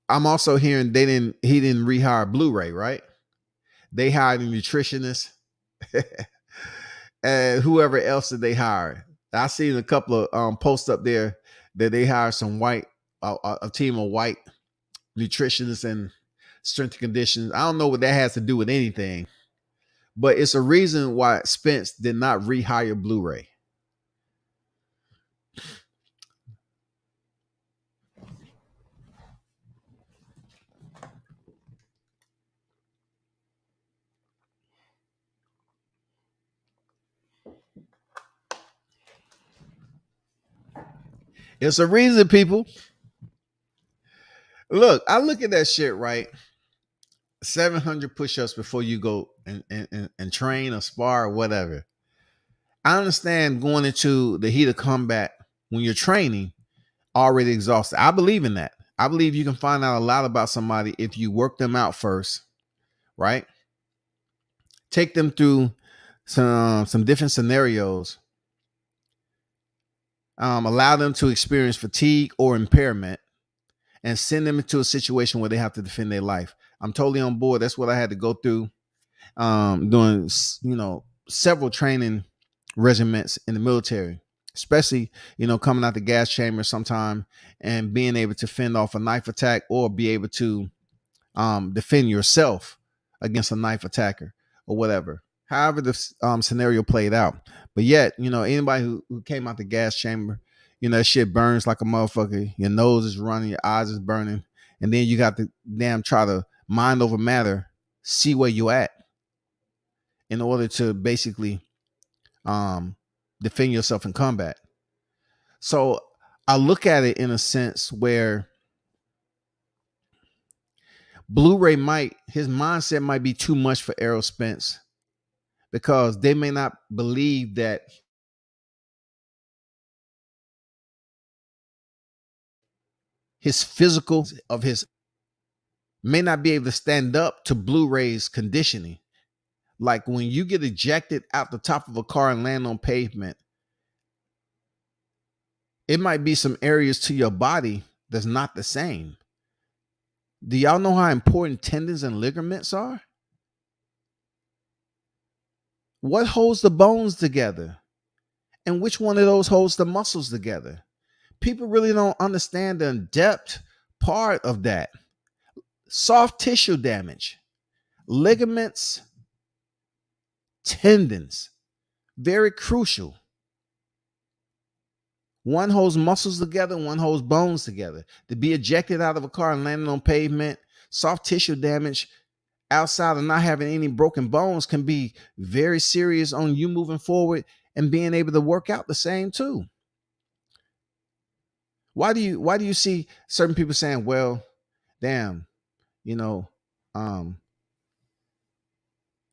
I'm also hearing he didn't rehire Blu-ray, right? They hired a nutritionist and whoever else that they hired. I seen a couple of posts up there that they hired some white, a team of white nutritionists and strength and conditions. I don't know what that has to do with anything, but it's a reason why Spence did not rehire Blu-ray. It's a reason, people. Look, I look at that shit, right? 700 push-ups before you go and train or spar or whatever. I understand going into the heat of combat when you're training already exhausted. I believe in that. I believe you can find out a lot about somebody if you work them out first, right? Take them through some different scenarios. Allow them to experience fatigue or impairment and send them into a situation where they have to defend their life. I'm totally on board. That's what I had to go through doing, several training regiments in the military, especially, coming out the gas chamber sometime and being able to fend off a knife attack or be able to defend yourself against a knife attacker or whatever. However the scenario played out. But yet, anybody who came out the gas chamber, that shit burns like a motherfucker. Your nose is running, your eyes is burning. And then you got to damn try to mind over matter, see where you at in order to basically defend yourself in combat. So I look at it in a sense where Blu-ray his mindset might be too much for Errol Spence because they may not believe that his physical of his may not be able to stand up to Blu-ray's conditioning. Like when you get ejected out the top of a car and land on pavement, it might be some areas to your body that's not the same. Do y'all know how important tendons and ligaments are? What holds the bones together? And which one of those holds the muscles together? People really don't understand the in-depth part of that. Soft tissue damage, ligaments, tendons, Very crucial. One holds muscles together, one holds bones together. To be ejected out of a car and landing on pavement, soft tissue damage outside of not having any broken bones can be very serious on you moving forward and being able to work out the same too. Why do you see certain people saying, well, damn, you know, I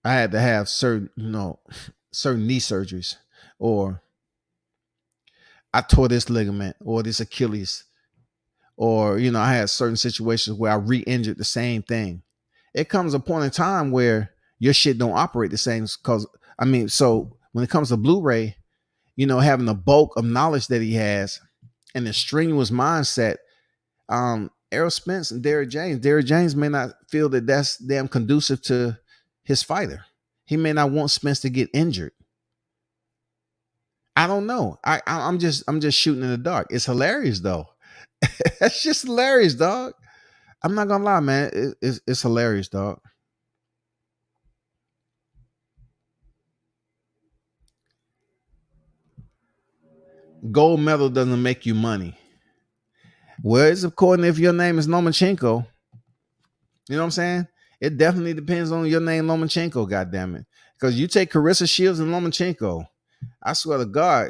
had to have certain knee surgeries, or I tore this ligament or this Achilles, or, I had certain situations where I re-injured the same thing. It comes a point in time where your shit don't operate the same. So when it comes to Blu-ray, having the bulk of knowledge that he has and the strenuous mindset, Errol Spence and Derrick James may not feel that that's damn conducive to his fighter. He may not want Spence to get injured. I don't know. I'm just shooting in the dark. It's hilarious though. That's just hilarious, dog. I'm not gonna lie, man. It's hilarious, dog. Gold medal doesn't make you money. Well, it's according if your name is Lomachenko. You know what I'm saying? It definitely depends on your name, Lomachenko, goddammit. Because you take Carissa Shields and Lomachenko, I swear to God,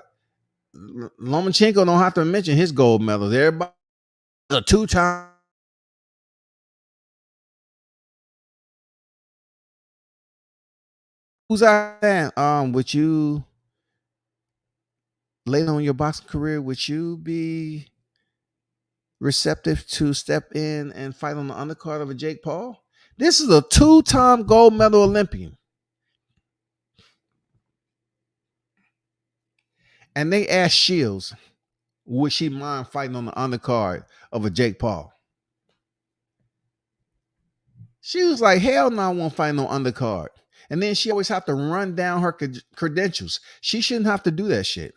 Lomachenko don't have to mention his gold medals. Everybody a two-time. Who's out there? Would you later on your boxing career, would you be receptive to step in and fight on the undercard of a Jake Paul? This is a two-time gold medal Olympian. And they asked Shields, would she mind fighting on the undercard of a Jake Paul? She was like, hell no, I won't fight no undercard. And then she always have to run down her credentials. She shouldn't have to do that shit.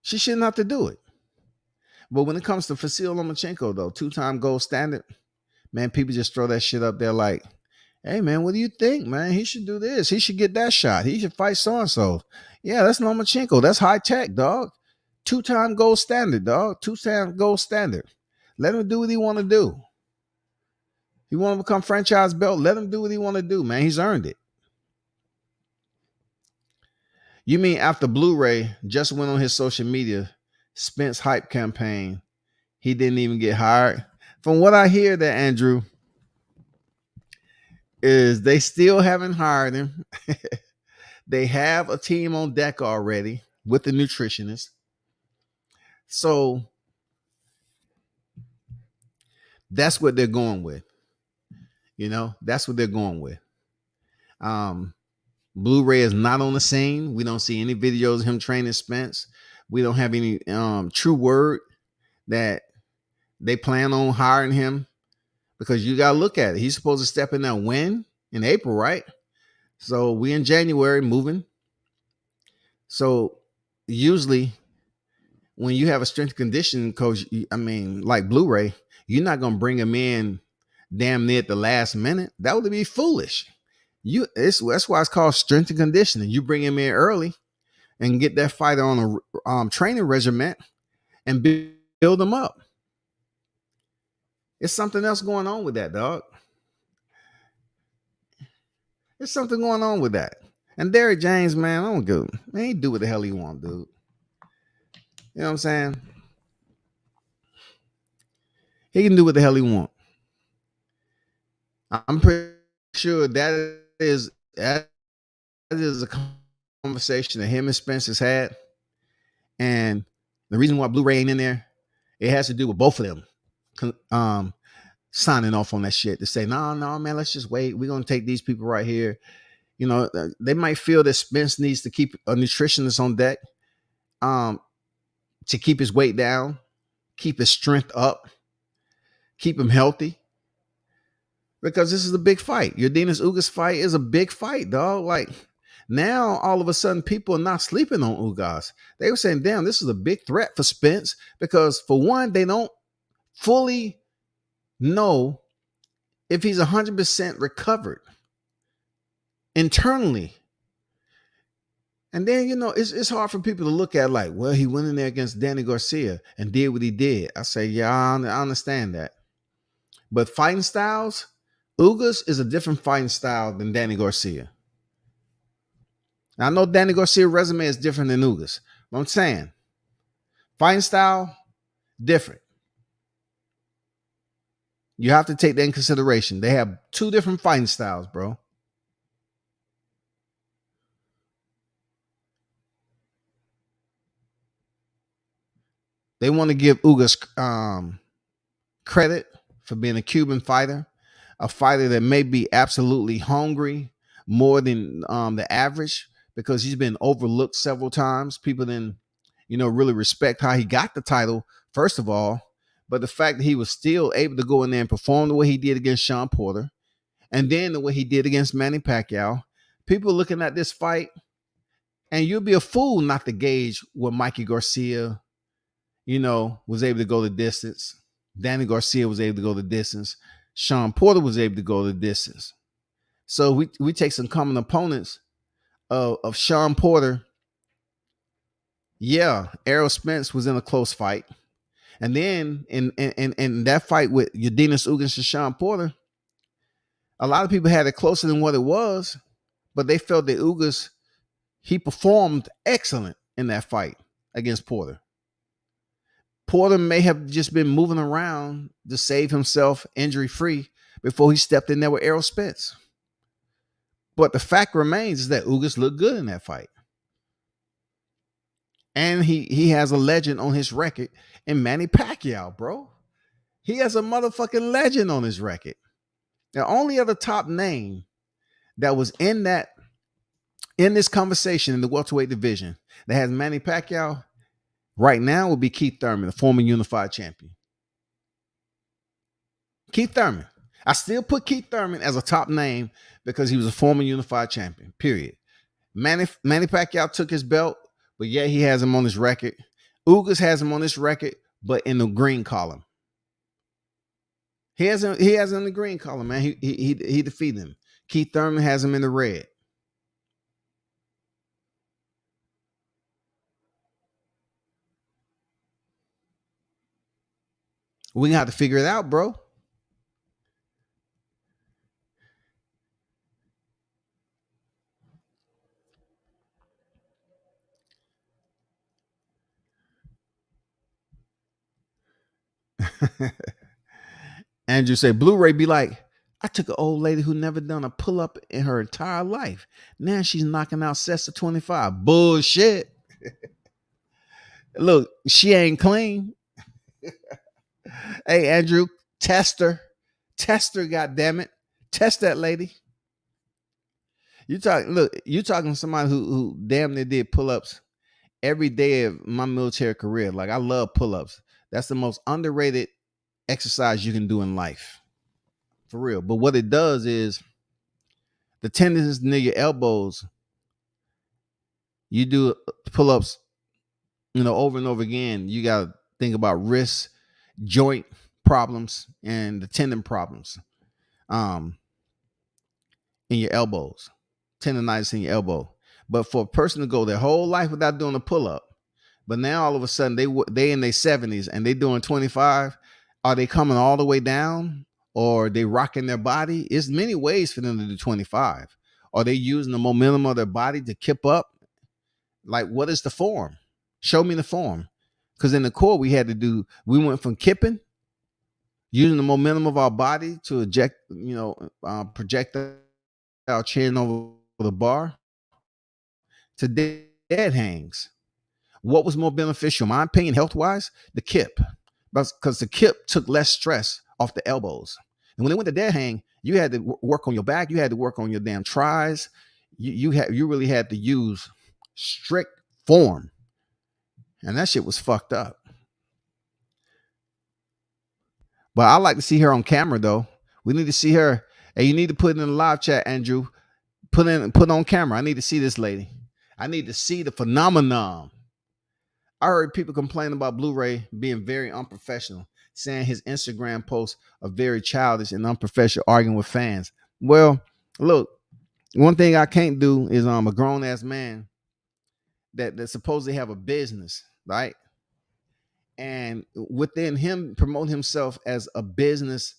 She shouldn't have to do it. But when it comes to Vasyl Lomachenko, though, two-time gold standard, man, people just throw that shit up there like, hey, man, what do you think, man? He should do this. He should get that shot. He should fight so-and-so. Yeah, that's Lomachenko. That's high tech, dog. Two-time gold standard, dog. Two-time gold standard. Let him do what he want to do. He want to become franchise belt. Let him do what he want to do, man. He's earned it. You mean after Blu-ray just went on his social media Spence hype campaign, he didn't even get hired? From what I hear, that Andrew, is they still haven't hired him. They have a team on deck already with the nutritionist. So that's what they're going with. That's what they're going with. Blu-ray is not on the scene. We don't see any videos of him training Spence. We don't have any true word that they plan on hiring him, because you got to look at it. He's supposed to step in there when? In April, right? So we in January moving. So usually when you have a strength conditioning coach, like Blu-ray, you're not going to bring him in damn near at the last minute. That would be foolish. That's why it's called strength and conditioning. You bring him in early and get that fighter on a training regimen and build them up. It's something else going on with that, dog. There's something going on with that. And Derrick James, man, I don't go. Man, he do what the hell he want, dude. You know what I'm saying? He can do what the hell he want. I'm pretty sure that is a conversation that him and Spence has had. And the reason why Blu-ray ain't in there, it has to do with both of them signing off on that shit to say, no, man, let's just wait. We're going to take these people right here. They might feel that Spence needs to keep a nutritionist on deck to keep his weight down, keep his strength up, keep him healthy. Because this is a big fight. Yordenis Ugas fight is a big fight, dog. Like, now all of a sudden people are not sleeping on Ugas. They were saying, damn, this is a big threat for Spence, because for one, they don't fully know if he's 100% recovered. internally. And then, it's hard for people to look at like, well, he went in there against Danny Garcia and did what he did. I say, yeah, I understand that. But fighting styles, Ugas is a different fighting style than Danny Garcia. Now, I know Danny Garcia's resume is different than Ugas, but I'm saying fighting style, different. You have to take that in consideration. They have two different fighting styles, bro. They want to give Ugas credit for being a Cuban fighter, a fighter that may be absolutely hungry more than the average because he's been overlooked several times. People didn't, really respect how he got the title, first of all. But the fact that he was still able to go in there and perform the way he did against Sean Porter and then the way he did against Manny Pacquiao, people looking at this fight, and you'll be a fool not to gauge what Mikey Garcia, was able to go the distance. Danny Garcia was able to go the distance. Sean Porter was able to go the distance. So we take some common opponents of Sean Porter. Yeah, Errol Spence was in a close fight. And then in that fight with Urdinas Ugas and Sean Porter, a lot of people had it closer than what it was, but they felt that Ugas, he performed excellent in that fight against Porter. Porter may have just been moving around to save himself injury-free before he stepped in there with Errol Spence. But the fact remains is that Ugas looked good in that fight. And he has a legend on his record in Manny Pacquiao, bro. He has a motherfucking legend on his record. The only other top name that was in this conversation in the welterweight division that has Manny Pacquiao right now would be Keith Thurman, the former unified champion. Keith Thurman. I still put Keith Thurman as a top name because he was a former unified champion, period. Manny Pacquiao took his belt, but yeah, he has him on his record. Ugas has him on his record, but in the green column. He has him in the green column, man. He defeated him. Keith Thurman has him in the red. We gonna have to figure it out, bro. Andrew say Blu-ray be like, I took an old lady who never done a pull-up in her entire life. Now she's knocking out sets of 25. Bullshit. Look, she ain't clean. Hey, Andrew, test her. Test her, goddammit. Test that lady. You talking to somebody who damn near did pull-ups every day of my military career. Like, I love pull-ups. That's the most underrated exercise you can do in life. For real. But what it does is the tendons near your elbows, you do pull-ups, over and over again. You got to think about wrist, joint problems, and the tendon problems in your elbows, tendonitis in your elbow. But for a person to go their whole life without doing a pull-up, but now all of a sudden they in their 70s and they doing 25, are they coming all the way down or they rocking their body? There's many ways for them to do 25. Are they using the momentum of their body to kip up? Like, what is the form? Show me the form. Because in the core, we went from kipping, using the momentum of our body to eject, project our chin over the bar, to dead hangs. What was more beneficial, in my opinion, health-wise? The kip. Because the kip took less stress off the elbows. And when they went to dead hang, you had to work on your back. You had to work on your damn tries. You really had to use strict form. And that shit was fucked up. But I like to see her on camera, though. We need to see her. And you need to put it in the live chat, Andrew. Put on camera. I need to see this lady. I need to see the phenomenon. I heard people complain about Blu-ray being very unprofessional, saying his Instagram posts are very childish and unprofessional, arguing with fans. Well, look, One thing I can't do is a grown ass man that supposedly have a business, right? And within him promote himself as a business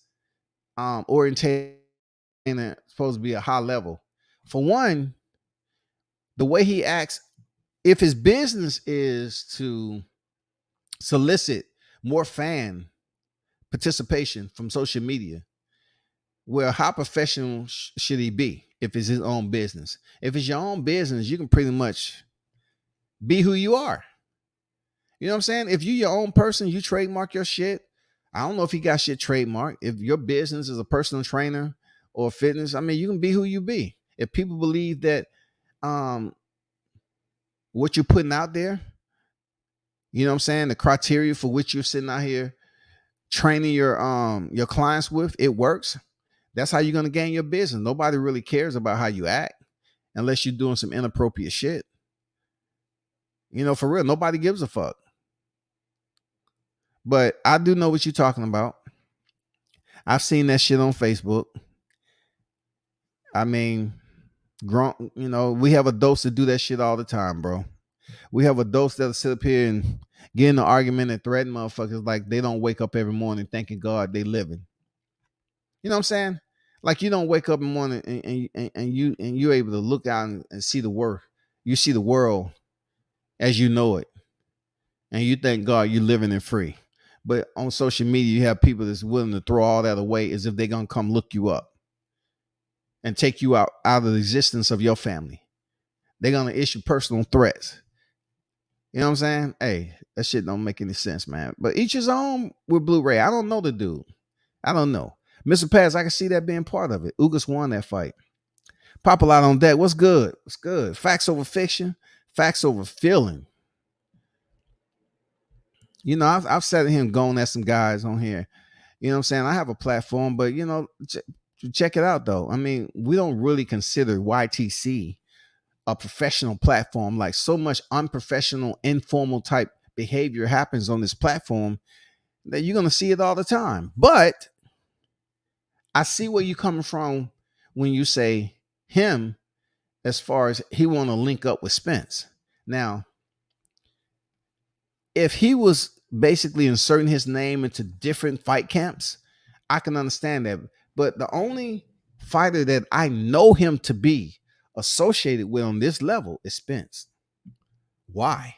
orientated and supposed to be a high level. For one, the way he acts, if his business is to solicit more fan participation from social media, well, how professional should he be if it's his own business? If it's your own business, you can pretty much be who you are. You know what I'm saying? If you're your own person, you trademark your shit. I don't know if he got shit trademarked. If your business is a personal trainer or fitness, I mean, you can be who you be. If people believe that what you're putting out there, you know what I'm saying, the criteria for which you're sitting out here training your clients with, it works. That's how you're gonna gain your business. Nobody really cares about how you act unless you're doing some inappropriate shit. You know, for real, nobody gives a fuck. But I do know what you're talking about. I've seen that shit on Facebook. I mean, grown, you know, we have adults that do that shit all the time, bro. We have adults that'll sit up here and get in an argument and threaten motherfuckers like they don't wake up every morning thanking God they living. You know what I'm saying? Like you don't wake up in the morning and you're able to look out and see the world. You see the world as you know it, and you thank God you're living and free. But on social media, you have people that's willing to throw all that away as if they're gonna come look you up and take you out of the existence of your family. They're gonna issue personal threats. You know what I'm saying? Hey, that shit don't make any sense, man. But each his own with Blu-ray. I don't know the dude. I don't know. Mr. Paz, I can see that being part of it. Ugas won that fight. Pop a lot on deck. What's good? What's good? Facts over fiction. Facts over feeling. You know, I've said to him going at some guys on here. You know what I'm saying? I have a platform, but you know, check it out though. I mean, we don't really consider YTC a professional platform. Like so much unprofessional, informal type behavior happens on this platform that you're gonna see it all the time. But I see where you're coming from when you say him, as far as he want to link up with Spence. Now, if he was basically inserting his name into different fight camps, I can understand that. But the only fighter that I know him to be associated with on this level is Spence. Why?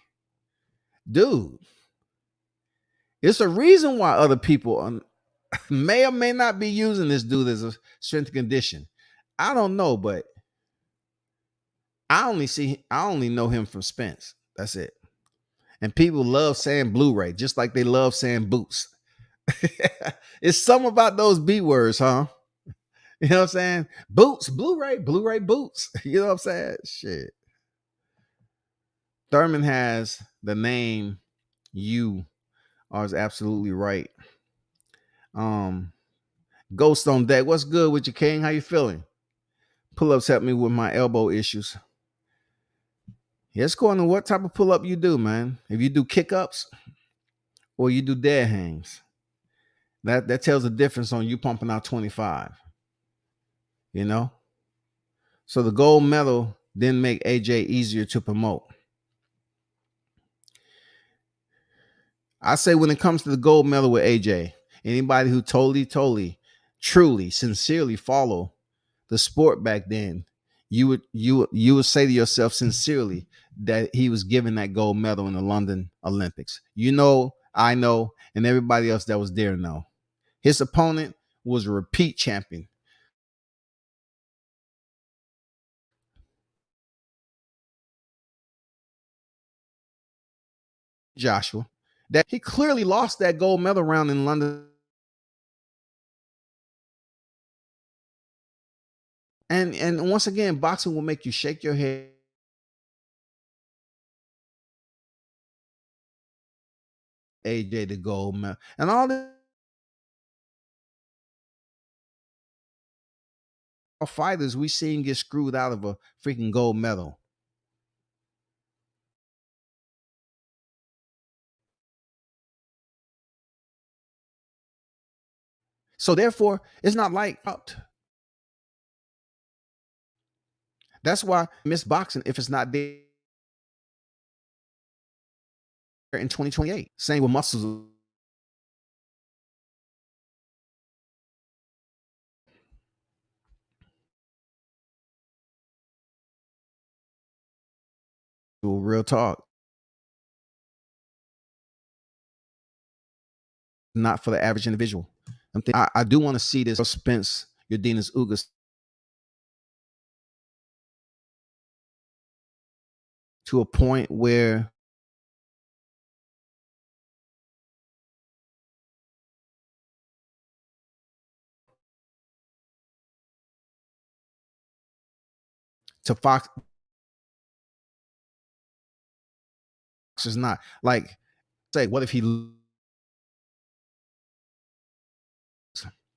Dude, it's a reason why other people may or may not be using this dude as a strength and condition. I don't know, but I only know him from Spence. That's it. And people love saying Blu-ray, just like they love saying boots. It's something about those B words, huh? You know what I'm saying? Boots, Blu-ray, Blu-ray boots. You know what I'm saying? Shit. Thurman has the name you is absolutely right. Ghost on deck. What's good with you, King? How you feeling? Pull-ups help me with my elbow issues. Yes, according to what type of pull-up you do, man. If you do kick-ups or you do dead hangs, that tells the difference on you pumping out 25. You know? So the gold medal didn't make AJ easier to promote. I say when it comes to the gold medal with AJ, anybody who truly, sincerely follow the sport back then, you would say to yourself sincerely that he was given that gold medal in the London Olympics. You know, I know, and everybody else that was there know. His opponent was a repeat champion. Joshua. That he clearly lost that gold medal round in London. And once again, boxing will make you shake your head. AJ the gold medal. And all the fighters we seen get screwed out of a freaking gold medal. So therefore, it's not like That's why miss boxing if it's not there in 2028. Same with muscles. Real talk. Not for the average individual. I do want to see this Spence, Yordenis Ugas to a point where to Fox is not like say, what if he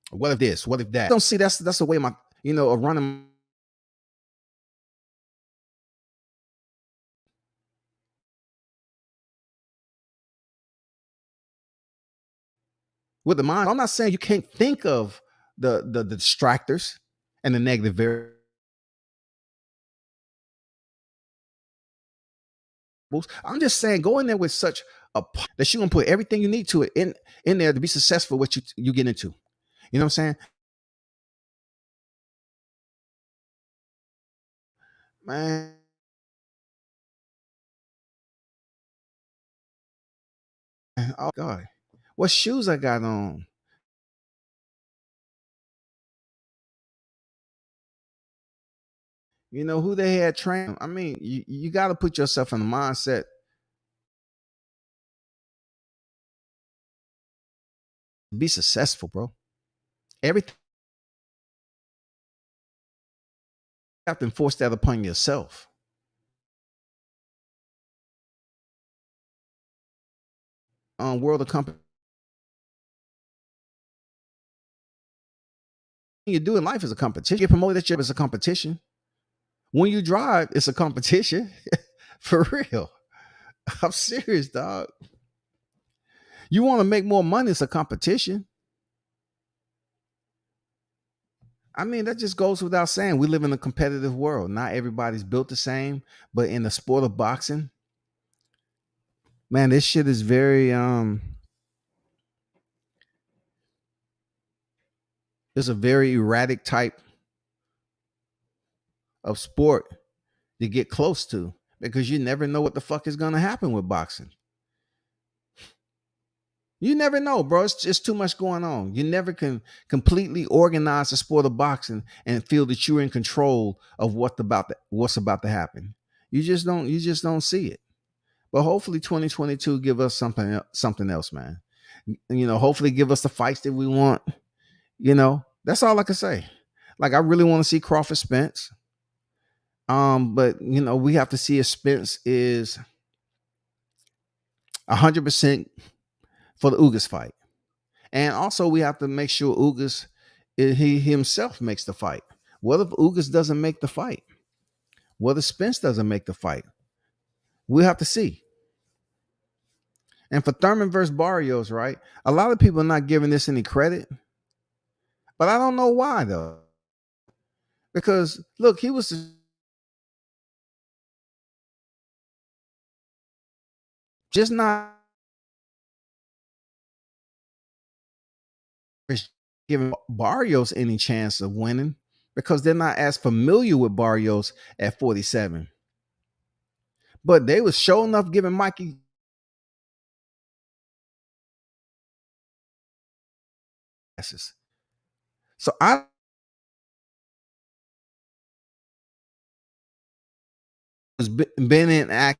what if this? What if that? I don't see that's the way my a running with the mind. I'm not saying you can't think of the distractors and the negative variables. I'm just saying go in there with such a that you're gonna put everything you need to it in there to be successful what you get into. You know what I'm saying? Man. Oh God. What shoes I got on? You know who they had trained. I mean, you got to put yourself in the mindset. Be successful, bro. Everything you have to enforce that upon yourself. World of company. You do in life is a competition. You promote that job as a competition. When you drive, it's a competition. For real. I'm serious, dog. You want to make more money, it's a competition. I mean, that just goes without saying. We live in a competitive world. Not everybody's built the same, but in the sport of boxing, man, this shit is very it's a very erratic type of sport to get close to because you never know what the fuck is going to happen with boxing. You never know, bro. It's just too much going on. You never can completely organize the sport of boxing and feel that you're in control of what's about to happen. You just don't see it. But hopefully 2022 give us something else, man. Hopefully give us the fights that we want. That's all I can say. Like I really want to see Crawford Spence. But we have to see if Spence is 100% for the Ugas fight. And also we have to make sure Ugas he himself makes the fight. What if Ugas doesn't make the fight? What if Spence doesn't make the fight? We'll have to see. And for Thurman versus Barrios, right? A lot of people are not giving this any credit. But I don't know why though. Because look, he was just not giving Barrios any chance of winning because they're not as familiar with Barrios at 47. But they was sure enough giving Mikey passes. So I was been in act.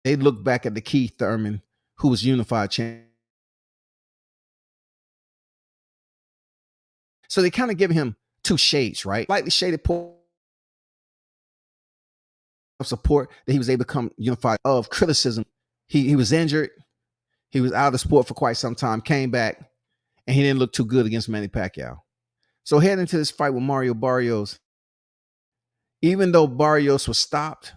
They look back at the Keith Thurman, who was unified champion. So they kind of give him two shades, right? Lightly shaded of support that he was able to come unified of criticism. He was injured. He was out of the sport for quite some time, came back, and he didn't look too good against Manny Pacquiao. So heading into this fight with Mario Barrios, even though Barrios was stopped,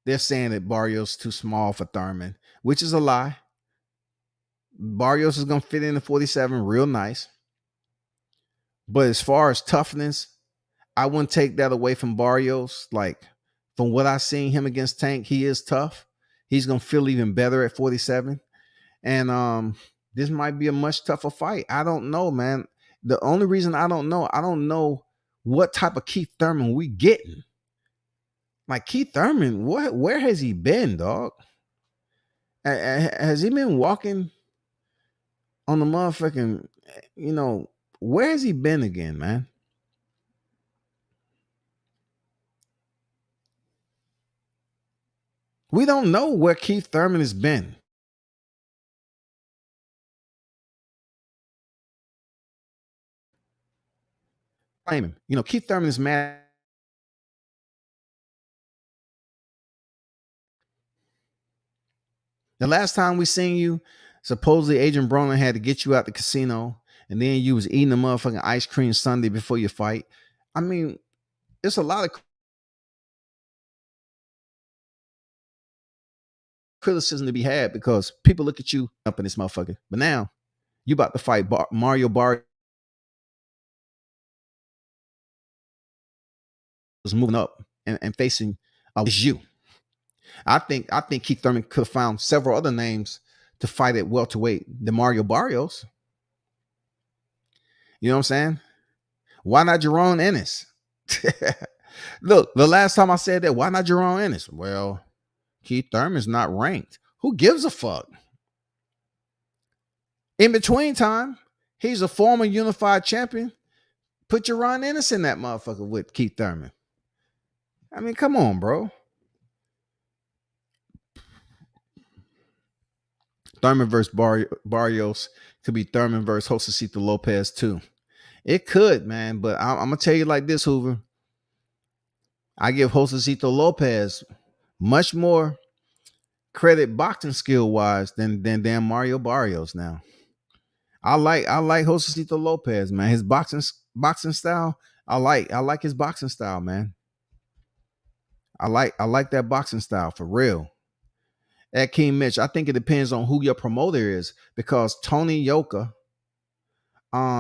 they're saying that Barrios too small for Thurman, which is a lie. Barrios is going to fit in the 47 real nice. But as far as toughness, I wouldn't take that away from Barrios. Like, from what I seen him against Tank, he is tough. He's gonna feel even better at 47. And this might be a much tougher fight. I don't know, man. The only reason I don't know what type of Keith Thurman we getting. Like, Keith Thurman, where has he been, dog? Has he been walking on the motherfucking, where has he been again, man? We don't know where Keith Thurman has been. Blame him. Keith Thurman is mad. The last time we seen you, supposedly Adrian Broner had to get you out the casino, and then you was eating a motherfucking ice cream sundae before your fight. I mean, it's a lot of criticism to be had because people look at you up in this motherfucker. But now you about to fight Mario Barrios was moving up and facing you. I think Keith Thurman could have found several other names to fight at welterweight than Mario Barrios. You know what I'm saying? Why not Jerome Ennis? Look, the last time I said that, why not Jerome Ennis? Well, Keith Thurman's not ranked. Who gives a fuck? In between time, he's a former unified champion. Put Jerome Ennis in that motherfucker with Keith Thurman. I mean, come on, bro. Thurman versus Barrios could be Thurman versus Josecito Lopez too. It could, man, but I'm gonna tell you like this, Hoover. I give Josecito Lopez much more credit boxing skill wise than damn Mario Barrios. Now, I like Josecito Lopez, man. His boxing style. I like his boxing style, man. I like that boxing style for real. Akeem Mitch, I think it depends on who your promoter is because Tony Yoka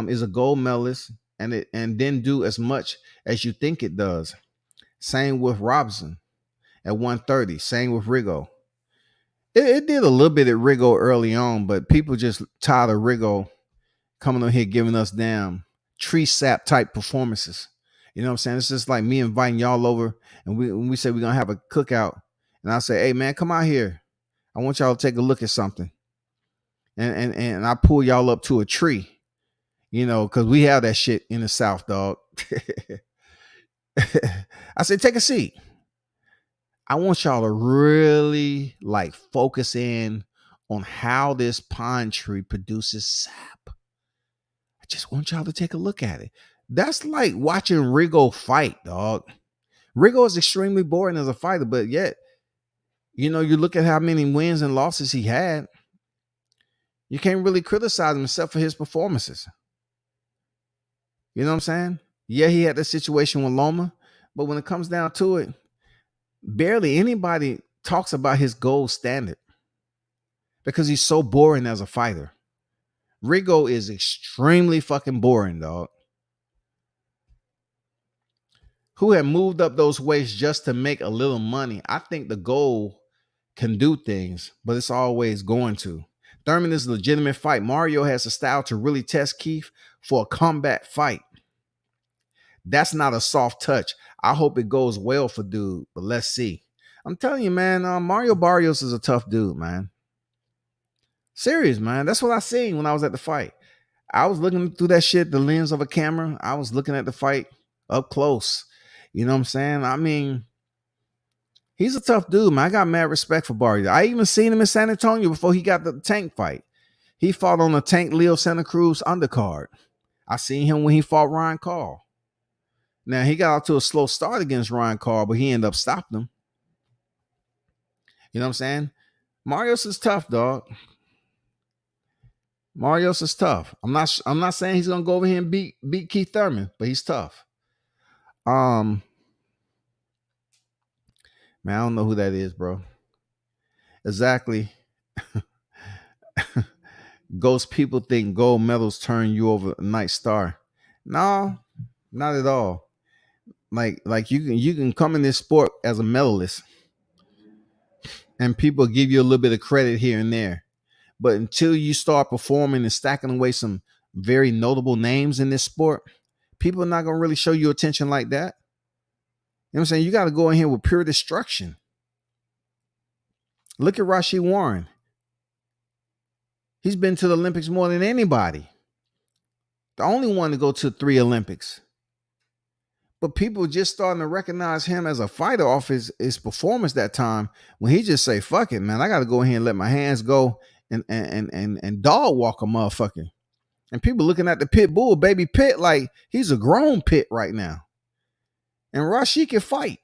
is a gold medalist and didn't do as much as you think it does. Same with Robson at 130. Same with Rigo. It did a little bit at Rigo early on, but people just tired of Rigo coming on here giving us damn tree sap type performances. You know what I'm saying? It's just like me inviting y'all over and we say we're going to have a cookout. And I say, hey, man, come out here. I want y'all to take a look at something. And I pull y'all up to a tree, because we have that shit in the South, dog. I said, take a seat. I want y'all to really focus in on how this pine tree produces sap. I just want y'all to take a look at it. That's like watching Rigo fight, dog. Rigo is extremely boring as a fighter, but yet, you look at how many wins and losses he had. You can't really criticize him except for his performances. You know what I'm saying? Yeah, he had the situation with Loma, but when it comes down to it, barely anybody talks about his gold standard because he's so boring as a fighter. Rigo is extremely fucking boring, dog. Who had moved up those weights just to make a little money. I think the goal can do things, but it's always going to. Thurman is a legitimate fight. Mario has a style to really test Keith for a combat fight. That's not a soft touch. I hope it goes well for dude, but let's see. I'm telling you, man, Mario Barrios is a tough dude, man. Serious, man. That's what I seen when I was at the fight. I was looking through that shit, the lens of a camera. I was looking at the fight up close. You know what I'm saying? I mean, he's a tough dude, man. I got mad respect for Barrios. I even seen him in San Antonio before he got the Tank fight. He fought on the Tank Leo Santa Cruz undercard. I seen him when he fought Ryan Carl. Now, he got out to a slow start against Ryan Carl, but he ended up stopping him. You know what I'm saying? Marios is tough, dog. Marios is tough. I'm not saying he's gonna go over here and beat Keith Thurman, but he's tough. Man, I don't know who that is, bro. Exactly. Ghost people think gold medals turn you over a night star. No, not at all. Like you can come in this sport as a medalist, and people give you a little bit of credit here and there. But until you start performing and stacking away some very notable names in this sport, people are not gonna really show you attention like that. You know what I'm saying? You got to go in here with pure destruction. Look at Rashid Warren. He's been to the Olympics more than anybody. The only one to go to 3 Olympics. But people just starting to recognize him as a fighter off his performance that time when he just say, fuck it, man. I got to go in here and let my hands go and dog walk a motherfucker. And people looking at the pit bull, baby Pit, like he's a grown Pit right now. And Rashid can fight.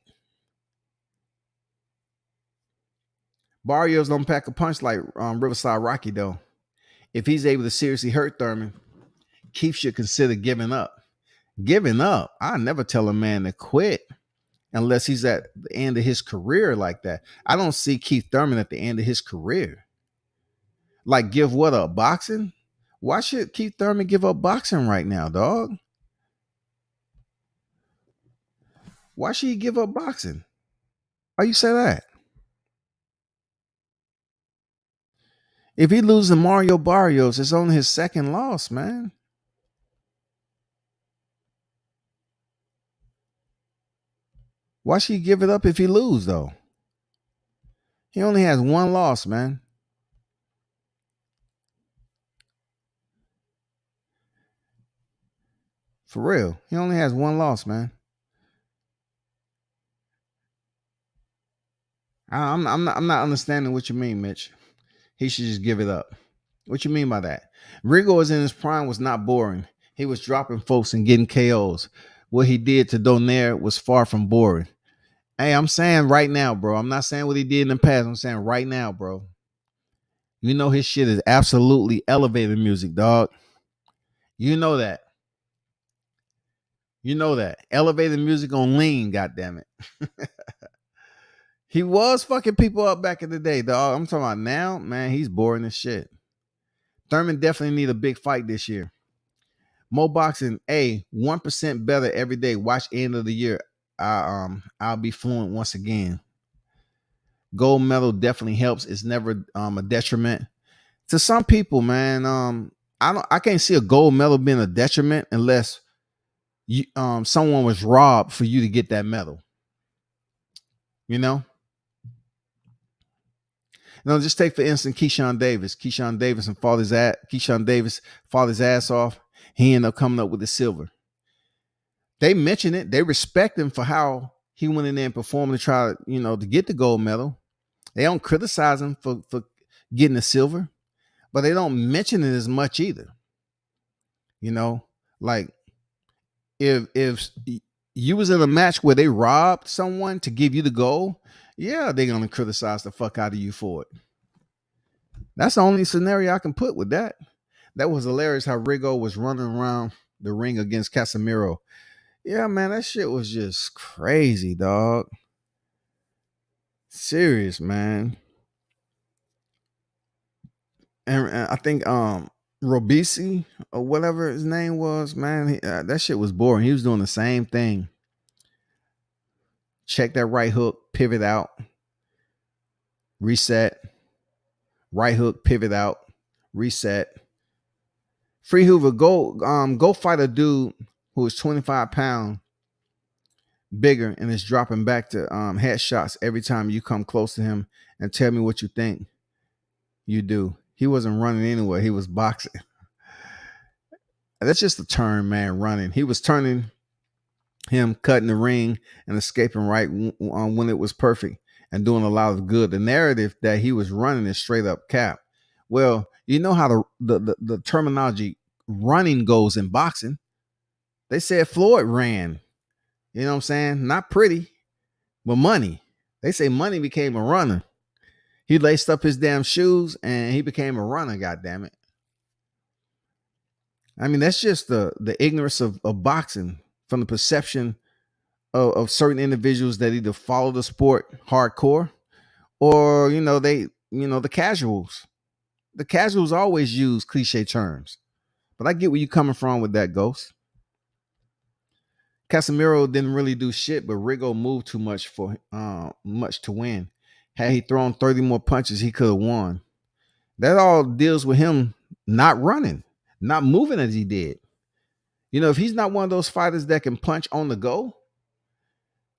Barrios don't pack a punch like Riverside Rocky, though. If he's able to seriously hurt Thurman, Keith should consider giving up. Giving up? I never tell a man to quit unless he's at the end of his career like that. I don't see Keith Thurman at the end of his career. Like, give what up? Boxing? Why should Keith Thurman give up boxing right now, dog? Why should he give up boxing? Why you say that? If he loses to Mario Barrios, it's only his second loss, man. Why should he give it up if he loses, though? He only has 1 loss, man. For real. He only has 1 loss, man. I'm not understanding what you mean, Mitch. He should just give it up. What you mean by that? Rigo is in his prime was not boring. He was dropping folks and getting KOs. What he did to Donaire was far from boring. Hey, I'm saying right now, bro. I'm not saying what he did in the past. I'm saying right now, bro. You know his shit is absolutely elevated music, dog. You know that. You know that. Elevated music on lean, goddammit. He was fucking people up back in the day, dog. I'm talking about now, man, he's boring as shit. Thurman definitely need a big fight this year. Mo Boxing, 1% better every day. Watch end of the year. I'll be fluent once again. Gold medal definitely helps. It's never a detriment. To some people, man, I can't see a gold medal being a detriment unless someone was robbed for you to get that medal. You know? No, just take for instance Keyshawn Davis. Keyshawn Davis fought his ass off. He ended up coming up with the silver. They mention it. They respect him for how he went in there and performed to try, to get the gold medal. They don't criticize him for getting the silver, but they don't mention it as much either. Like if you was in a match where they robbed someone to give you the gold, yeah, they're going to criticize the fuck out of you for it. That's the only scenario I can put with that. That was hilarious how Rigo was running around the ring against Casemiro. Yeah, man, that shit was just crazy, dog. Serious, man. And I think Robisi or whatever his name was, man, that shit was boring. He was doing the same thing. Check that right hook, pivot out, reset. Right hook, pivot out, reset. Free Hoover, go fight a dude who is 25 pounds bigger and is dropping back to headshots every time you come close to him and tell me what you think you do. He wasn't running anywhere. He was boxing. That's just a turn, man, running. He was turning him, cutting the ring and escaping right when it was perfect and doing a lot of good. The narrative that he was running is straight up cap. Well, you know how the terminology running goes in boxing. They said Floyd ran. You know what I'm saying? Not pretty, but money. They say money became a runner. He laced up his damn shoes and he became a runner, goddammit. I mean, that's just the ignorance of boxing from the perception of certain individuals that either follow the sport hardcore or, the casuals. The casuals always use cliche terms. But I get where you're coming from with that, Ghost. Casemiro didn't really do shit, but Rigo moved too much for much to win. Had he thrown 30 more punches, he could have won. That all deals with him not running, not moving as he did. You know, if he's not one of those fighters that can punch on the go,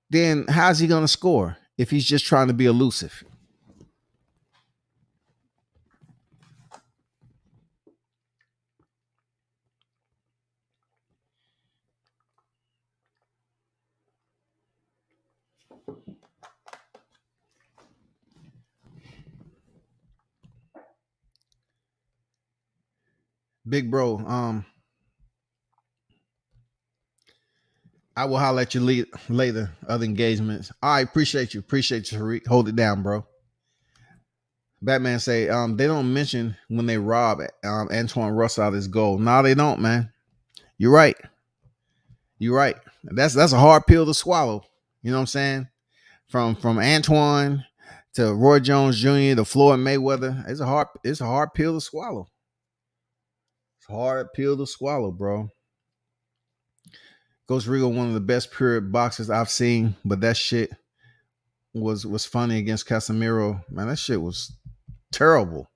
then how's he going to score if he's just trying to be elusive? Big bro, I will holler at you later. Other engagements. All right, appreciate you, Tariq. Hold it down, bro. Batman say, they don't mention when they rob Antoine Russ out of his goal. No, they don't, man. You're right. You're right. That's a hard pill to swallow. You know what I'm saying? From Antoine to Roy Jones Jr. to Floyd Mayweather, it's a hard pill to swallow. It's a hard pill to swallow, bro. Ghost Rigo, one of the best period boxers I've seen, but that shit was funny against Casemiro. Man, that shit was terrible.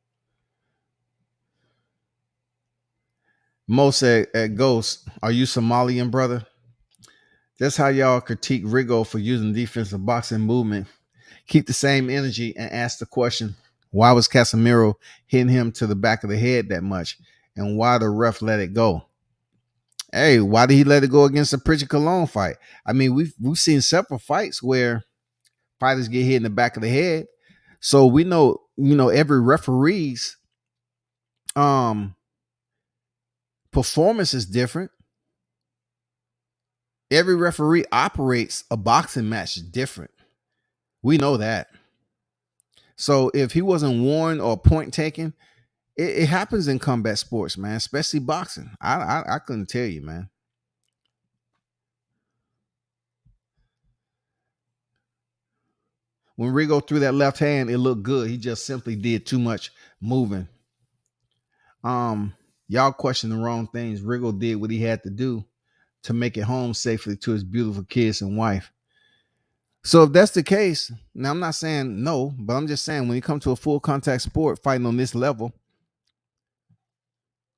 Mo said at Ghost, are you Somalian, brother? That's how y'all critique Rigo for using defensive boxing movement. Keep the same energy and ask the question, why was Casemiro hitting him to the back of the head that much? And why the ref let it go? Hey, why did he let it go against the Pritchard Cologne fight? I mean, we've seen several fights where fighters get hit in the back of the head. So we know, every referee's performance is different. Every referee operates a boxing match different. We know that. So if he wasn't warned or point taken, it happens in combat sports, man, especially boxing. I couldn't tell you, man. When Rigo threw that left hand, it looked good. He just simply did too much moving. Y'all question the wrong things. Rigo did what he had to do to make it home safely to his beautiful kids and wife. So if that's the case, now I'm not saying no, but I'm just saying when you come to a full contact sport fighting on this level,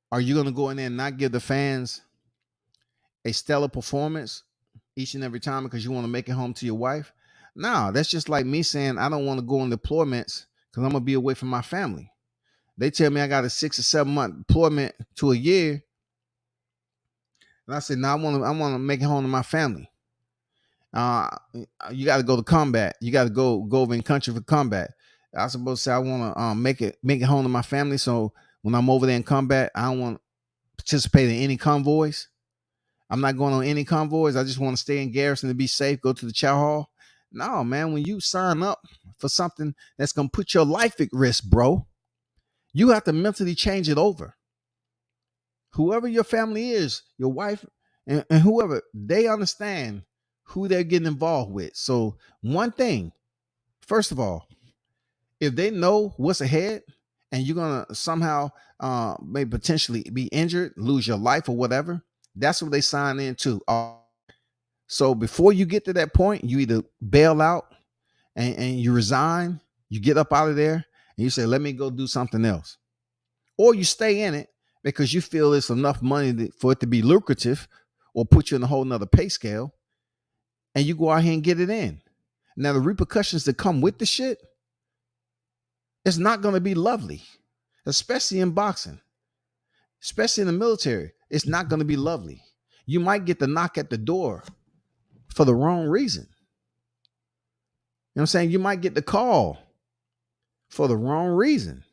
are you going to go in there and not give the fans a stellar performance each and every time because you want to make it home to your wife? No, that's just like me saying I don't want to go on deployments because I'm going to be away from my family. They tell me I got a 6 or 7 month deployment to a year. And I said, no, I want to make it home to my family. You got to go to combat. You got to go over in country for combat. I was supposed to say I want to make it home to my family. So when I'm over there in combat, I don't want to participate in any convoys. I'm not going on any convoys. I just want to stay in garrison to be safe, go to the chow hall. No, man, when you sign up for something that's going to put your life at risk, bro, you have to mentally change it over. Whoever your family is, your wife and whoever, they understand who they're getting involved with. So one thing, first of all, if they know what's ahead and you're going to somehow may potentially be injured, lose your life or whatever, that's what they sign into. So before you get to that point, you either bail out and you resign, you get up out of there and you say, let me go do something else. Or you stay in it because you feel it's enough money for it to be lucrative or put you in a whole nother pay scale. And you go out here and get it in. Now, the repercussions that come with the shit, it's not going to be lovely, especially in boxing, especially in the military. It's not going to be lovely. You might get the knock at the door for the wrong reason. You know what I'm saying? You might get the call for the wrong reason.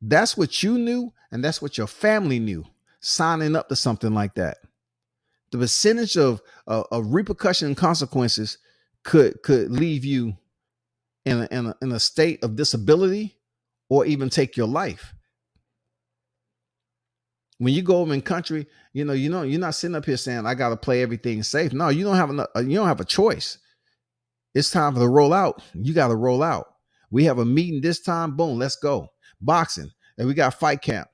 That's what you knew, and that's what your family knew, signing up to something like that. The percentage of repercussion and consequences could leave you in a state of disability or even take your life. When you go over in country, you're not sitting up here saying I got to play everything safe. No, you don't have a choice. It's time for the roll out. You got to roll out. We have a meeting this time. Boom, let's go. Boxing, and we got fight camp.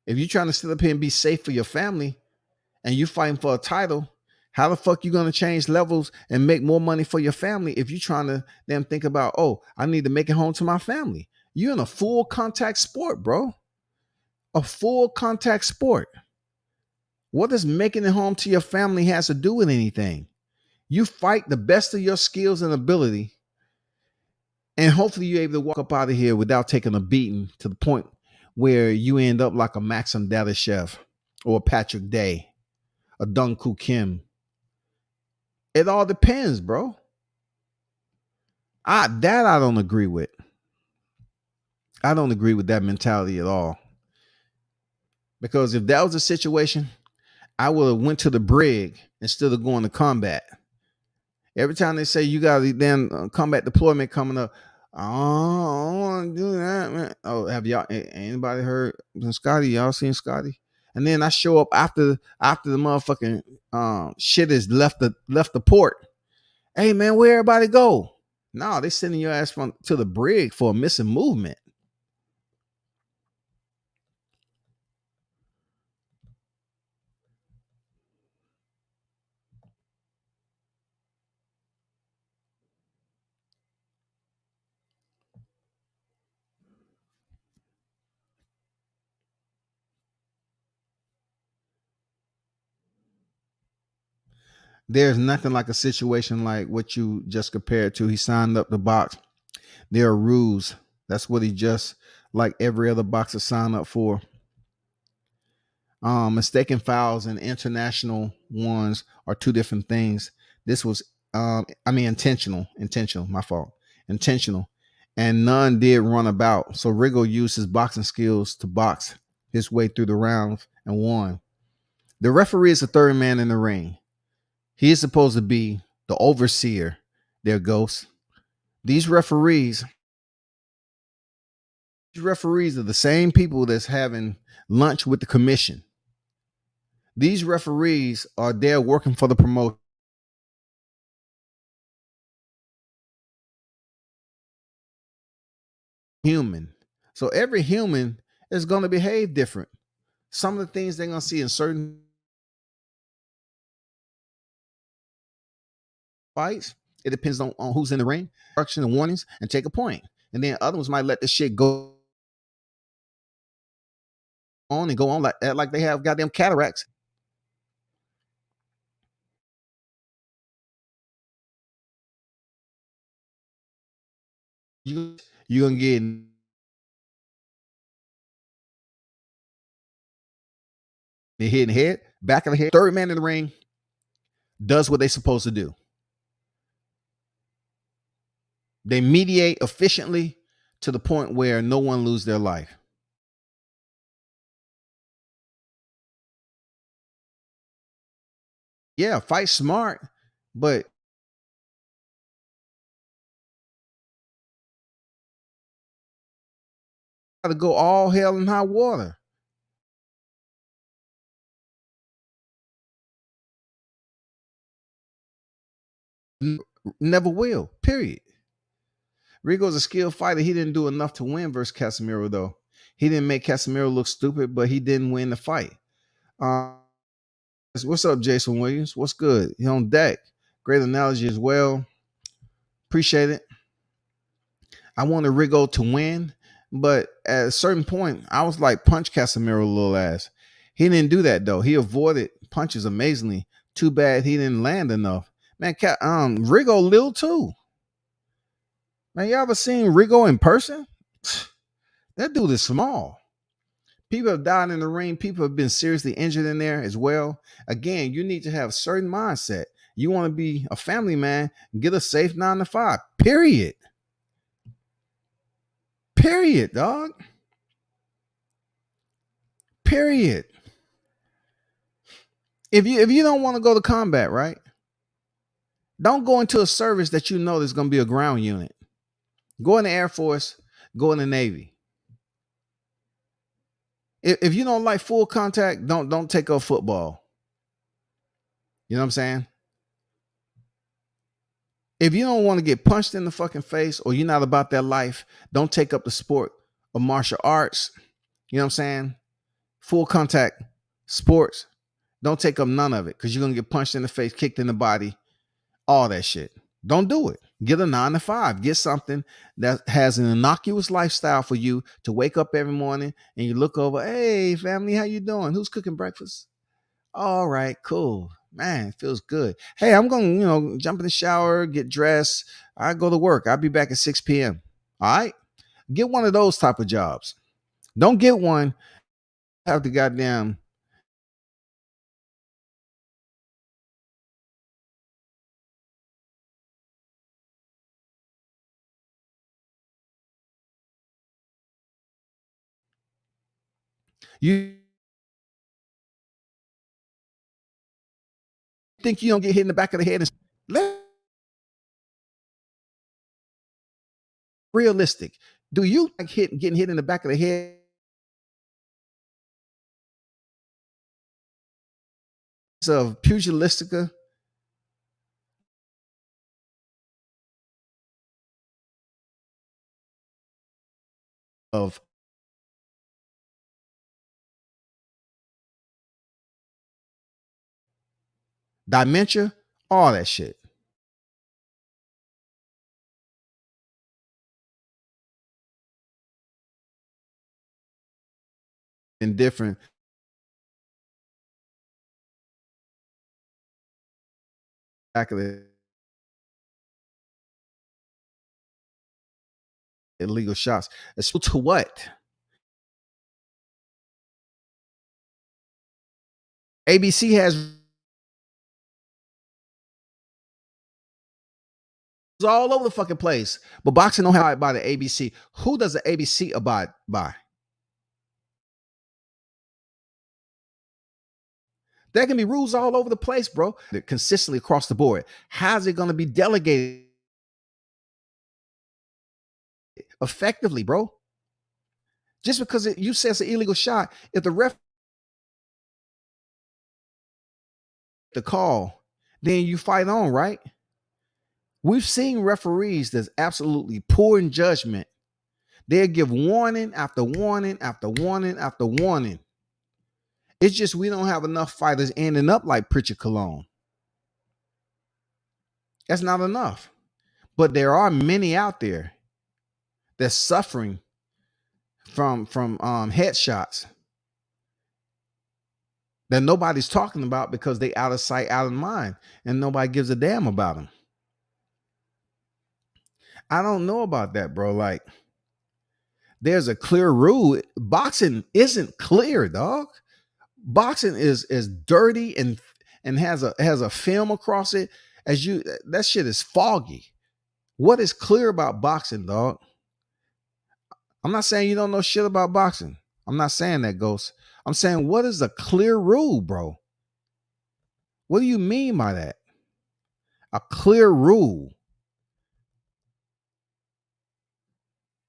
If you're trying to sit up here and be safe for your family, and you fighting for a title, how the fuck you gonna change levels and make more money for your family if you trying to then think about, oh, I need to make it home to my family? You're in a full contact sport, bro. A full contact sport. What does making it home to your family has to do with anything? You fight the best of your skills and ability, and hopefully you're able to walk up out of here without taking a beating to the point where you end up like a Maxim Dadashev or a Patrick Day, a Dong Koo Kim. It all depends, bro. I don't agree with. I don't agree with that mentality at all. Because if that was a situation, I would have went to the brig instead of going to combat. Every time they say you got a damn combat deployment coming up, oh, I don't want to do that, man. Oh, have y'all anybody heard Scotty? Y'all seen Scotty? And then I show up after the motherfucking shit is left the port. Hey man, where everybody go? No, they sending your ass to the brig for a missing movement. There's nothing like a situation like what you just compared to. He signed up the box. There are rules. That's what he just like every other boxer signed up for. Mistaken fouls and international ones are two different things. This was, intentional, my fault, intentional. And none did run about. So Rigo used his boxing skills to box his way through the rounds and won. The referee is the third man in the ring. He is supposed to be the overseer. There goes. These referees are the same people that's having lunch with the commission. These referees are there working for the promoter. Human. So every human is going to behave different. Some of the things they're going to see in certain fights, it depends on who's in the ring, instruction and warnings, and take a point. And then others might let this shit go on and go on like they have goddamn cataracts. You're going to get the hit in the head, back of the head. Third man in the ring does what they're supposed to do. They mediate efficiently to the point where no one loses their life. Yeah, fight smart, but to go all hell and high water. Never will, period. Rigo's a skilled fighter. He didn't do enough to win versus Casemiro, though. He didn't make Casemiro look stupid, but he didn't win the fight. What's up, Jason Williams? What's good? He's on deck. Great analogy as well. Appreciate it. I wanted Rigo to win, but at a certain point, I was like, punch Casemiro a little ass. He didn't do that, though. He avoided punches amazingly. Too bad he didn't land enough. Man, Rigo little too. Man, you ever seen Rigo in person? That dude is small. People have died in the ring. People have been seriously injured in there as well. Again, you need to have a certain mindset. You want to be a family man, get a safe 9 to 5. Period. Period, dog. Period. If you don't want to go to combat, right? Don't go into a service that you know there's going to be a ground unit. Go in the Air Force, go in the Navy. If you don't like full contact, don't take up football. You know what I'm saying? If you don't want to get punched in the fucking face or you're not about that life, don't take up the sport of martial arts. You know what I'm saying? Full contact sports. Don't take up none of it because you're going to get punched in the face, kicked in the body, all that shit. Don't do it. Get a 9 to 5. Get something that has an innocuous lifestyle for you to wake up every morning and you look over, hey, family, how you doing? Who's cooking breakfast? All right, cool. Man, it feels good. Hey, I'm going to, jump in the shower, get dressed. I go to work. I'll be back at 6 p.m. All right? Get one of those type of jobs. Don't get one. Have the goddamn you think you don't get hit in the back of the head and let realistic. Do you like getting hit in the back of the head of pugilistica of dementia, all that shit. And different back of the illegal shots. It's to what? ABC has all over the fucking place, but boxing don't have by the ABC. Who does the ABC abide by? There can be rules all over the place, bro. They're consistently across the board. How's it going to be delegated effectively, bro? Just because you say it's an illegal shot, if the ref the call, then you fight on, right? We've seen referees that's absolutely poor in judgment. They'll give warning after warning after warning after warning. It's just we don't have enough fighters ending up like Pritchard Cologne. That's not enough. But there are many out there that's suffering from headshots that nobody's talking about because they out of sight, out of mind, and nobody gives a damn about them. I don't know about that, bro. Like, there's a clear rule. Boxing isn't clear, dog. Boxing is dirty and has a film across it. That shit is foggy. What is clear about boxing, dog? I'm not saying you don't know shit about boxing. I'm not saying that, Ghost. I'm saying, what is a clear rule, bro? What do you mean by that? A clear rule.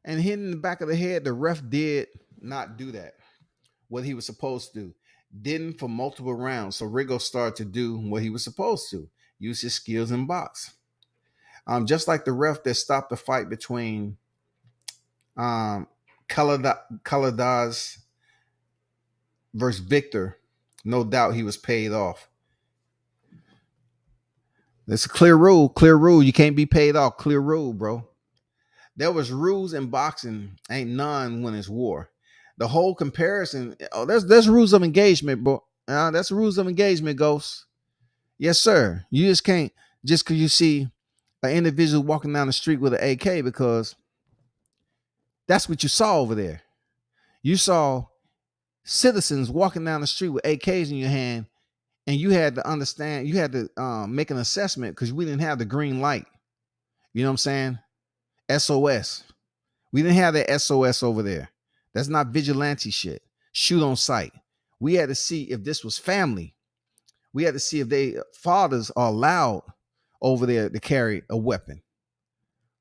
And hitting the back of the head, the ref did not do that. What he was supposed to do. Didn't for multiple rounds. So Rigo started to do what he was supposed to. Use his skills in box. Just like the ref that stopped the fight between Kaladas versus Victor. No doubt he was paid off. That's a clear rule. Clear rule. You can't be paid off. Clear rule, bro. There was rules in boxing. Ain't none when it's war. The whole comparison. Oh, there's rules of engagement, bro. That's rules of engagement, Ghost. Yes, sir. You just can't just because you see an individual walking down the street with an AK because that's what you saw over there. You saw citizens walking down the street with AKs in your hand, and you had to understand, you had to make an assessment because we didn't have the green light. You know what I'm saying? SOS. We didn't have that SOS over there. That's not vigilante shit. Shoot on sight. We had to see if this was family. We had to see if they fathers are allowed over there to carry a weapon.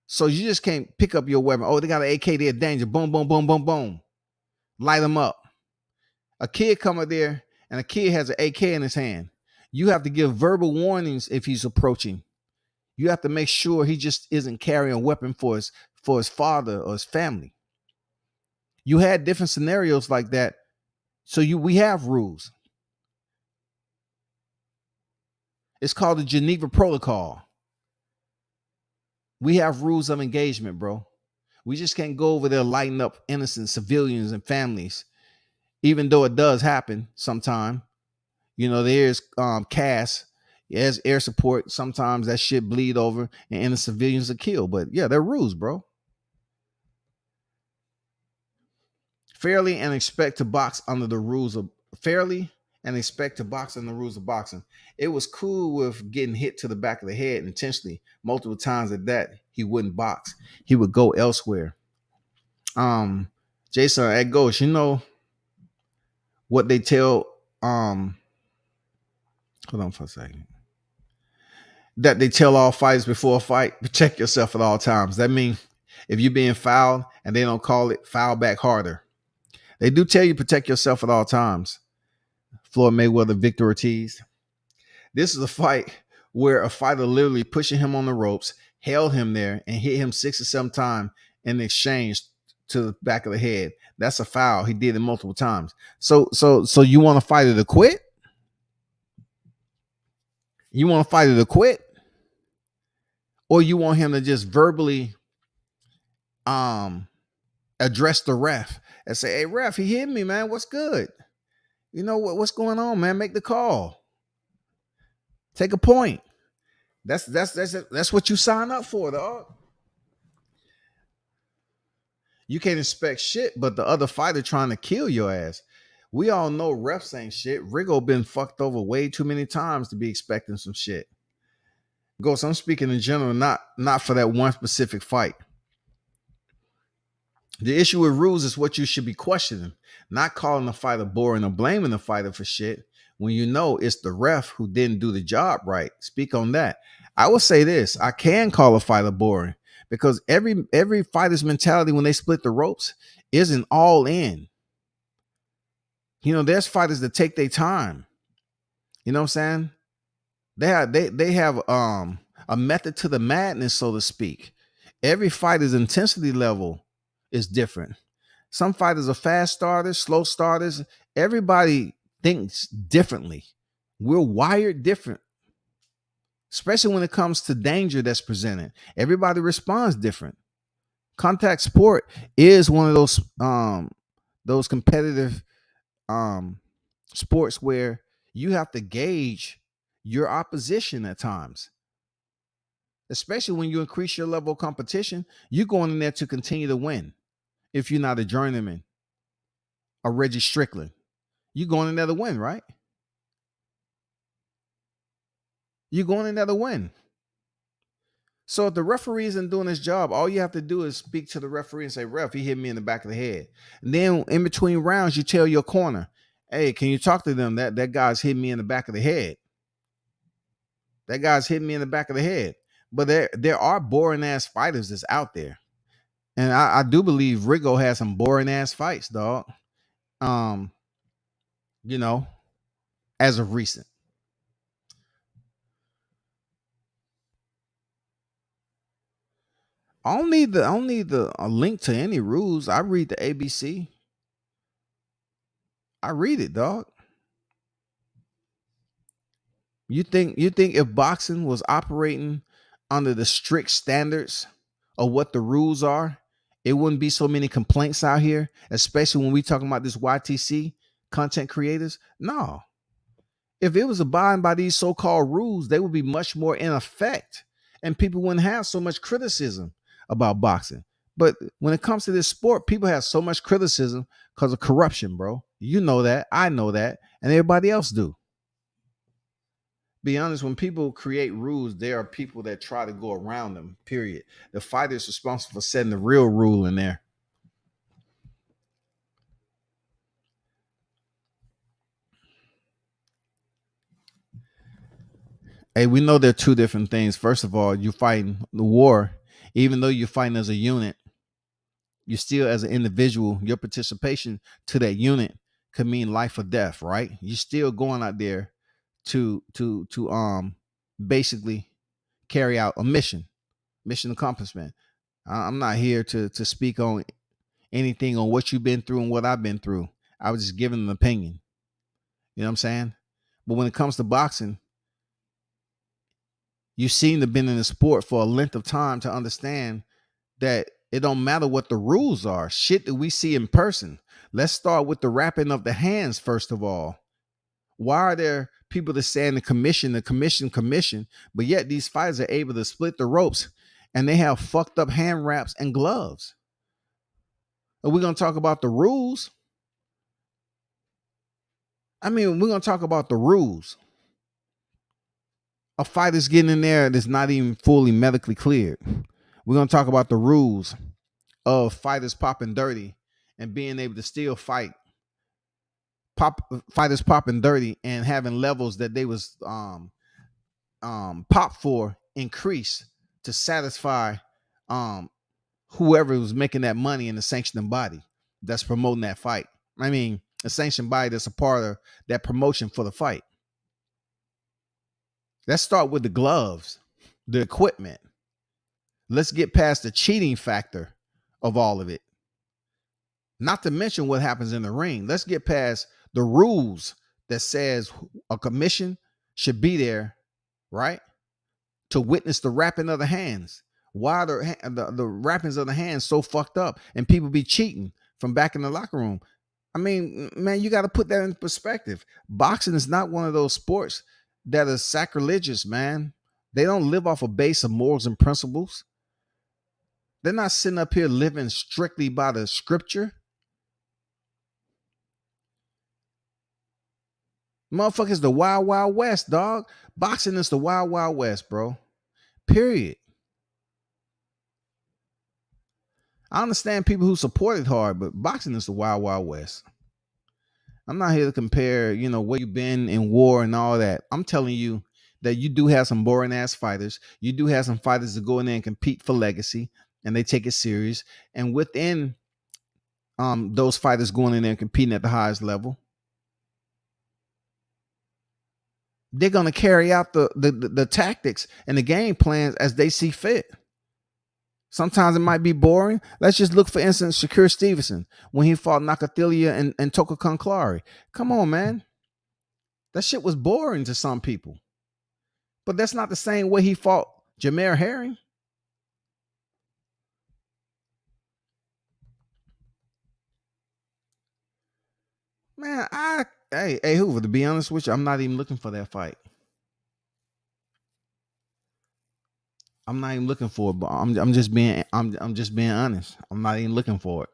So you just can't pick up your weapon. Oh, they got an AK, they're danger. Boom, boom, boom, boom, boom. Light them up. A kid come up there and a kid has an AK in his hand. You have to give verbal warnings if he's approaching. You have to make sure he just isn't carrying a weapon for his father or his family. You had different scenarios like that. So we have rules. It's called the Geneva Protocol. We have rules of engagement, bro. We just can't go over there lighting up innocent civilians and families, even though it does happen sometime. There's CAS, there's air support. Sometimes that shit bleed over and innocent civilians are killed. But yeah, they're rules, bro. Fairly and expect to box under the rules of boxing. It was cool with getting hit to the back of the head intentionally multiple times. At that, he wouldn't box. He would go elsewhere. Jason at Ghost, what they tell hold on for a second. That they tell all fighters before a fight, protect yourself at all times. That means if you're being fouled and they don't call it, foul back harder. They do tell you protect yourself at all times. Floyd Mayweather, Victor Ortiz. This is a fight where a fighter literally pushing him on the ropes, held him there, and hit him 6 or 7 times in exchange to the back of the head. That's a foul. He did it multiple times. So you want a fighter to quit? You want a fighter to quit? Or you want him to just verbally address the ref and say, hey, ref, he hit me, man. What's good? What's going on, man? Make the call. Take a point. That's what you sign up for, dog. You can't expect shit, but the other fighter trying to kill your ass. We all know refs ain't shit. Rigo been fucked over way too many times to be expecting some shit. Ghost, I'm speaking in general, not for that one specific fight. The issue with rules is what you should be questioning, not calling the fighter boring or blaming the fighter for shit when you know it's the ref who didn't do the job right. Speak on that. I will say this. I can call a fighter boring because every fighter's mentality when they split the ropes isn't all in. There's fighters that take their time. You know what I'm saying? They have a method to the madness, so to speak. Every fighter's intensity level is different. Some fighters are fast starters, slow starters. Everybody thinks differently. We're wired different, especially when it comes to danger that's presented. Everybody responds different. Contact sport is one of those competitive sports where you have to gauge your opposition at times. Especially when you increase your level of competition, you're going in there to continue to win. If you're not a journeyman, a Reggie Strickland, you're going in there to win, right? You're going in there to win. So if the referee isn't doing his job, all you have to do is speak to the referee and say, ref, he hit me in the back of the head. And then in between rounds, you tell your corner, hey, can you talk to them? That guy's hit me in the back of the head. That guy's hitting me in the back of the head. But there are boring ass fighters that's out there. And I do believe Rigo has some boring ass fights, dog. As of recent. I don't need a link to any rules. I read the ABC. I read it, dog. You think if boxing was operating under the strict standards of what the rules are, it wouldn't be so many complaints out here, especially when we talking about this YTC content creators? No. If it was abiding by these so-called rules, they would be much more in effect and people wouldn't have so much criticism about boxing. But when it comes to this sport, people have so much criticism because of corruption, bro. You know that. I know that. And everybody else do. Be honest, when people create rules, there are people that try to go around them, period. The fighter is responsible for setting the real rule in there. Hey, we know they're two different things. First of all, you're fighting the war. Even though you're fighting as a unit, you still, as an individual, your participation to that unit could mean life or death, right? You're still going out there to basically carry out a mission accomplishment. I'm not here to speak on anything on what you've been through and what I've been through. I was just giving an opinion. You know what I'm saying? But when it comes to boxing, You seem to have been in the sport for a length of time to understand that it don't matter what the rules are. Shit that we see in person. Let's start with the wrapping of the hands first of all. Why are there people that say in the commission, but yet these fighters are able to split the ropes and they have fucked up hand wraps and gloves? Are we going to talk about the rules? I mean, we're going to talk about the rules. A fighter's getting in there that's not even fully medically cleared. We're going to talk about the rules of fighters popping dirty and being able to still fight. Fighters popping dirty and having levels that they was popped for increase to satisfy whoever was making that money in the sanctioning body that's promoting that fight. I mean, a sanctioned body that's a part of that promotion for the fight. Let's start with the gloves, the equipment. Let's get past the cheating factor of all of it. Not to mention what happens in the ring. Let's get past the rules that says a commission should be there, right? To witness the wrapping of the hands. Why are the wrappings of the hands so fucked up and people be cheating from back in the locker room? I mean, man, you got to put that in perspective. Boxing is not one of those sports that is sacrilegious, man. They don't live off a base of morals and principles. They're not sitting up here living strictly by the scripture. Motherfuckers, the wild, wild west, dog. Boxing is the wild, wild west, bro. Period. I understand people who support it hard, but boxing is the wild, wild west. I'm not here to compare, where you've been in war and all that. I'm telling you that you do have some boring ass fighters. You do have some fighters that go in there and compete for legacy and they take it serious. And within those fighters going in there and competing at the highest level, they're going to carry out the tactics and the game plans as they see fit. Sometimes it might be boring. Let's just look, for instance, Shakur Stevenson when he fought Nakathila and Toka Conclari. Come on, man. That shit was boring to some people. But that's not the same way he fought Jamel Herring. Man, hey, Hoover, to be honest with you, I'm not even looking for that fight. I'm not even looking for it, but I'm just being honest. I'm not even looking for it.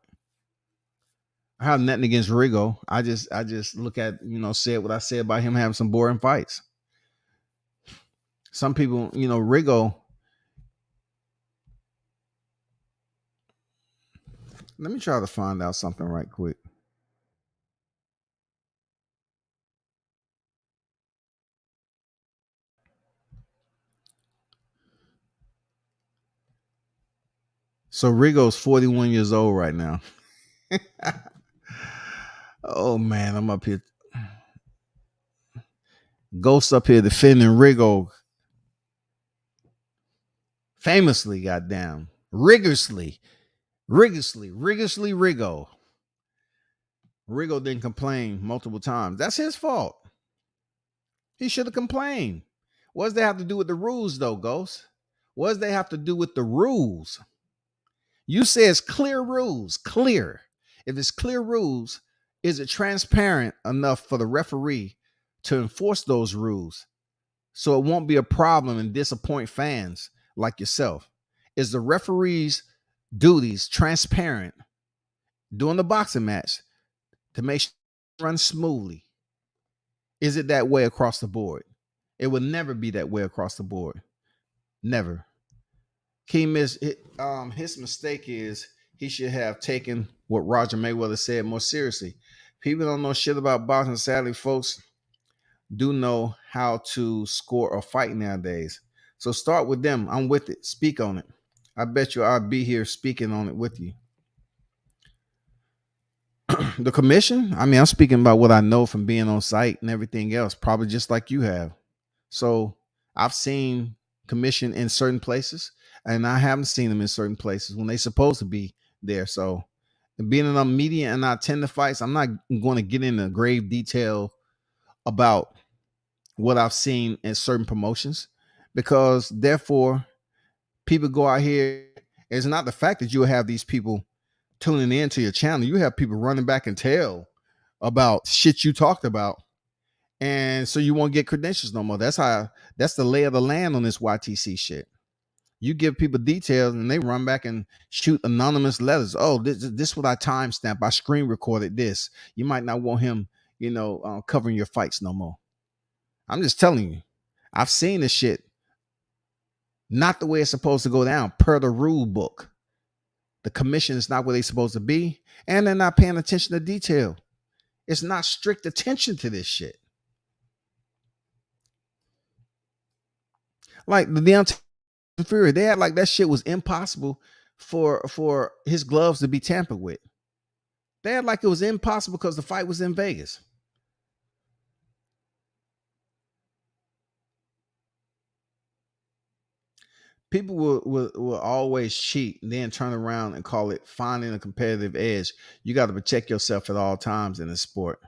I have nothing against Rigo. I just look at, said what I said about him having some boring fights. Some people, Rigo. Let me try to find out something right quick. So Rigo's 41 years old right now. Oh man, I'm up here. Ghost up here defending Rigo. Famously, goddamn. Rigorously Rigo. Rigo didn't complain multiple times. That's his fault. He should have complained. What does that have to do with the rules, though, Ghost? What does that have to do with the rules? You say it's clear rules. Clear. If it's clear rules, is it transparent enough for the referee to enforce those rules so it won't be a problem and disappoint fans like yourself? Is the referee's duties transparent during the boxing match to make sure it runs smoothly? Is it that way across the board? It will never be that way across the board. Never. His mistake is he should have taken what Roger Mayweather said more seriously. People don't know shit about boxing. Sadly, folks do know how to score a fight nowadays. So start with them. I'm with it. Speak on it. I bet you I'll be here speaking on it with you. The commission, I mean, I'm speaking about what I know from being on site and everything else, probably just like you have. So I've seen commission in certain places, and I haven't seen them in certain places when they're supposed to be there. So being in a media and I attend the fights, I'm not going to get into grave detail about what I've seen in certain promotions because therefore people go out here. It's not the fact that you have these people tuning into your channel. You have people running back and tell about shit you talked about. And so you won't get credentials no more. That's the lay of the land on this YTC shit. You give people details and they run back and shoot anonymous letters. Oh, this what I timestamp. I screen recorded this. You might not want him, covering your fights no more. I'm just telling you. I've seen this shit not the way it's supposed to go down per the rule book. The commission is not where they're supposed to be, and they're not paying attention to detail. It's not strict attention to this shit. Like the Deontay Fury, they had like that shit was impossible for his gloves to be tampered with. They had like it was impossible because the fight was in Vegas. People will always cheat and then turn around and call it finding a competitive edge. You got to protect yourself at all times in the sport.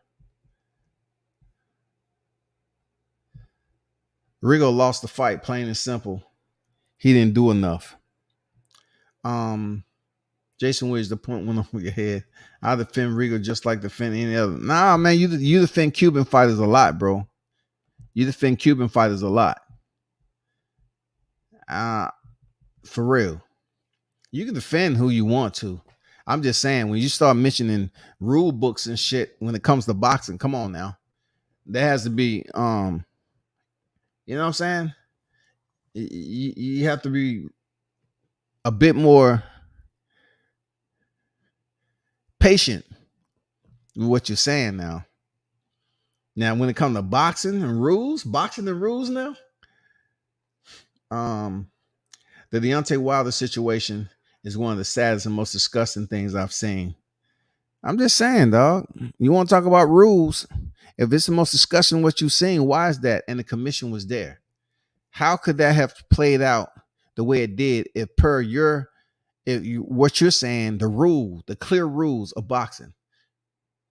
Rigo lost the fight, plain and simple. He didn't do enough. Jason Williams, the point went over your head. I defend Rigo just like defend any other. Nah, man, you defend Cuban fighters a lot, bro. You defend Cuban fighters a lot. For real. You can defend who you want to. I'm just saying, when you start mentioning rule books and shit when it comes to boxing, come on now. There has to be, you know what I'm saying? You have to be a bit more patient with what you're saying now. Now, when it comes to boxing and rules now, the Deontay Wilder situation is one of the saddest and most disgusting things I've seen. I'm just saying, dog. You want to talk about rules? If it's the most disgusting what you've seen, why is that? And the commission was there. How could that have played out the way it did if what you're saying, the clear rules of boxing,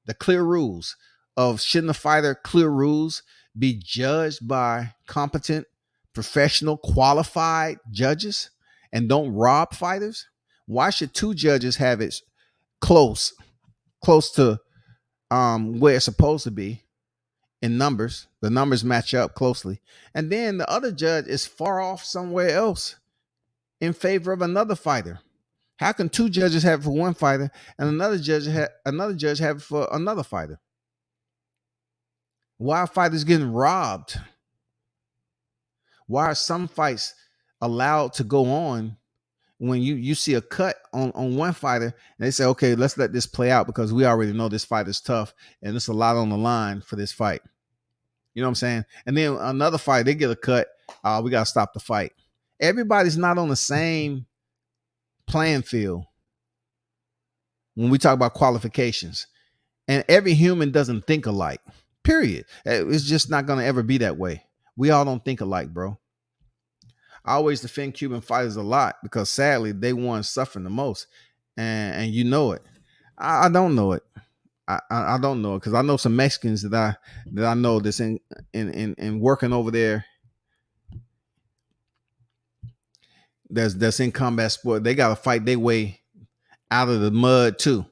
the clear rules of shouldn't a fighter clear rules be judged by competent, professional, qualified judges and don't rob fighters? Why should two judges have it close to where it's supposed to be in numbers? The numbers match up closely, and then the other judge is far off somewhere else in favor of another fighter. How can two judges have it for one fighter and another judge have it for another fighter? Why are fighters getting robbed? Why are some fights allowed to go on when you see a cut on one fighter and they say, okay, let's let this play out because we already know this fight is tough and there's a lot on the line for this fight. You know what I'm saying? And then another fight, they get a cut. We got to stop the fight. Everybody's not on the same playing field when we talk about qualifications. And every human doesn't think alike, period. It's just not going to ever be that way. We all don't think alike, bro. I always defend Cuban fighters a lot because sadly they ones suffering the most, and you know it. I don't know it. I don't know it because I know some Mexicans that I know that's in working over there. That's in combat sport. They got to fight their way out of the mud too.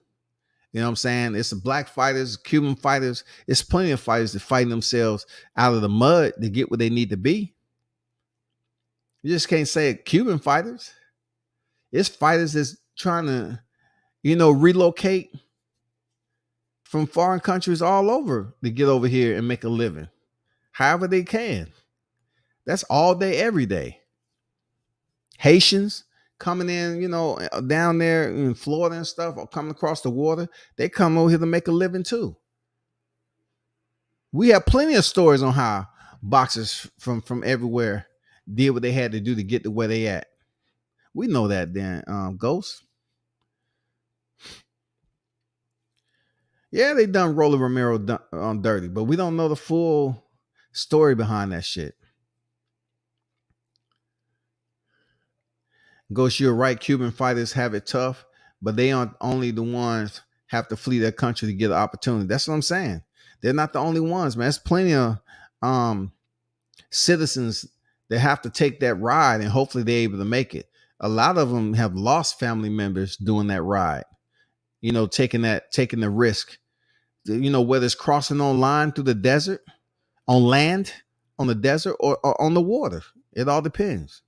You know what I'm saying? It's black fighters, Cuban fighters. It's plenty of fighters that fight themselves out of the mud to get where they need to be. You just can't say it. Cuban fighters. It's fighters that's trying to, relocate from foreign countries all over to get over here and make a living. However they can. That's all day, every day. Haitians coming in, down there in Florida and stuff, or coming across the water, they come over here to make a living too. We have plenty of stories on how boxers from everywhere did what they had to do to get to where they at. We know that, then, Ghost. Yeah, they done Rolly Romero dirty, but we don't know the full story behind that shit. Ghost, you're right. Cuban fighters have it tough, but they aren't only the ones have to flee their country to get an opportunity. That's what I'm saying. They're not the only ones, man. There's plenty of citizens They have to take that ride, and hopefully they're able to make it. A lot of them have lost family members doing that ride, taking the risk, whether it's crossing on line through the desert, on land, on the desert, or on the water. It all depends.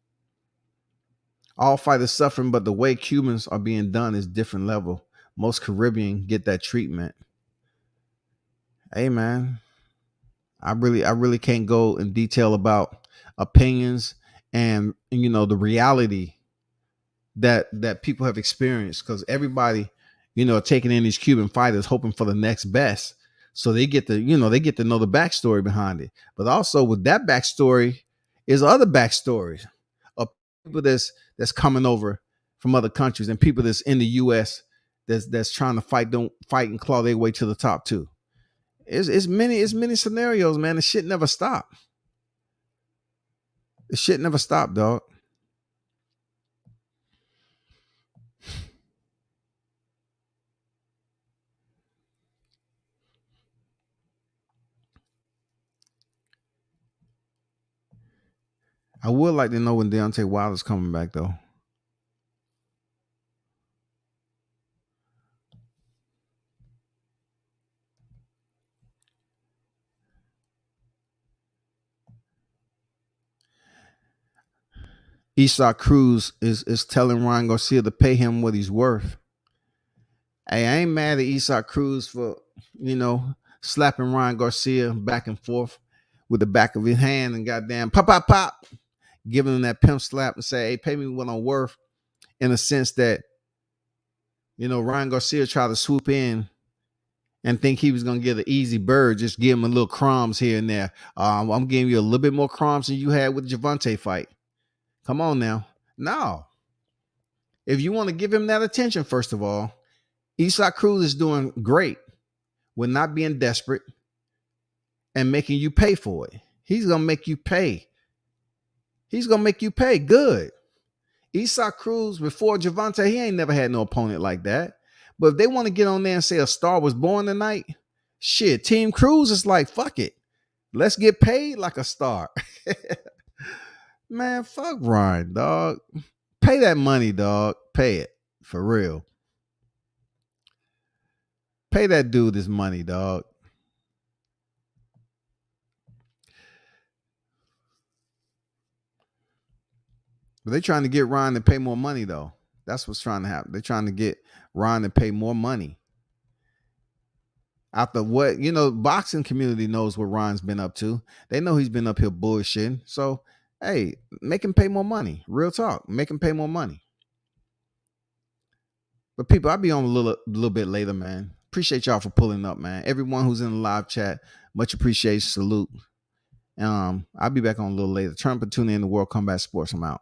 All fighters suffering, but the way Cubans are being done is different level. Most Caribbean get that treatment. Hey, man, I really can't go in detail about opinions and the reality that people have experienced, because everybody, taking in these Cuban fighters, hoping for the next best. So they get to know the backstory behind it. But also with that backstory is other backstories of people that's coming over from other countries, and people that's in the US that's trying to fight and claw their way to the top too. It's many scenarios, man. The shit never stop. The shit never stop, dog. I would like to know when Deontay Wilder's coming back, though. Isaac Cruz is telling Ryan Garcia to pay him what he's worth. Hey, I ain't mad at Isaac Cruz for, slapping Ryan Garcia back and forth with the back of his hand and goddamn pop, giving him that pimp slap and say, hey, pay me what I'm worth, in a sense that, Ryan Garcia tried to swoop in and think he was going to get an easy bird, just give him a little crumbs here and there. I'm giving you a little bit more crumbs than you had with the Gervonta fight. Come on now. No. If you want to give him that attention, first of all, Isaac Cruz is doing great with not being desperate and making you pay for it. He's going to make you pay. He's going to make you pay good. Isaac Cruz, before Gervonta, he ain't never had no opponent like that. But if they want to get on there and say a star was born tonight, shit, Team Cruz is like, fuck it. Let's get paid like a star. Man, fuck Ryan, dog. Pay that money, dog. Pay it. For real. Pay that dude his money, dog. But they're trying to get Ryan to pay more money, though. That's what's trying to happen. They're trying to get Ryan to pay more money. After what, boxing community knows what Ryan's been up to. They know he's been up here bullshitting. So, hey, make him pay more money. Real talk. Make him pay more money. But people, I'll be on a little bit later, man. Appreciate y'all for pulling up, man. Everyone who's in the live chat, much appreciation. Salute. I'll be back on a little later. Turn up and tune in to World Combat Sports. I'm out.